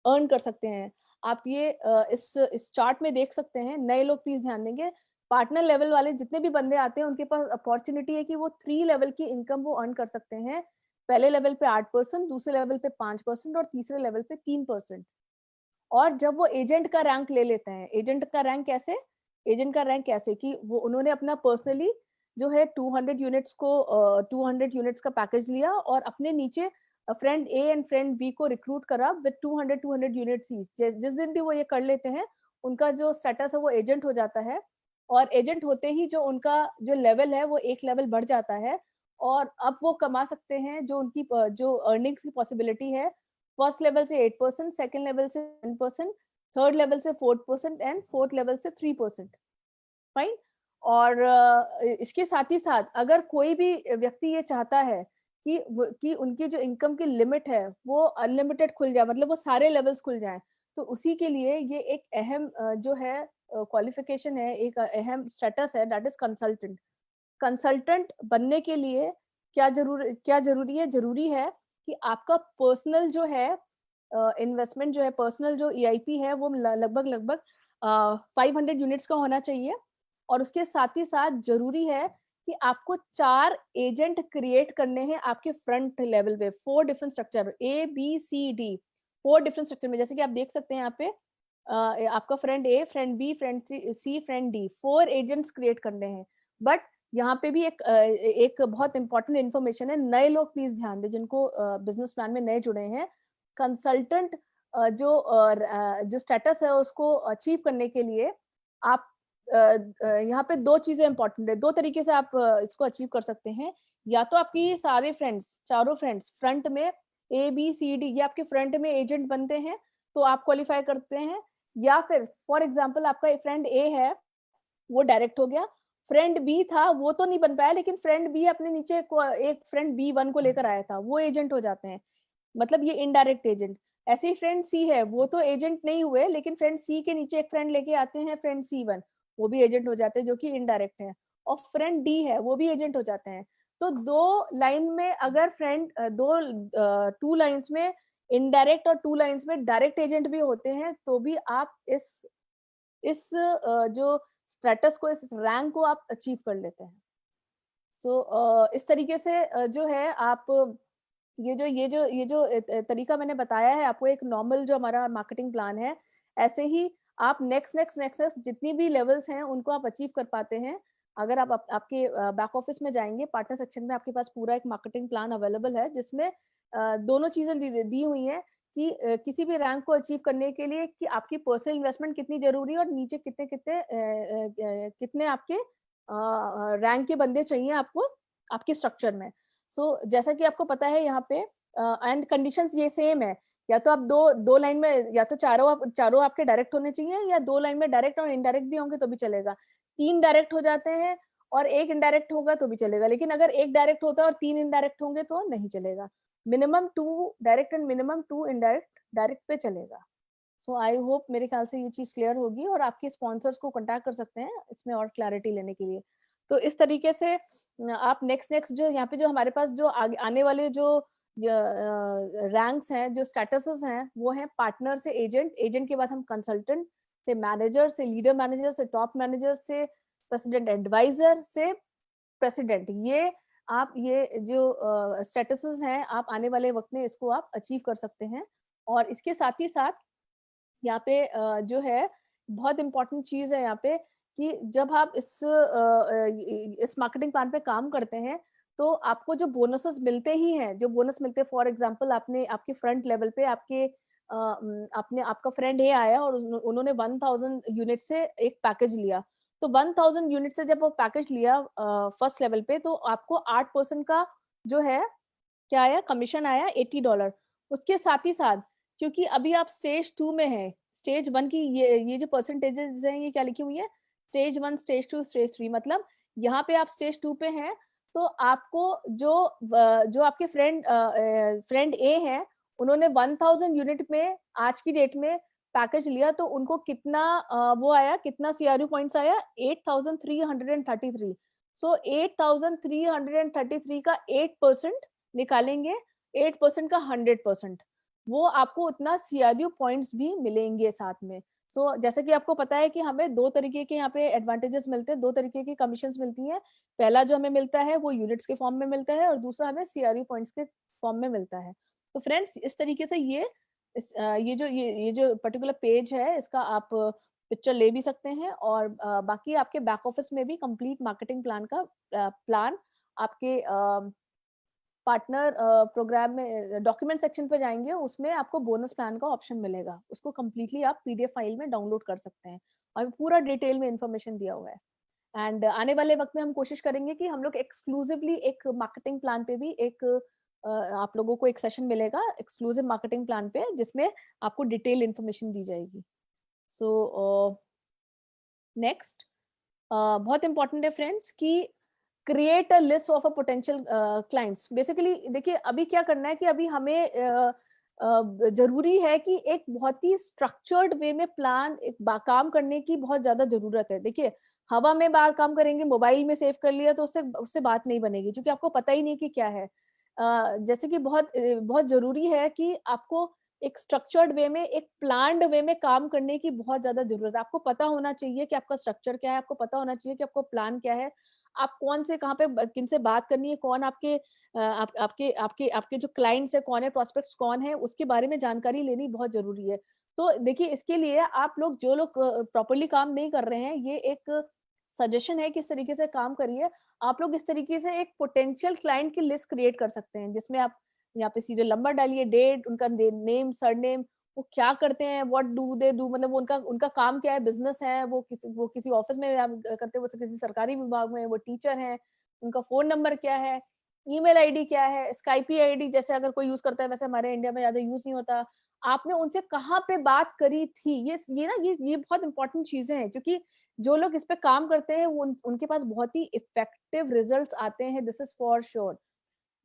अर्न कर सकते हैं। आप ये इस चार्ट में देख सकते हैं। नए लोग प्लीज ध्यान देंगे, पार्टनर लेवल वाले जितने भी बंदे आते हैं उनके पास अपॉर्चुनिटी है कि वो 3 लेवल की इनकम वो अर्न कर सकते हैं। पहले लेवल पे 8%, दूसरे लेवल पे 5% और तीसरे लेवल पे 3%। और जब वो एजेंट का रैंक ले लेते हैं, एजेंट का रैंक कैसे, एजेंट का रैंक कैसे कि वो उन्होंने अपना पर्सनली जो है 200 यूनिट्स का पैकेज लिया और अपने नीचे friend A and friend B को रिक्रूट करा विद 200 यूनिट्स ईच। जिस दिन भी वो ये कर लेते हैं, उनका जो स्टेटस है वो एजेंट हो जाता है। और एजेंट होते ही जो उनका जो लेवल है वो एक लेवल बढ़ जाता है। और अब वो कमा सकते हैं जो उनकी जो अर्निंग्स की पॉसिबिलिटी है, फर्स्ट लेवल से 8%, सेकंड लेवल से 10%, थर्ड लेवल से 4% एंड फोर्थ लेवल से 3%। फाइन। और इसके साथ ही साथ अगर कोई भी व्यक्ति ये चाहता है कि उनकी जो इनकम की लिमिट है वो अनलिमिटेड खुल जाए, मतलब वो सारे लेवल्स खुल जाएं, तो उसी के लिए ये एक अहम जो है क्वालिफिकेशन है, एक अहम स्टेटस है, दैट इज कंसल्टेंट। कंसल्टेंट बनने के लिए क्या जरूरी है? जरूरी है कि आपका पर्सनल जो है इन्वेस्टमेंट जो है, पर्सनल जो ईआईपी है वो लगभग 500 यूनिट्स का होना चाहिए। और उसके साथ ही साथ जरूरी है कि आपको 4 एजेंट क्रिएट करने हैं आपके फ्रंट लेवल पे, 4 different structure, A B C D, 4 different structure में। जैसे कि आप देख सकते हैं यहाँ पे आपका फ्रेंड ए, फ्रेंड बी, फ्रेंड सी, फ्रेंड डी, 4 एजेंट्स क्रिएट करने हैं। बट यहाँ पे भी एक बहुत इंपॉर्टेंट इन्फॉर्मेशन है, नए लोग प्लीज ध्यान दें जिनको बिजनेस प्लान में नए जुड़े हैं। कंसल्टेंट जो स्टेटस है उसको अचीव करने के लिए आप यहाँ पे 2 चीजें इंपॉर्टेंट है, 2 तरीके से आप इसको अचीव कर सकते हैं। या तो आपकी सारे फ्रेंड्स, चारों फ्रेंड्स फ्रंट में ए बी सी डी, ये आपके फ्रंट में एजेंट बनते हैं तो आप क्वालिफाई करते हैं। या फिर फॉर एग्जाम्पल आपका फ्रेंड ए है वो डायरेक्ट हो गया, फ्रेंड बी था वो तो नहीं बन पाया, लेकिन फ्रेंड बी अपने नीचे एक फ्रेंड B1 को लेकर आया था, वो एजेंट हो जाते हैं, मतलब ये इनडायरेक्ट एजेंट। ऐसे ही फ्रेंड सी है, वो तो एजेंट नहीं हुए, लेकिन फ्रेंड सी के नीचे एक फ्रेंड लेके आते हैं फ्रेंड C1, वो भी एजेंट हो जाते हैं जो कि इनडायरेक्ट है। और फ्रेंड डी है वो भी एजेंट हो जाते हैं। तो 2 लाइन में अगर फ्रेंड 2 लाइंस में इनडायरेक्ट और 2 लाइंस में डायरेक्ट एजेंट भी होते हैं, तो भी आप इस जो स्टेटस को, इस रैंक को आप अचीव कर लेते हैं। सो इस तरीके से जो है आप ये जो तरीका मैंने बताया है आपको, एक नॉर्मल जो हमारा मार्केटिंग प्लान है, ऐसे ही आप नेक्स्ट जितनी भी लेवल्स हैं उनको आप अचीव कर पाते हैं। अगर आप आपके बैक ऑफिस में जाएँगे, पार्टनर सेक्शन में आपके पास पूरा एक मार्केटिंग प्लान अवेलेबल है, जिसमें दोनों चीज़ें दी हुई हैं कि किसी भी रैंक को अचीव करने के लिए कि आपकी पर्सनल इन्वेस्टमेंट कितनी ज़रूरी है और नीचे कितने आपके रैंक के बंदे चाहिए आपको आपके स्ट्रक्चर में। जैसा कि आपको पता है यहाँ पे एंड कंडीशंस ये सेम है, या तो आप दो लाइन में, या तो चारों आपके डायरेक्ट होने चाहिए, या 2 लाइन में डायरेक्ट और इनडायरेक्ट भी होंगे तो भी चलेगा। 3 डायरेक्ट हो जाते हैं और 1 इनडायरेक्ट होगा तो भी चलेगा, लेकिन अगर 1 डायरेक्ट होता है और 3 इनडायरेक्ट होंगे तो नहीं चलेगा। Minimum 2 direct and minimum 2 indirect direct पे चलेगा। आई होप मेरे ख्याल से ये चीज़ क्लियर होगी और आपके स्पॉन्सर्स को कॉन्टैक्ट कर सकते हैं इसमें और क्लैरिटी लेने के लिए। तो इस तरीके से आप नेक्स्ट जो यहाँ पे जो हमारे पास जो आगे आने वाले जो रैंक्स हैं, जो स्टेटसेस हैं, वो हैं पार्टनर से एजेंट, एजेंट के बाद हम कंसल्टेंट से मैनेजर से लीडर मैनेजर से टॉप मैनेजर से प्रेसिडेंट एडवाइजर से प्रेसिडेंट। ये जो स्टेटसेस हैं, आप आने वाले वक्त में इसको आप अचीव कर सकते हैं। और इसके साथ ही साथ यहाँ पे जो है बहुत इम्पोर्टेंट चीज़ है यहाँ पे कि जब आप इस मार्केटिंग प्लान पे काम करते हैं, तो आपको जो बोनसेस मिलते ही हैं, जो बोनस मिलते हैं, फॉर एग्जांपल आपने आपके फ्रंट लेवल पे आपने आपका फ्रेंड ए आया और उन्होंने 1000 यूनिट से एक पैकेज लिया। तो 1000 यूनिट से जब वो पैकेज लिया फर्स्ट लेवल पे, तो आपको 8% का जो है क्या आया, कमीशन आया $80। उसके साथ ही साथ क्योंकि अभी आप स्टेज 2 में हैं, स्टेज 1 की ये जो परसेंटेजेस हैं ये क्या लिखी हुई है, स्टेज 1, स्टेज 2, स्टेज 3, मतलब यहाँ पे आप स्टेज 2 पे हैं, तो आपको जो आपके फ्रेंड ए हैं, उन्होंने 1000 यूनिट में आज की डेट में पैकेज लिया, तो उनको कितना वो आया, कितना सीआरयू पॉइंट्स आया, 8333। 8333 का 8% निकालेंगे, 8% का 100%, वो आपको उतना सीआरयू पॉइंट्स भी मिलेंगे साथ में। जैसे कि आपको पता है कि हमें 2 तरीके के यहाँ पे एडवांटेजेस मिलते हैं, 2 तरीके की कमीशंस मिलती हैं। पहला जो हमें मिलता है वो यूनिट्स के फॉर्म में मिलता है और दूसरा हमें सीआरयू पॉइंट्स के फॉर्म में मिलता है। तो फ्रेंड्स, इस तरीके से ये जो पर्टिकुलर पेज है, इसका आप पिक्चर ले भी सकते हैं और बाकी आपके बैक ऑफिस में भी कंप्लीट मार्केटिंग प्लान का प्लान आपके पार्टनर प्रोग्राम में डॉक्यूमेंट सेक्शन पे जाएंगे, उसमें आपको बोनस प्लान का ऑप्शन मिलेगा, उसको कंप्लीटली आप पीडीएफ फाइल में डाउनलोड कर सकते हैं और पूरा डिटेल में इंफॉर्मेशन दिया हुआ है। एंड आने वाले वक्त में हम कोशिश करेंगे कि हम लोग एक्सक्लूसिवली एक मार्केटिंग प्लान पे भी एक आप लोगों को एक सेशन मिलेगा एक्सक्लूसिव मार्केटिंग प्लान पे, जिसमें आपको डिटेल इंफॉर्मेशन दी जाएगी। नेक्स्ट बहुत इंपॉर्टेंट है फ्रेंड्स कि create a list of a potential clients. Basically देखिए अभी क्या करना है कि अभी हमें जरूरी है कि एक बहुत ही स्ट्रक्चर्ड वे में प्लान काम करने की बहुत ज्यादा जरूरत है। देखिए हवा में बात काम करेंगे, मोबाइल में सेव कर लिया तो उससे बात नहीं बनेगी, क्योंकि आपको पता ही नहीं कि क्या है। जैसे कि बहुत जरूरी है कि आपको एक स्ट्रक्चर्ड वे में, एक प्लान्ड वे में काम करने की बहुत ज्यादा जरूरत है। आपको पता होना चाहिए कि आपका स्ट्रक्चर क्या है, आपको पता होना चाहिए कि आपको प्लान क्या है, आप कौन से कहाँ पे किन से बात करनी है, कौन आपके जो क्लाइंट्स है कौन है, प्रोस्पेक्ट्स कौन है, उसके बारे में जानकारी लेनी बहुत जरूरी है। तो देखिए इसके लिए आप लोग जो लोग प्रॉपरली काम नहीं कर रहे हैं, ये एक सजेशन है कि इस तरीके से काम करिए। आप लोग इस तरीके से एक पोटेंशियल क्लाइंट की लिस्ट क्रिएट कर सकते हैं, जिसमें आप यहाँ पे सीरियल नंबर डालिए, डेट, उनका नेम, सरनेम, वो क्या करते हैं, व्हाट डू दे डू, मतलब उनका काम क्या है, बिजनेस है, वो किसी ऑफिस में करते हैं, वो किसी सरकारी विभाग में, वो टीचर हैं, उनका फोन नंबर क्या है, ईमेल आईडी क्या है, स्काइपी आईडी जैसे अगर कोई यूज करता है, वैसे हमारे इंडिया में ज्यादा यूज नहीं होता। आपने उनसे कहाँ पे बात करी थी, ये बहुत इंपॉर्टेंट चीजें हैं, क्योंकि जो लोग इस पे काम करते हैं उनके पास बहुत ही इफेक्टिव रिजल्ट्स आते हैं, this is for sure.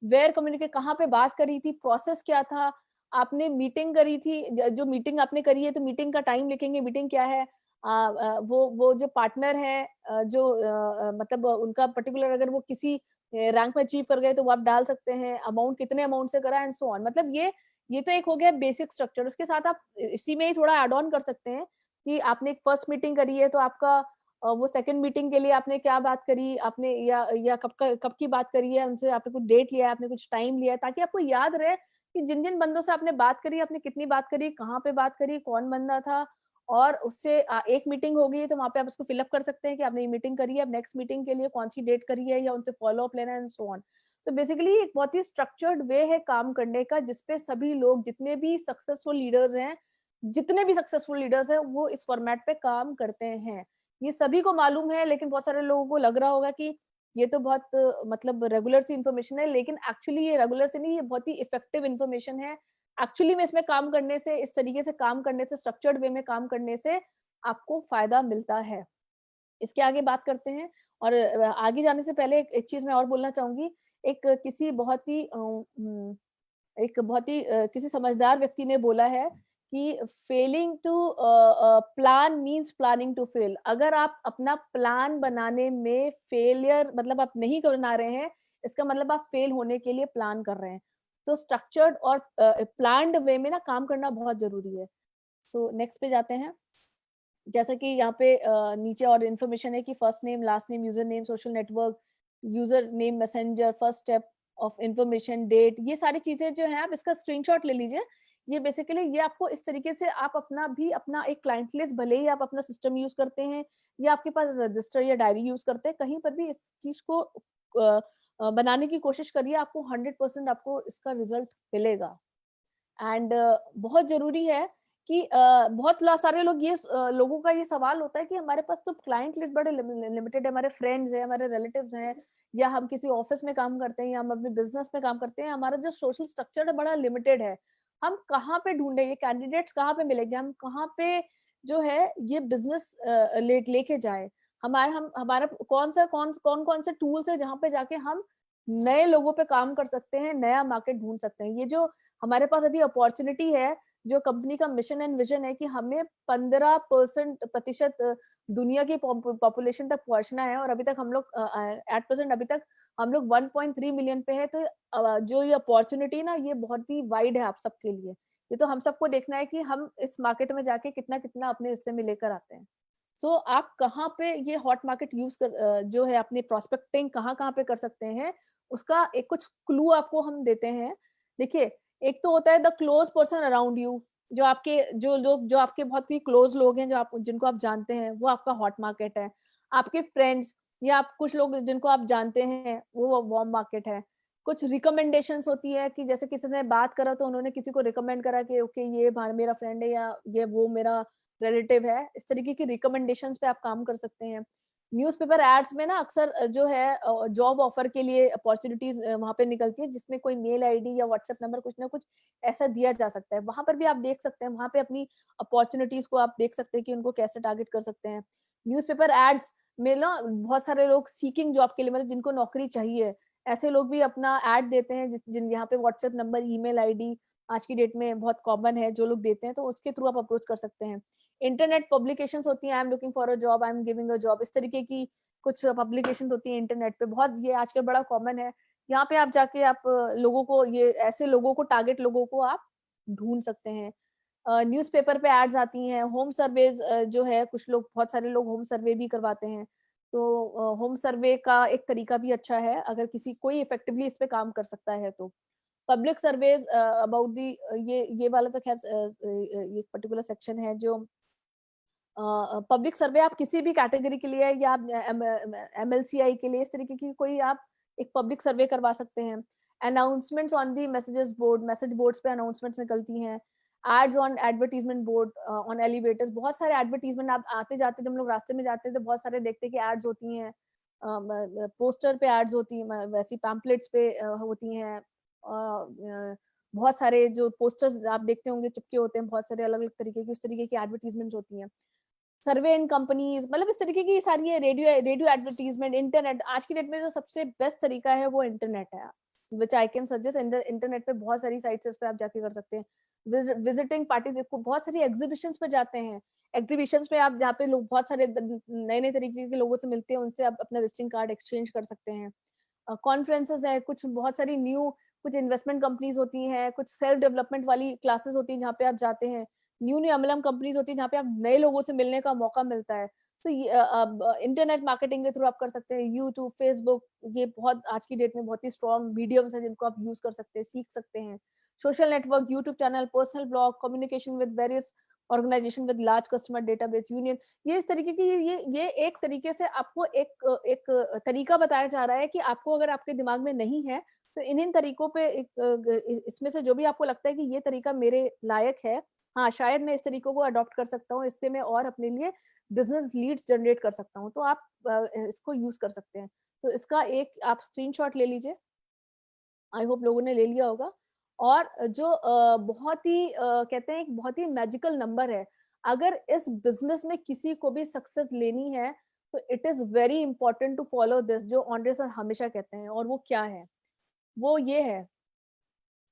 Where communicate, कहाँ पे बात करी थी, प्रोसेस क्या था, आपने मीटिंग करी थी, जो मीटिंग आपने करी है तो मीटिंग का टाइम लिखेंगे, मीटिंग क्या है, वो जो पार्टनर है मतलब उनका पर्टिकुलर अगर वो किसी रैंक में अचीव कर गए तो वो आप डाल सकते हैं, अमाउंट कितने अमाउंट से करा एंड सो ऑन। मतलब ये तो एक हो गया बेसिक स्ट्रक्चर। उसके साथ आप इसी में ही थोड़ा ऐड ऑन कर सकते हैं कि आपने एक फर्स्ट मीटिंग करी है तो आपका वो सेकंड मीटिंग के लिए आपने क्या बात करी, आपने या कब की बात करी है, उनसे आपने कुछ डेट लिया है, आपने कुछ टाइम लिया है, ताकि आपको याद रहे कि जिन-जिन बंदों से आपने बात करी, आपने कितनी बात करी, कहाँ पे बात करी, कौन बंदा था, और उससे एक मीटिंग हो गई है तो वहाँ पे आप उसको फिल अप कर सकते हैं कि आपने ये मीटिंग करी है, अब नेक्स्ट मीटिंग के लिए कौन-सी डेट करी है या उनसे फॉलो अप लेना है एंड सो ऑन। तो बेसिकली एक बहुत ही स्ट्रक्चर्ड वे है काम करने का, जिसपे सभी लोग जितने भी सक्सेसफुल लीडर्स हैं वो इस फॉर्मेट पे काम करते हैं। ये सभी को मालूम है, लेकिन बहुत सारे लोगों को लग रहा होगा कि ये तो बहुत मतलब रेगुलर सी इन्फॉर्मेशन है, लेकिन एक्चुअली ये रेगुलर सी नहीं, ये बहुत ही इफेक्टिव इन्फॉर्मेशन है। एक्चुअली में इसमें काम करने से, इस तरीके से काम करने से, स्ट्रक्चर्ड वे में काम करने से आपको फ़ायदा मिलता है। इसके आगे बात करते हैं, और आगे जाने से पहले एक एक चीज़ मैं और बोलना चाहूँगी। एक किसी बहुत ही किसी समझदार व्यक्ति ने बोला है कि failing to plan means planning to fail. अगर आप अपना प्लान बनाने में फेलियर मतलब आप नहीं बना रहे हैं, इसका मतलब आप फेल होने के लिए प्लान कर रहे हैं। तो स्ट्रक्चर्ड और प्लान्ड वे में ना काम करना बहुत ज़रूरी है। सो नेक्स्ट पे जाते हैं। जैसा कि यहाँ पे नीचे और इन्फॉर्मेशन है कि first name, last name, user name, social network, user name, messenger, first step of information, date, ये सारी चीज़ें जो हैं आप इसका स्क्रीनशॉट ले लीजिए। ये बेसिकली ये आपको इस तरीके से आप अपना एक क्लाइंट लिस्ट, भले ही आप अपना सिस्टम यूज़ करते हैं या आपके पास रजिस्टर या डायरी यूज़ करते हैं, कहीं पर भी इस चीज़ को बनाने की कोशिश करिए, आपको 100% आपको इसका रिज़ल्ट मिलेगा। एंड बहुत ज़रूरी है कि सारे लोगों का ये सवाल होता है कि हमारे पास तो क्लाइंट लिस्ट बड़े लिमिटेड है, हमारे फ्रेंड्स हैं, हमारे रिलेटिव्स हैं, या हम किसी ऑफिस में काम करते हैं, या हम अपने बिजनेस में काम करते हैं, हमारा जो सोशल स्ट्रक्चर है बड़ा लिमिटेड है। हम कहाँ पे ढूंढे ये कैंडिडेट्स, कहाँ पे मिलेंगे, हम कहाँ पे जो है ये बिजनेस लेके जाए, हमारा कौन कौन से टूल्स है जहाँ पे जाके हम नए लोगों पे काम कर सकते हैं, नया मार्केट ढूंढ सकते हैं। ये जो हमारे पास अभी अपॉर्चुनिटी है, जो कंपनी का मिशन एंड विजन है कि हमें 15% दुनिया की पॉपुलेशन तक पहुंचना है, और अभी तक हम लोग एट प्रेजेंट अभी तक हम लोग 1.3 मिलियन पे है। तो जो ये अपॉर्चुनिटी ना, ये बहुत ही वाइड है आप सबके लिए। ये तो हम सबको देखना है कि हम इस मार्केट में जाके कितना कितना अपने हिस्से में लेकर आते हैं। सो आप कहाँ पे ये हॉट मार्केट जो है अपनी प्रोस्पेक्टिंग कहाँ-कहाँ पे कर सकते हैं, उसका एक कुछ क्लू आपको हम देते हैं। देखिए, एक तो होता है the close person around you, जो आपके बहुत ही क्लोज़ लोग हैं, जिनको आप जानते हैं, वो आपका हॉट मार्केट है। आपके फ्रेंड्स या आप कुछ लोग जिनको आप जानते हैं, वो वार्म मार्केट है। कुछ रिकमेंडेशंस होती है कि जैसे किसी ने बात करा तो उन्होंने किसी को रिकमेंड करा कि ओके ये मेरा फ्रेंड है, या ये वो मेरा रिलेटिव है। इस तरीके की रिकमेंडेशंस पे आप काम कर सकते हैं। न्यूज़पेपर एड्स में ना अक्सर जो है जॉब ऑफर के लिए अपॉर्च्युनिटीज़ वहाँ पे निकलती है, जिसमें कोई मेल आईडी या व्हाट्सएप नंबर कुछ ना कुछ ऐसा दिया जा सकता है। वहाँ पर भी आप देख सकते हैं, वहाँ पे अपनी अपॉर्च्युनिटीज़ को आप देख सकते हैं कि उनको कैसे टारगेट कर सकते हैं। न्यूज़पेपर एड्स में ना बहुत सारे लोग सीकिंग जॉब के लिए, मतलब जिनको नौकरी चाहिए, ऐसे लोग भी अपना एड देते हैं, यहाँ पे व्हाट्सएप नंबर, ईमेल आईडी आज की डेट में बहुत कॉमन है, जो लोग देते हैं, तो उसके थ्रू आप अप्रोच कर सकते हैं। इंटरनेट पब्लिकेशंस होती हैं, I am looking for a job, I am giving a job, इस तरीके की कुछ पब्लिकेशंस होती हैं इंटरनेट पे, बहुत ये आजकल बड़ा कॉमन है। यहाँ पे आप जाके लोगों को, ये ऐसे लोगों को, टारगेट लोगों को आप ढूँढ सकते हैं। न्यूज़पेपर पे एड्स आती हैं, होम सर्वेज़ जो है, कुछ लोग, बहुत सारे लोग होम सर्वे भी करवाते हैं। तो होम सर्वे का एक तरीका भी अच्छा है, अगर कोई इफेक्टिवली इस पे काम कर सकता है तो। पब्लिक सर्वेज़ अबाउट दी ये वाला तो खैर ये पर्टिकुलर सेक्शन है जो पब्लिक सर्वे आप किसी भी कैटेगरी के लिए, या आप एमएलसीआई के लिए, इस तरीके की कोई आप एक पब्लिक सर्वे करवा सकते हैं। Announcements on the message boards पे अनाउंसमेंट्स निकलती हैं। Ads on advertisement board on elevators, बहुत सारे एडवर्टाइजमेंट आप आते जाते, जब हम लोग रास्ते में जाते हैं तो बहुत सारे देखते हैं कि एड्स होती हैं, पोस्टर पे एड्स होती हैं, वैसी पैम्पलेट्स पे होती हैं। बहुत सारे जो पोस्टर्स आप देखते होंगे चिपके होते हैं, बहुत सारे अलग अलग तरीके की, उस तरीके की एडवर्टीजमेंट होती हैं। सर्वे इन कंपनीज, मतलब इस तरीके की सारी है, रेडियो रेडियो एडवर्टीजमेंट, इंटरनेट। आज की डेट में जो सबसे बेस्ट तरीका है वो इंटरनेट है। विच आई कैन सजेस्ट। इंटरनेट पे बहुत सारी साइट्स पे आप जाके कर सकते हैं। विजिटिंग पार्टीज, बहुत सारी एग्जीबिशंस पे जाते हैं। एग्जीबिशंस पे आप, जहाँ पे लोग बहुत सारे नए नए तरीके के लोगों से मिलते हैं, उनसे आप अपना विजिटिंग कार्ड एक्सचेंज कर सकते हैं। कॉन्फ्रेंसेस है, कुछ बहुत सारी न्यू, कुछ इन्वेस्टमेंट कंपनीज होती हैं, कुछ सेल्फ डेवलपमेंट वाली क्लासेस होती हैं जहाँ पे आप जाते हैं। न्यू न्यू एमएलएम कंपनीज होती है जहाँ पे आप नए लोगों से मिलने का मौका मिलता है। तो ये अब इंटरनेट मार्केटिंग के थ्रू आप कर सकते हैं। यूट्यूब, फेसबुक, ये बहुत आज की डेट में बहुत ही स्ट्रॉन्ग मीडियम्स हैं जिनको आप यूज कर सकते हैं, सीख सकते हैं। Social network, YouTube channel, personal blog, communication with various organisation with large customer database, union, ये इस तरीके की, ये एक तरीके से आपको एक तरीका बताया जा रहा है कि आपको अगर आपके दिमाग में नहीं है तो इन तरीकों पे इसमें से जो भी आपको लगता है कि ये तरीका मेरे लायक है, हाँ शायद मैं इस तरीकों को अडॉप्ट कर सकता हूँ, इससे मैं और अपने लिए बिजनेस लीड्स जनरेट कर सकता हूँ, तो आप इसको यूज कर सकते हैं। तो इसका एक आप स्क्रीनशॉट ले लीजिए। आई होप लोगों ने ले लिया होगा। और जो बहुत ही कहते हैं एक बहुत ही मैजिकल नंबर है। अगर इस बिजनेस में किसी को भी सक्सेस लेनी है तो it is very important to follow this, जो ऑन्ड्रे सर हमेशा कहते हैं। और वो क्या है? वो ये है,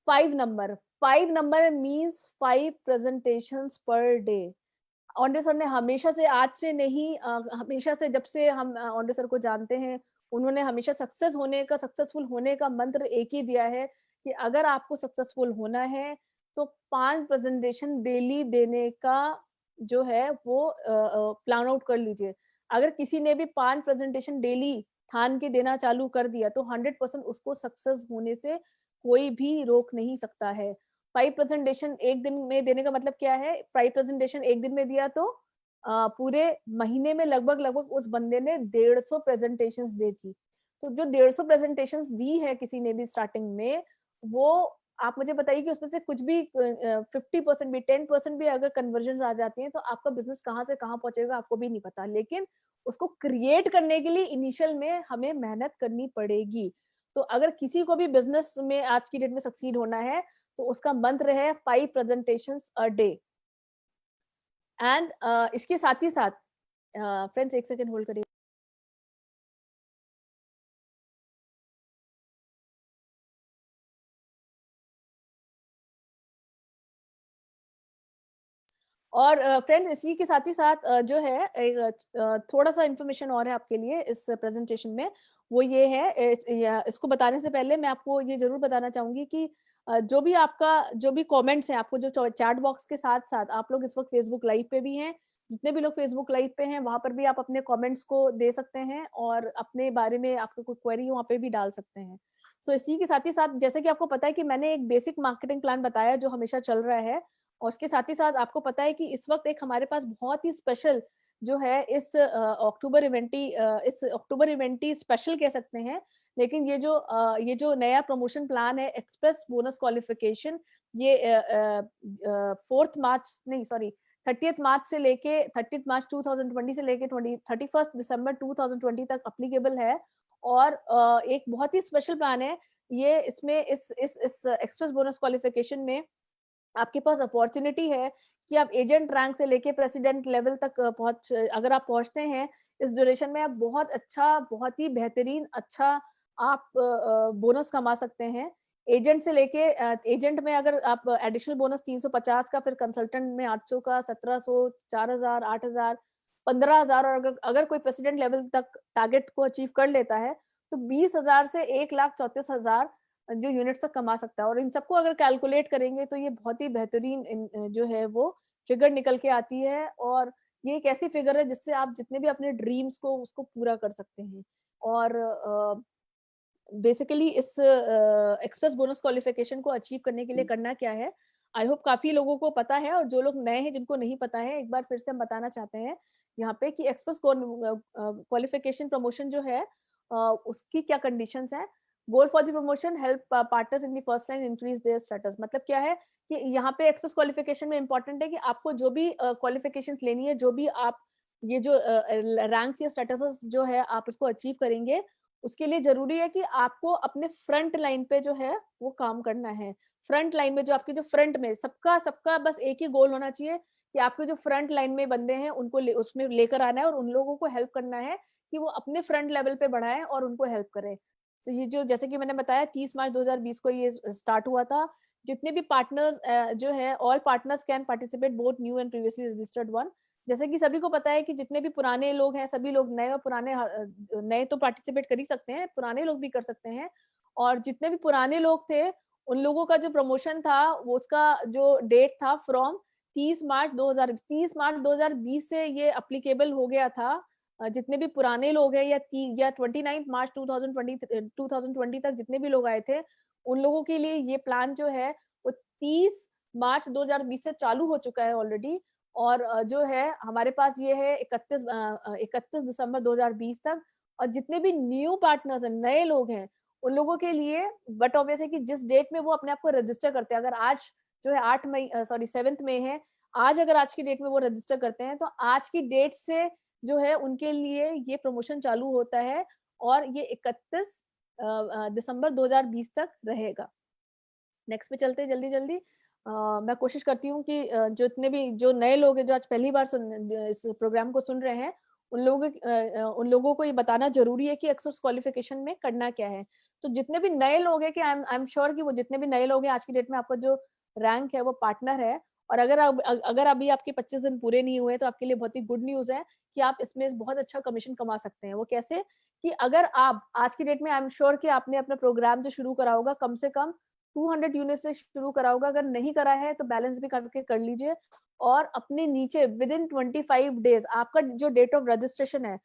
5 number. 5 number means 5 presentations per day. ऑन्डे सर ने हमेशा से, आज से नहीं, हमेशा से, जब से हम ऑन्डे सर को जानते हैं, उन्होंने हमेशा सक्सेसफुल होने का मंत्र एक ही दिया है कि अगर आपको सक्सेसफुल होना है तो 5 प्रेजेंटेशन डेली देने का जो है वो प्लान आउट कर लीजिए। अगर किसी ने भी 5 प्रेजेंटेशन डेली ठान के देना चालू कर दिया तो 100% उसको सक्सेस होने से कोई भी रोक नहीं सकता है। 5 प्रेजेंटेशन एक दिन में देने का मतलब क्या है? 5 प्रेजेंटेशन एक दिन में दिया तो पूरे महीने में लगभग उस बंदे ने 150 प्रेजेंटेशंस दे दी। तो जो 150 प्रेजेंटेशंस दी है किसी ने भी स्टार्टिंग में, वो आप मुझे बताइए कि उसमें से कुछ भी 50% भी, 10% भी अगर कन्वर्जन्स आ जाती हैं तो आपका बिज़नेस कहाँ से कहाँ पहुँचेगा आपको भी नहीं पता। लेकिन उसको क्रिएट करने के लिए इनिशियल में हमें मेहनत करनी पड़ेगी। तो अगर किसी को भी बिज़नेस में आज की डेट में सक्सीड होना है तो उसका मंत्र है 5 प्रेजेंटेशंस अ डे। एंड इसके साथ ही साथ फ्रेंड्स, एक सेकंड होल्ड करिए। और फ्रेंड्स, इसी के साथ ही साथ जो है थोड़ा सा इन्फॉर्मेशन और है आपके लिए इस प्रेजेंटेशन में। वो ये है, इसको बताने से पहले मैं आपको ये जरूर बताना चाहूंगी कि जो भी कमेंट्स हैं, आपको जो चैट बॉक्स के साथ साथ आप लोग इस वक्त फेसबुक लाइव पे भी हैं, जितने भी लोग फेसबुक लाइव पे हैं वहां पर भी आप अपने कमेंट्स को दे सकते हैं और अपने बारे में आपको कोई क्वेरी वहां पे भी डाल सकते हैं। सो इसी के साथ ही साथ, जैसे कि आपको पता है कि मैंने एक बेसिक मार्केटिंग प्लान बताया जो हमेशा चल रहा है, और उसके साथ ही साथ आपको पता है कि इस वक्त एक हमारे पास बहुत ही स्पेशल जो है इस अक्टूबर इवेंट ही स्पेशल कह सकते हैं। लेकिन ये जो नया प्रमोशन प्लान है, एक्सप्रेस बोनस क्वालिफिकेशन, ये 4th मार्च नहीं सॉरी 30th मार्च से लेके 30th मार्च 2020 से लेके 31st दिसंबर 2020 तक अप्लीकेबल है। और एक बहुत ही स्पेशल प्लान है ये। इसमें इस एक्सप्रेस बोनस क्वालिफिकेशन में आपके पास अपॉर्चुनिटी है कि आप एजेंट रैंक से लेके प्रेसिडेंट लेवल तक अगर आप पहुंचते हैं इस ड्यूरेशन में, आप बहुत अच्छा, बहुत ही बेहतरीन अच्छा आप बोनस कमा सकते हैं। एजेंट से लेके एजेंट में अगर आप एडिशनल बोनस 350 का, फिर कंसल्टेंट में 800 का, 1700, 4000, 8000, 15000, और अगर कोई प्रेसिडेंट लेवल तक टारगेट को अचीव कर लेता है तो 20,000 से 1,34,000 जो यूनिट्स तक कमा सकता है। और इन सबको अगर कैलकुलेट करेंगे तो ये बहुत ही बेहतरीन जो है वो फिगर निकल के आती है। और ये एक ऐसी फिगर है जिससे आप जितने भी अपने ड्रीम्स को उसको पूरा कर सकते हैं। और बेसिकली इस एक्सप्रेस बोनस क्वालिफिकेशन को अचीव करने के लिए करना क्या है, आई होप काफी लोगों को पता है, और जो लोग नए हैं जिनको नहीं पता है, एक बार फिर से हम बताना चाहते हैं यहाँ पे कि एक्सप्रेस क्वालिफिकेशन प्रमोशन जो है उसकी क्या कंडीशंस हैं। Goal for the promotion, help partners in the first line increase their status. मतलब क्या है कि यहाँ पे एक्सप्रेस क्वालिफिकेशन में इंपॉर्टेंट है कि आपको जो भी क्वालिफिकेशन लेनी है, जो भी आप ये जो रैंक्स या स्टेटस जो है आप उसको अचीव करेंगे, उसके लिए जरूरी है कि आपको अपने फ्रंट लाइन पे जो है वो काम करना है। फ्रंट लाइन में जो आपके जो फ्रंट में सबका सबका बस एक ही गोल होना चाहिए कि आपके जो फ्रंट लाइन में बंदे हैं उनको उसमें लेकर आना है और उन लोगों को हेल्प करना है कि वो अपने फ्रंट लेवल पे बढ़ाएं और उनको हेल्प करें। ये जो जैसे कि मैंने बताया 30 मार्च 2020 को ये स्टार्ट हुआ था। जितने भी पार्टनर्स जो है, all partners can participate both new and previously registered one. जैसे कि सभी को पता है कि जितने भी पुराने लोग हैं, सभी लोग नए और पुराने, नए तो पार्टिसिपेट कर ही सकते हैं, पुराने लोग भी कर सकते हैं। और जितने भी पुराने लोग थे, उन लोगों का जो प्रमोशन था, वो उसका जो डेट था फ्रॉम 30 मार्च 2020 से ये एप्लीकेबल हो गया था। जितने भी पुराने लोग हैं, या 29 मार्च 2020 तक जितने भी लोग आए थे, उन लोगों के लिए ये प्लान जो है वो 30 मार्च 2020 से चालू हो चुका है ऑलरेडी। और जो है हमारे पास ये है 31 दिसंबर 2020 तक। और जितने भी न्यू पार्टनर्स हैं, नए लोग हैं, उन लोगों के लिए बट ऑब्वियस है कि जिस डेट में वो अपने आप को रजिस्टर करते हैं, अगर आज जो है 7 मई है, आज की डेट में वो रजिस्टर करते हैं, तो आज की डेट से जो है उनके लिए ये प्रमोशन चालू होता है और ये 31 दिसंबर 2020 तक रहेगा। नेक्स्ट पे चलते हैं जल्दी जल्दी। मैं कोशिश करती हूँ कि जो नए लोग हैं, जो आज पहली बार इस प्रोग्राम को सुन रहे हैं, उन लोगों को ये बताना जरूरी है कि एक्सेस क्वालिफिकेशन में करना क्या है। तो जितने भी नए लोग हैं, कि आई एम श्योर कि वो जितने भी नए लोग हैं, आज की डेट में आपका जो रैंक है वो पार्टनर है। और अगर अभी आपके 25 दिन पूरे नहीं हुए, तो आपके लिए बहुत ही गुड न्यूज है कि आप इसमें बहुत अच्छा कमीशन कमा सकते हैं। वो कैसे? कि अगर आप आज की डेट में, आई एम श्योर कि आपने अपना प्रोग्राम जो शुरू करा होगा, कम से कम 200 यूनिट से शुरू करा होगा। अगर नहीं करा है तो बैलेंस भी करके कर लीजिए। और अपने नीचे विद इन 25 डेज, आपका जो डेट ऑफ रजिस्ट्रेशन है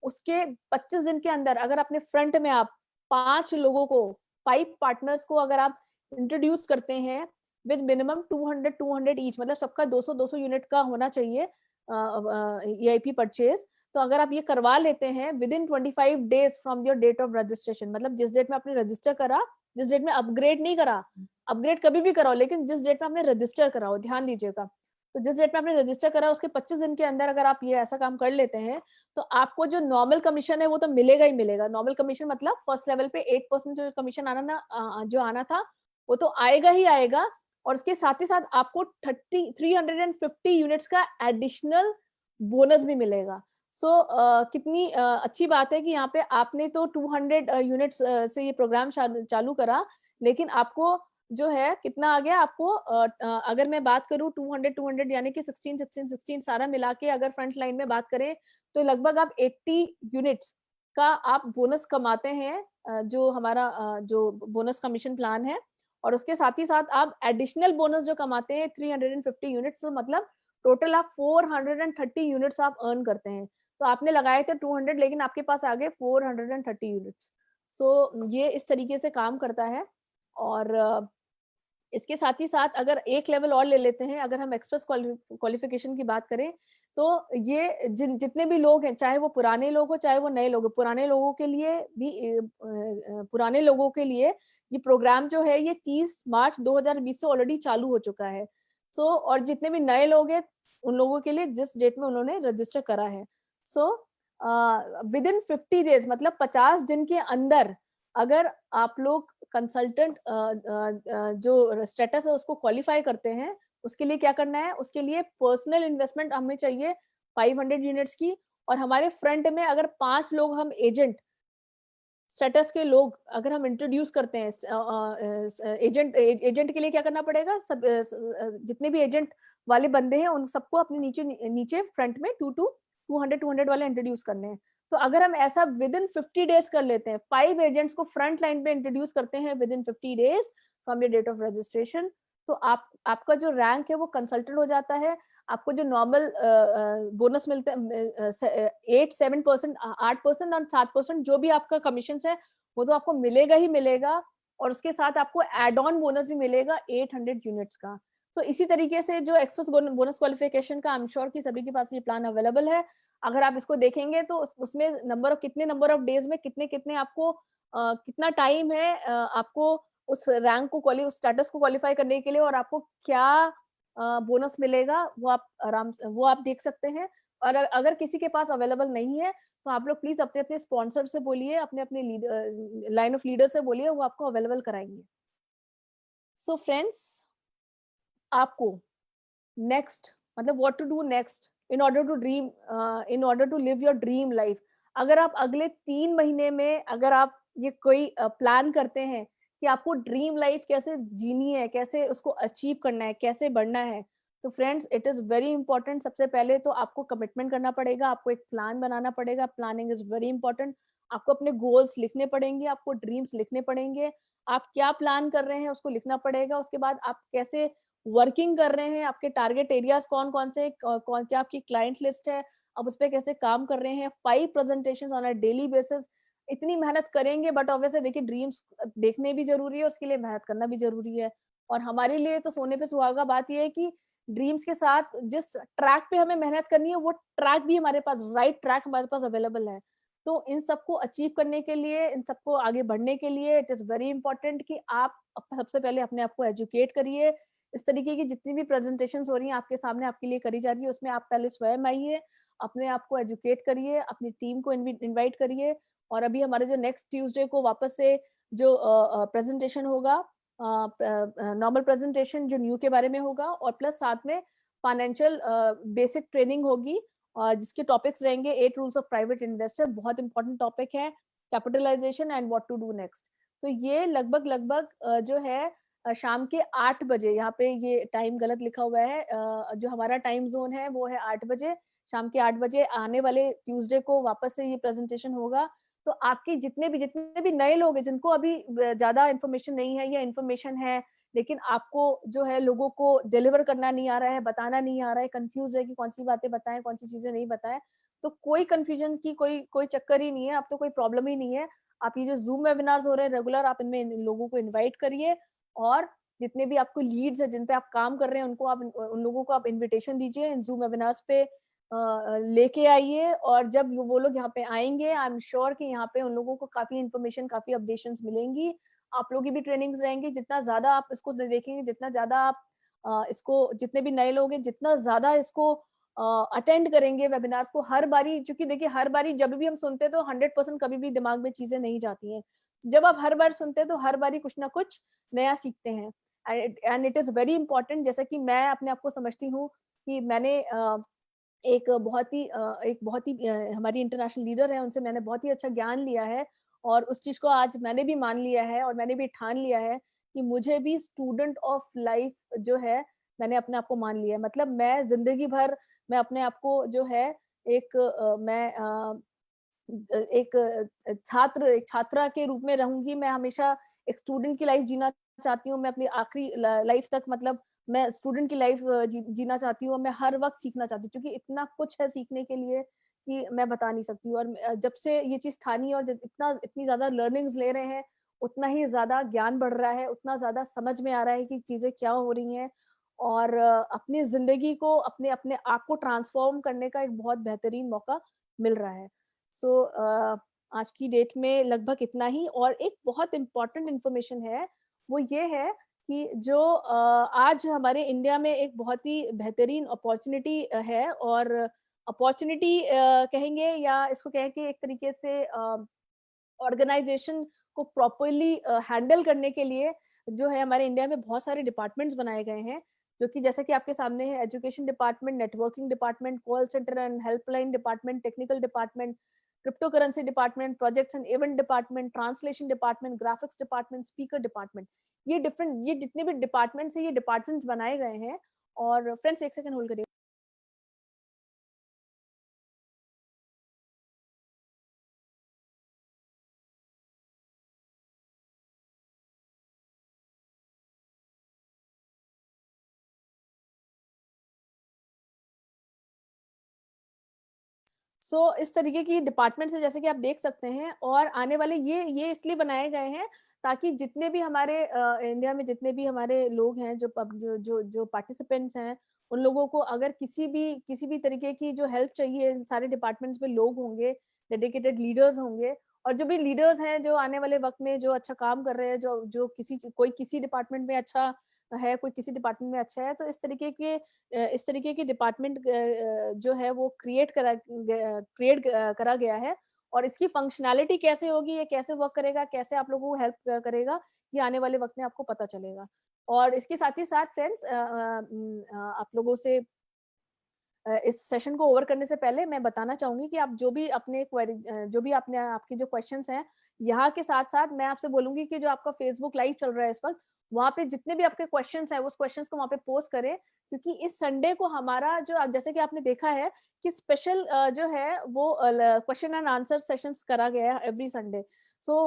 उसके 25 दिन के अंदर, अगर अपने फ्रंट में आप 5 लोगों को, 5 पार्टनर्स को अगर आप इंट्रोड्यूस करते हैं विद मिनिमम 200 ईच, मतलब सबका 200 यूनिट का होना चाहिए EIP परचेज। तो अगर आप ये करवा लेते हैं within 25 days from your date of registration, मतलब जिस डेट में आपने रजिस्टर करा, जिस डेट में अपग्रेड नहीं करा, अपग्रेड कभी भी कराओ, लेकिन जिस डेट में आपने रजिस्टर कराओ, ध्यान दीजिएगा। तो जिस डेट में आपने रजिस्टर करा उसके 25 दिन के अंदर अगर आप ये ऐसा काम कर लेते हैं, तो आपको जो नॉर्मल कमीशन है वो तो मिलेगा ही मिलेगा। नॉर्मल कमीशन मतलब फर्स्ट लेवल पे 8% जो कमीशन आना था, वो तो आएगा ही आएगा। और उसके साथ ही साथ आपको 350 यूनिट्स का एडिशनल बोनस भी मिलेगा। कितनी अच्छी बात है कि यहाँ पे आपने तो 200 यूनिट्स से ये प्रोग्राम चालू करा, लेकिन आपको जो है कितना आ गया आपको, अगर मैं बात करूं 200 यानी कि 16 सारा मिला के अगर फ्रंट लाइन में बात करें, तो लगभग आप 80 यूनिट्स का आप बोनस कमाते हैं, जो हमारा जो बोनस कमीशन प्लान है। और उसके साथ ही साथ आप एडिशनल बोनस जो कमाते हैं 350 यूनिट्स, तो मतलब टोटल आप 430 यूनिट्स आप अर्न करते हैं। तो आपने लगाए थे 200, लेकिन आपके पास आ गए 430 यूनिट्स। ये इस तरीके से काम करता है। और इसके साथ ही साथ अगर एक लेवल और ले लेते हैं, अगर हम एक्सप्रेस क्वालिफिकेशन की बात करें, तो ये जितने भी लोग हैं, चाहे वो पुराने लोग हो चाहे वो नए लोग हो, पुराने लोगों के लिए ये प्रोग्राम जो है ये 30 मार्च 2020 से ऑलरेडी चालू हो चुका है। और जितने भी नए लोग हैं उन लोगों के लिए जिस डेट में उन्होंने रजिस्टर करा है, विद इन 50 डेज, मतलब 50 दिन के अंदर अगर आप लोग कंसल्टेंट जो स्टेटस है उसको क्वालिफाई करते हैं, उसके लिए क्या करना है? उसके लिए पर्सनल इन्वेस्टमेंट हमें चाहिए 500 यूनिट्स की। और हमारे फ्रंट में अगर 5 लोग हम एजेंट स्टेटस के लोग अगर हम इंट्रोड्यूस करते हैं, एजेंट के लिए क्या करना पड़ेगा? सब जितने भी एजेंट वाले बंदे हैं उन सबको अपने नीचे फ्रंट में 200 वाले इंट्रोड्यूस करने हैं। तो अगर हम ऐसा विद इन 50 डेज कर लेते हैं, 5 एजेंट्स को फ्रंट लाइन पे इंट्रोड्यूस करते हैं within 50 days from your date of registration, तो आपका जो रैंक है वो कंसल्टेंट हो जाता है। आपको जो नॉर्मल बोनस मिलते हैं 8% और 7% जो भी आपका कमीशन है वो तो आपको मिलेगा ही मिलेगा। और उसके साथ आपको एड ऑन बोनस भी मिलेगा 800 यूनिट्स का। तो इसी तरीके से जो एक्सप्रेस बोनस क्वालिफिकेशन का, आई एम श्योर कि सभी के पास ये प्लान अवेलेबल है। अगर आप इसको देखेंगे तो उसमें कितने नंबर ऑफ डेज में कितने आपको कितना टाइम है आपको उस रैंक को उस स्टेटस को क्वालिफाई करने के लिए, और आपको क्या बोनस मिलेगा वो आप देख सकते हैं। और अगर किसी के पास अवेलेबल नहीं है तो आप लोग प्लीज अपने अपने स्पॉन्सर से बोलिए, अपने अपने लाइन ऑफ लीडर से बोलिए, वो आपको अवेलेबल कराएंगे। सो फ्रेंड्स, आपको नेक्स्ट मतलब what to do next in order to live your dream life. अगर आप अगले 3 महीने में अगर आप ये कोई प्लान करते हैं कि आपको ड्रीम लाइफ कैसे जीनी है, कैसे उसको अचीव करना है, कैसे बढ़ना है, तो friends it is very important. सबसे पहले तो आपको कमिटमेंट करना पड़ेगा, आपको एक प्लान बनाना पड़ेगा, प्लानिंग इज़ वेरी इंपॉर्टेंट। आपको अपने गोल्स लिखने पड़ेंगे, आपको ड्रीम्स लिखने पड़ेंगे, आप क्या प्लान कर रहे हैं उसको लिखना पड़ेगा। उसके बाद आप कैसे वर्किंग कर रहे हैं, आपके टारगेट एरियाज़ कौन-कौन से कौन क्या आपकी क्लाइंट लिस्ट है, आप उस पे कैसे काम कर रहे हैं, 5 presentations on a daily basis. इतनी मेहनत करेंगे बट ऑब्वियसली देखिए ड्रीम्स देखने भी ज़रूरी है, उसके लिए मेहनत करना भी ज़रूरी है। और हमारे लिए तो सोने पे सुहागा बात ये है कि ड्रीम्स के साथ जिस ट्रैक पे हमें मेहनत करनी है, वो ट्रैक भी हमारे पास राइट ट्रैक हमारे पास अवेलेबल है। तो इन सबको अचीव करने के लिए, इन सबको आगे बढ़ने के लिए इट इज़ वेरी इंपॉर्टेंट कि आप सबसे पहले अपने आप को एजुकेट करिए। इस तरीके की जितनी भी प्रेज़ेंटेशंस हो रही हैं आपके सामने आपके लिए करी जा रही है, उसमें आप पहले स्वयं आइए, अपने आप को एजुकेट करिए, अपनी टीम को इनवाइट करिए। और अभी हमारे जो नेक्स्ट ट्यूसडे को वापस से जो प्रेजेंटेशन होगा, नॉर्मल प्रेजेंटेशन जो न्यू के बारे में होगा और प्लस साथ में फाइनेंशियल बेसिक ट्रेनिंग होगी, जिसके टॉपिक्स रहेंगे 8 रूल्स ऑफ प्राइवेट इन्वेस्टर, बहुत इंपॉर्टेंट टॉपिक है, capitalisation and what to do next. तो ये लगभग जो है शाम के 8 बजे, यहाँ पे ये टाइम गलत लिखा हुआ है, जो हमारा टाइम जोन है वो है 8 बजे, शाम के 8 बजे आने वाले ट्यूसडे को वापस से ये प्रेजेंटेशन होगा। तो आपके जितने भी नए लोग हैं जिनको अभी ज़्यादा इन्फॉर्मेशन नहीं है या इन्फॉर्मेशन है, लेकिन आपको जो है लोगों को डिलीवर करना नहीं आ रहा है, बताना नहीं आ रहा है, कन्फ्यूज़ है कि कौन-सी बातें बताएँ, कौन-सी चीज़ें नहीं बताएँ। तो कोई कन्फ्यूजन की कोई कोई चक्कर ही नहीं है, अब तो कोई प्रॉब्लम ही नहीं है। आप ये जो ज़ूम वेबिनार्स हो रहे हैं रेगुलर, आप इनमें इन लोगों को इनवाइट करिए और जितने भी आपको लीड्स हैं, जिन पे आप काम कर रहे हैं, उनको आप उन लोगों को आप इन्विटेशन दीजिए इन ज़ूम वेबिनार्स पे, लेके आइए। और जब वो लोग यहाँ पे आएँगे, आई एम श्योर कि यहाँ पे उन लोगों को काफ़ी इन्फॉर्मेशन, काफ़ी अपडेशंस मिलेंगी। आप लोगों की भी ट्रेनिंग्स रहेंगी, जितना ज़्यादा आप इसको देखेंगे, जितना ज़्यादा आप इसको, जितने भी नए लोग हैं, जितना ज़्यादा इसको अटेंड करेंगे वेबिनार्स को हर बारी, क्योंकि देखिए हर बारी जब भी हम सुनते हैं तो 100% कभी भी दिमाग में चीज़ें नहीं जाती हैं। जब आप हर बार सुनते हैं तो हर बारी कुछ ना कुछ नया सीखते हैं। And it is very important, जैसा कि मैं अपने आप को समझती हूँ कि मैंने एक बहुत ही हमारी इंटरनेशनल लीडर है, उनसे मैंने बहुत ही अच्छा ज्ञान लिया है और उस चीज़ को आज मैंने भी मान लिया है और मैंने भी ठान लिया है कि मुझे भी स्टूडेंट ऑफ लाइफ जो है, मैंने अपने आप को मान लिया है। मतलब मैं ज़िंदगी भर मैं अपने आप को जो है एक एक छात्रा के रूप में रहूँगी। मैं हमेशा एक स्टूडेंट की लाइफ जीना चाहती हूँ। मैं अपनी आखिरी लाइफ तक, मतलब मैं स्टूडेंट की लाइफ जीना चाहती हूँ और मैं हर वक़्त सीखना चाहती हूँ, क्योंकि इतना कुछ है सीखने के लिए कि मैं बता नहीं सकती हूँ। और जब से ये चीज़ ठानी है और जब इतनी ज़्यादा लर्निंग्स ले रहे हैं, उतना ही ज़्यादा ज्ञान बढ़ रहा है, उतना ज़्यादा समझ में आ रहा है कि चीज़ें क्या हो रही हैं और अपनी ज़िंदगी को, अपने अपने आप को ट्रांसफ़ॉर्म करने का एक बहुत बेहतरीन मौका मिल रहा है। सो आज की डेट में लगभग इतना ही। और एक बहुत इम्पोर्टेंट इन्फॉर्मेशन है, वो ये है कि जो आज हमारे इंडिया में एक बहुत ही बेहतरीन अपॉर्च्युनिटी है और अपॉर्च्युनिटी कहेंगे या इसको कहें कि एक तरीके से ऑर्गेनाइजेशन को प्रॉपर्ली हैंडल करने के लिए जो है हमारे इंडिया में बहुत सारे डिपार्टमेंट्स बनाए गए हैं, जो कि जैसे कि आपके सामने है, education department, networking department, call centre and helpline department, technical department, crypto currency department, projects and event department, translation department, graphics department, speaker department. ये जितने भी डिपार्टमेंट्स हैं, ये डिपार्टमेंट्स बनाए गए हैं। और फ्रेंड्स एक सेकंड होल्ड करिए। इस तरीके की डिपार्टमेंट्स हैं, जैसे कि आप देख सकते हैं। और आने वाले ये इसलिए बनाए गए हैं ताकि जितने भी हमारे इंडिया में जितने भी हमारे लोग हैं, जो पार्टिसिपेंट्स हैं, उन लोगों को अगर किसी भी तरीके की जो हेल्प चाहिए, इन सारे डिपार्टमेंट्स में लोग होंगे, डेडिकेटेड लीडर्स होंगे। और जो भी लीडर्स हैं जो आने वाले वक्त में जो अच्छा काम कर रहे हैं, जो कोई किसी डिपार्टमेंट में अच्छा है, कोई किसी डिपार्टमेंट में अच्छा है, तो इस तरीके के डिपार्टमेंट जो है वो क्रिएट करा गया है। और इसकी फंक्शनैलिटी कैसे होगी, ये कैसे वर्क करेगा, कैसे आप लोगों को हेल्प करेगा, ये आने वाले वक्त में आपको पता चलेगा। और इसके साथ ही साथ फ्रेंड्स, आप लोगों से इस सेशन को ओवर करने से पहले मैं बताना चाहूँगी कि आप जो भी अपने क्वेरी जो भी आपने आपके जो क्वेश्चंस हैं, यहाँ के साथ साथ मैं आपसे बोलूंगी कि जो आपका फेसबुक लाइव चल रहा है इस वक्त, वहाँ पे जितने भी आपके क्वेश्चंस हैं उस क्वेश्चंस को वहाँ पे पोस्ट करें, क्योंकि इस संडे को हमारा जो जैसे कि आपने देखा है कि स्पेशल जो है वो क्वेश्चन एंड आंसर सेशंस करा गया है एवरी संडे। सो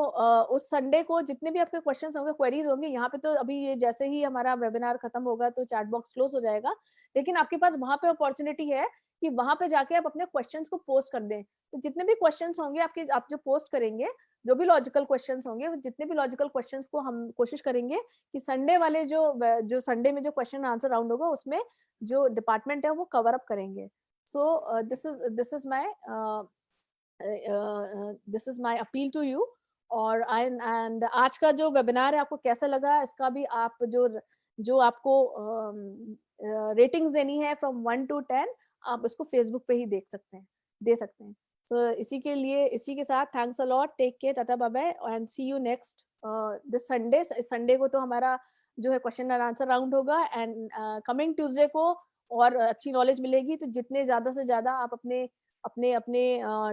उस संडे को जितने भी आपके क्वेश्चंस होंगे, क्वेरीज होंगे, यहाँ पे तो अभी ये जैसे ही हमारा वेबिनार खत्म होगा तो चैट बॉक्स क्लोज हो जाएगा, लेकिन आपके पास वहाँ पे अपॉर्चुनिटी है कि वहाँ पे जाके आप अपने क्वेश्चंस को पोस्ट कर दें। तो जितने भी क्वेश्चंस होंगे आपके, आप जो पोस्ट करेंगे, जो भी लॉजिकल क्वेश्चंस होंगे, जितने भी लॉजिकल क्वेश्चंस को हम कोशिश करेंगे कि संडे वाले जो संडे में जो क्वेश्चन आंसर राउंड होगा उसमें जो डिपार्टमेंट है वो कवर अप करेंगे। So this is my appeal to you. और आई एंड आज का जो वेबिनार है आपको कैसा लगा, इसका भी आप जो आपको रेटिंग्स देनी है फ्रॉम 1 to 10, आप उसको फेसबुक पे ही दे सकते हैं। So इसी के साथ thanks a lot, take care, tata bye bye and see you next this Sunday. Sunday को तो हमारा जो है क्वेश्चन एंड आंसर राउंड होगा, एंड कमिंग ट्यूसडे को और अच्छी नॉलेज मिलेगी। तो जितने ज्यादा से ज्यादा आप अपने अपने अपने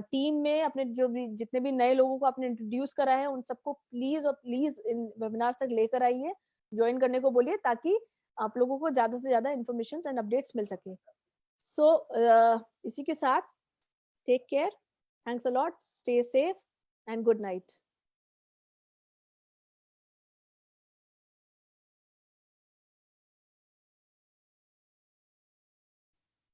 टीम में अपने जो भी जितने भी नए लोगों को आपने इंट्रोड्यूस करा है उन सबको प्लीज और प्लीज इन वेबिनार तक लेकर आइए, ज्वाइन करने को बोलिए, ताकि आप लोगों को ज्यादा से ज्यादा इन्फॉर्मेशन एंड अपडेट्स मिल सके। सो इसी के साथ take care, thanks a lot, stay safe and good night.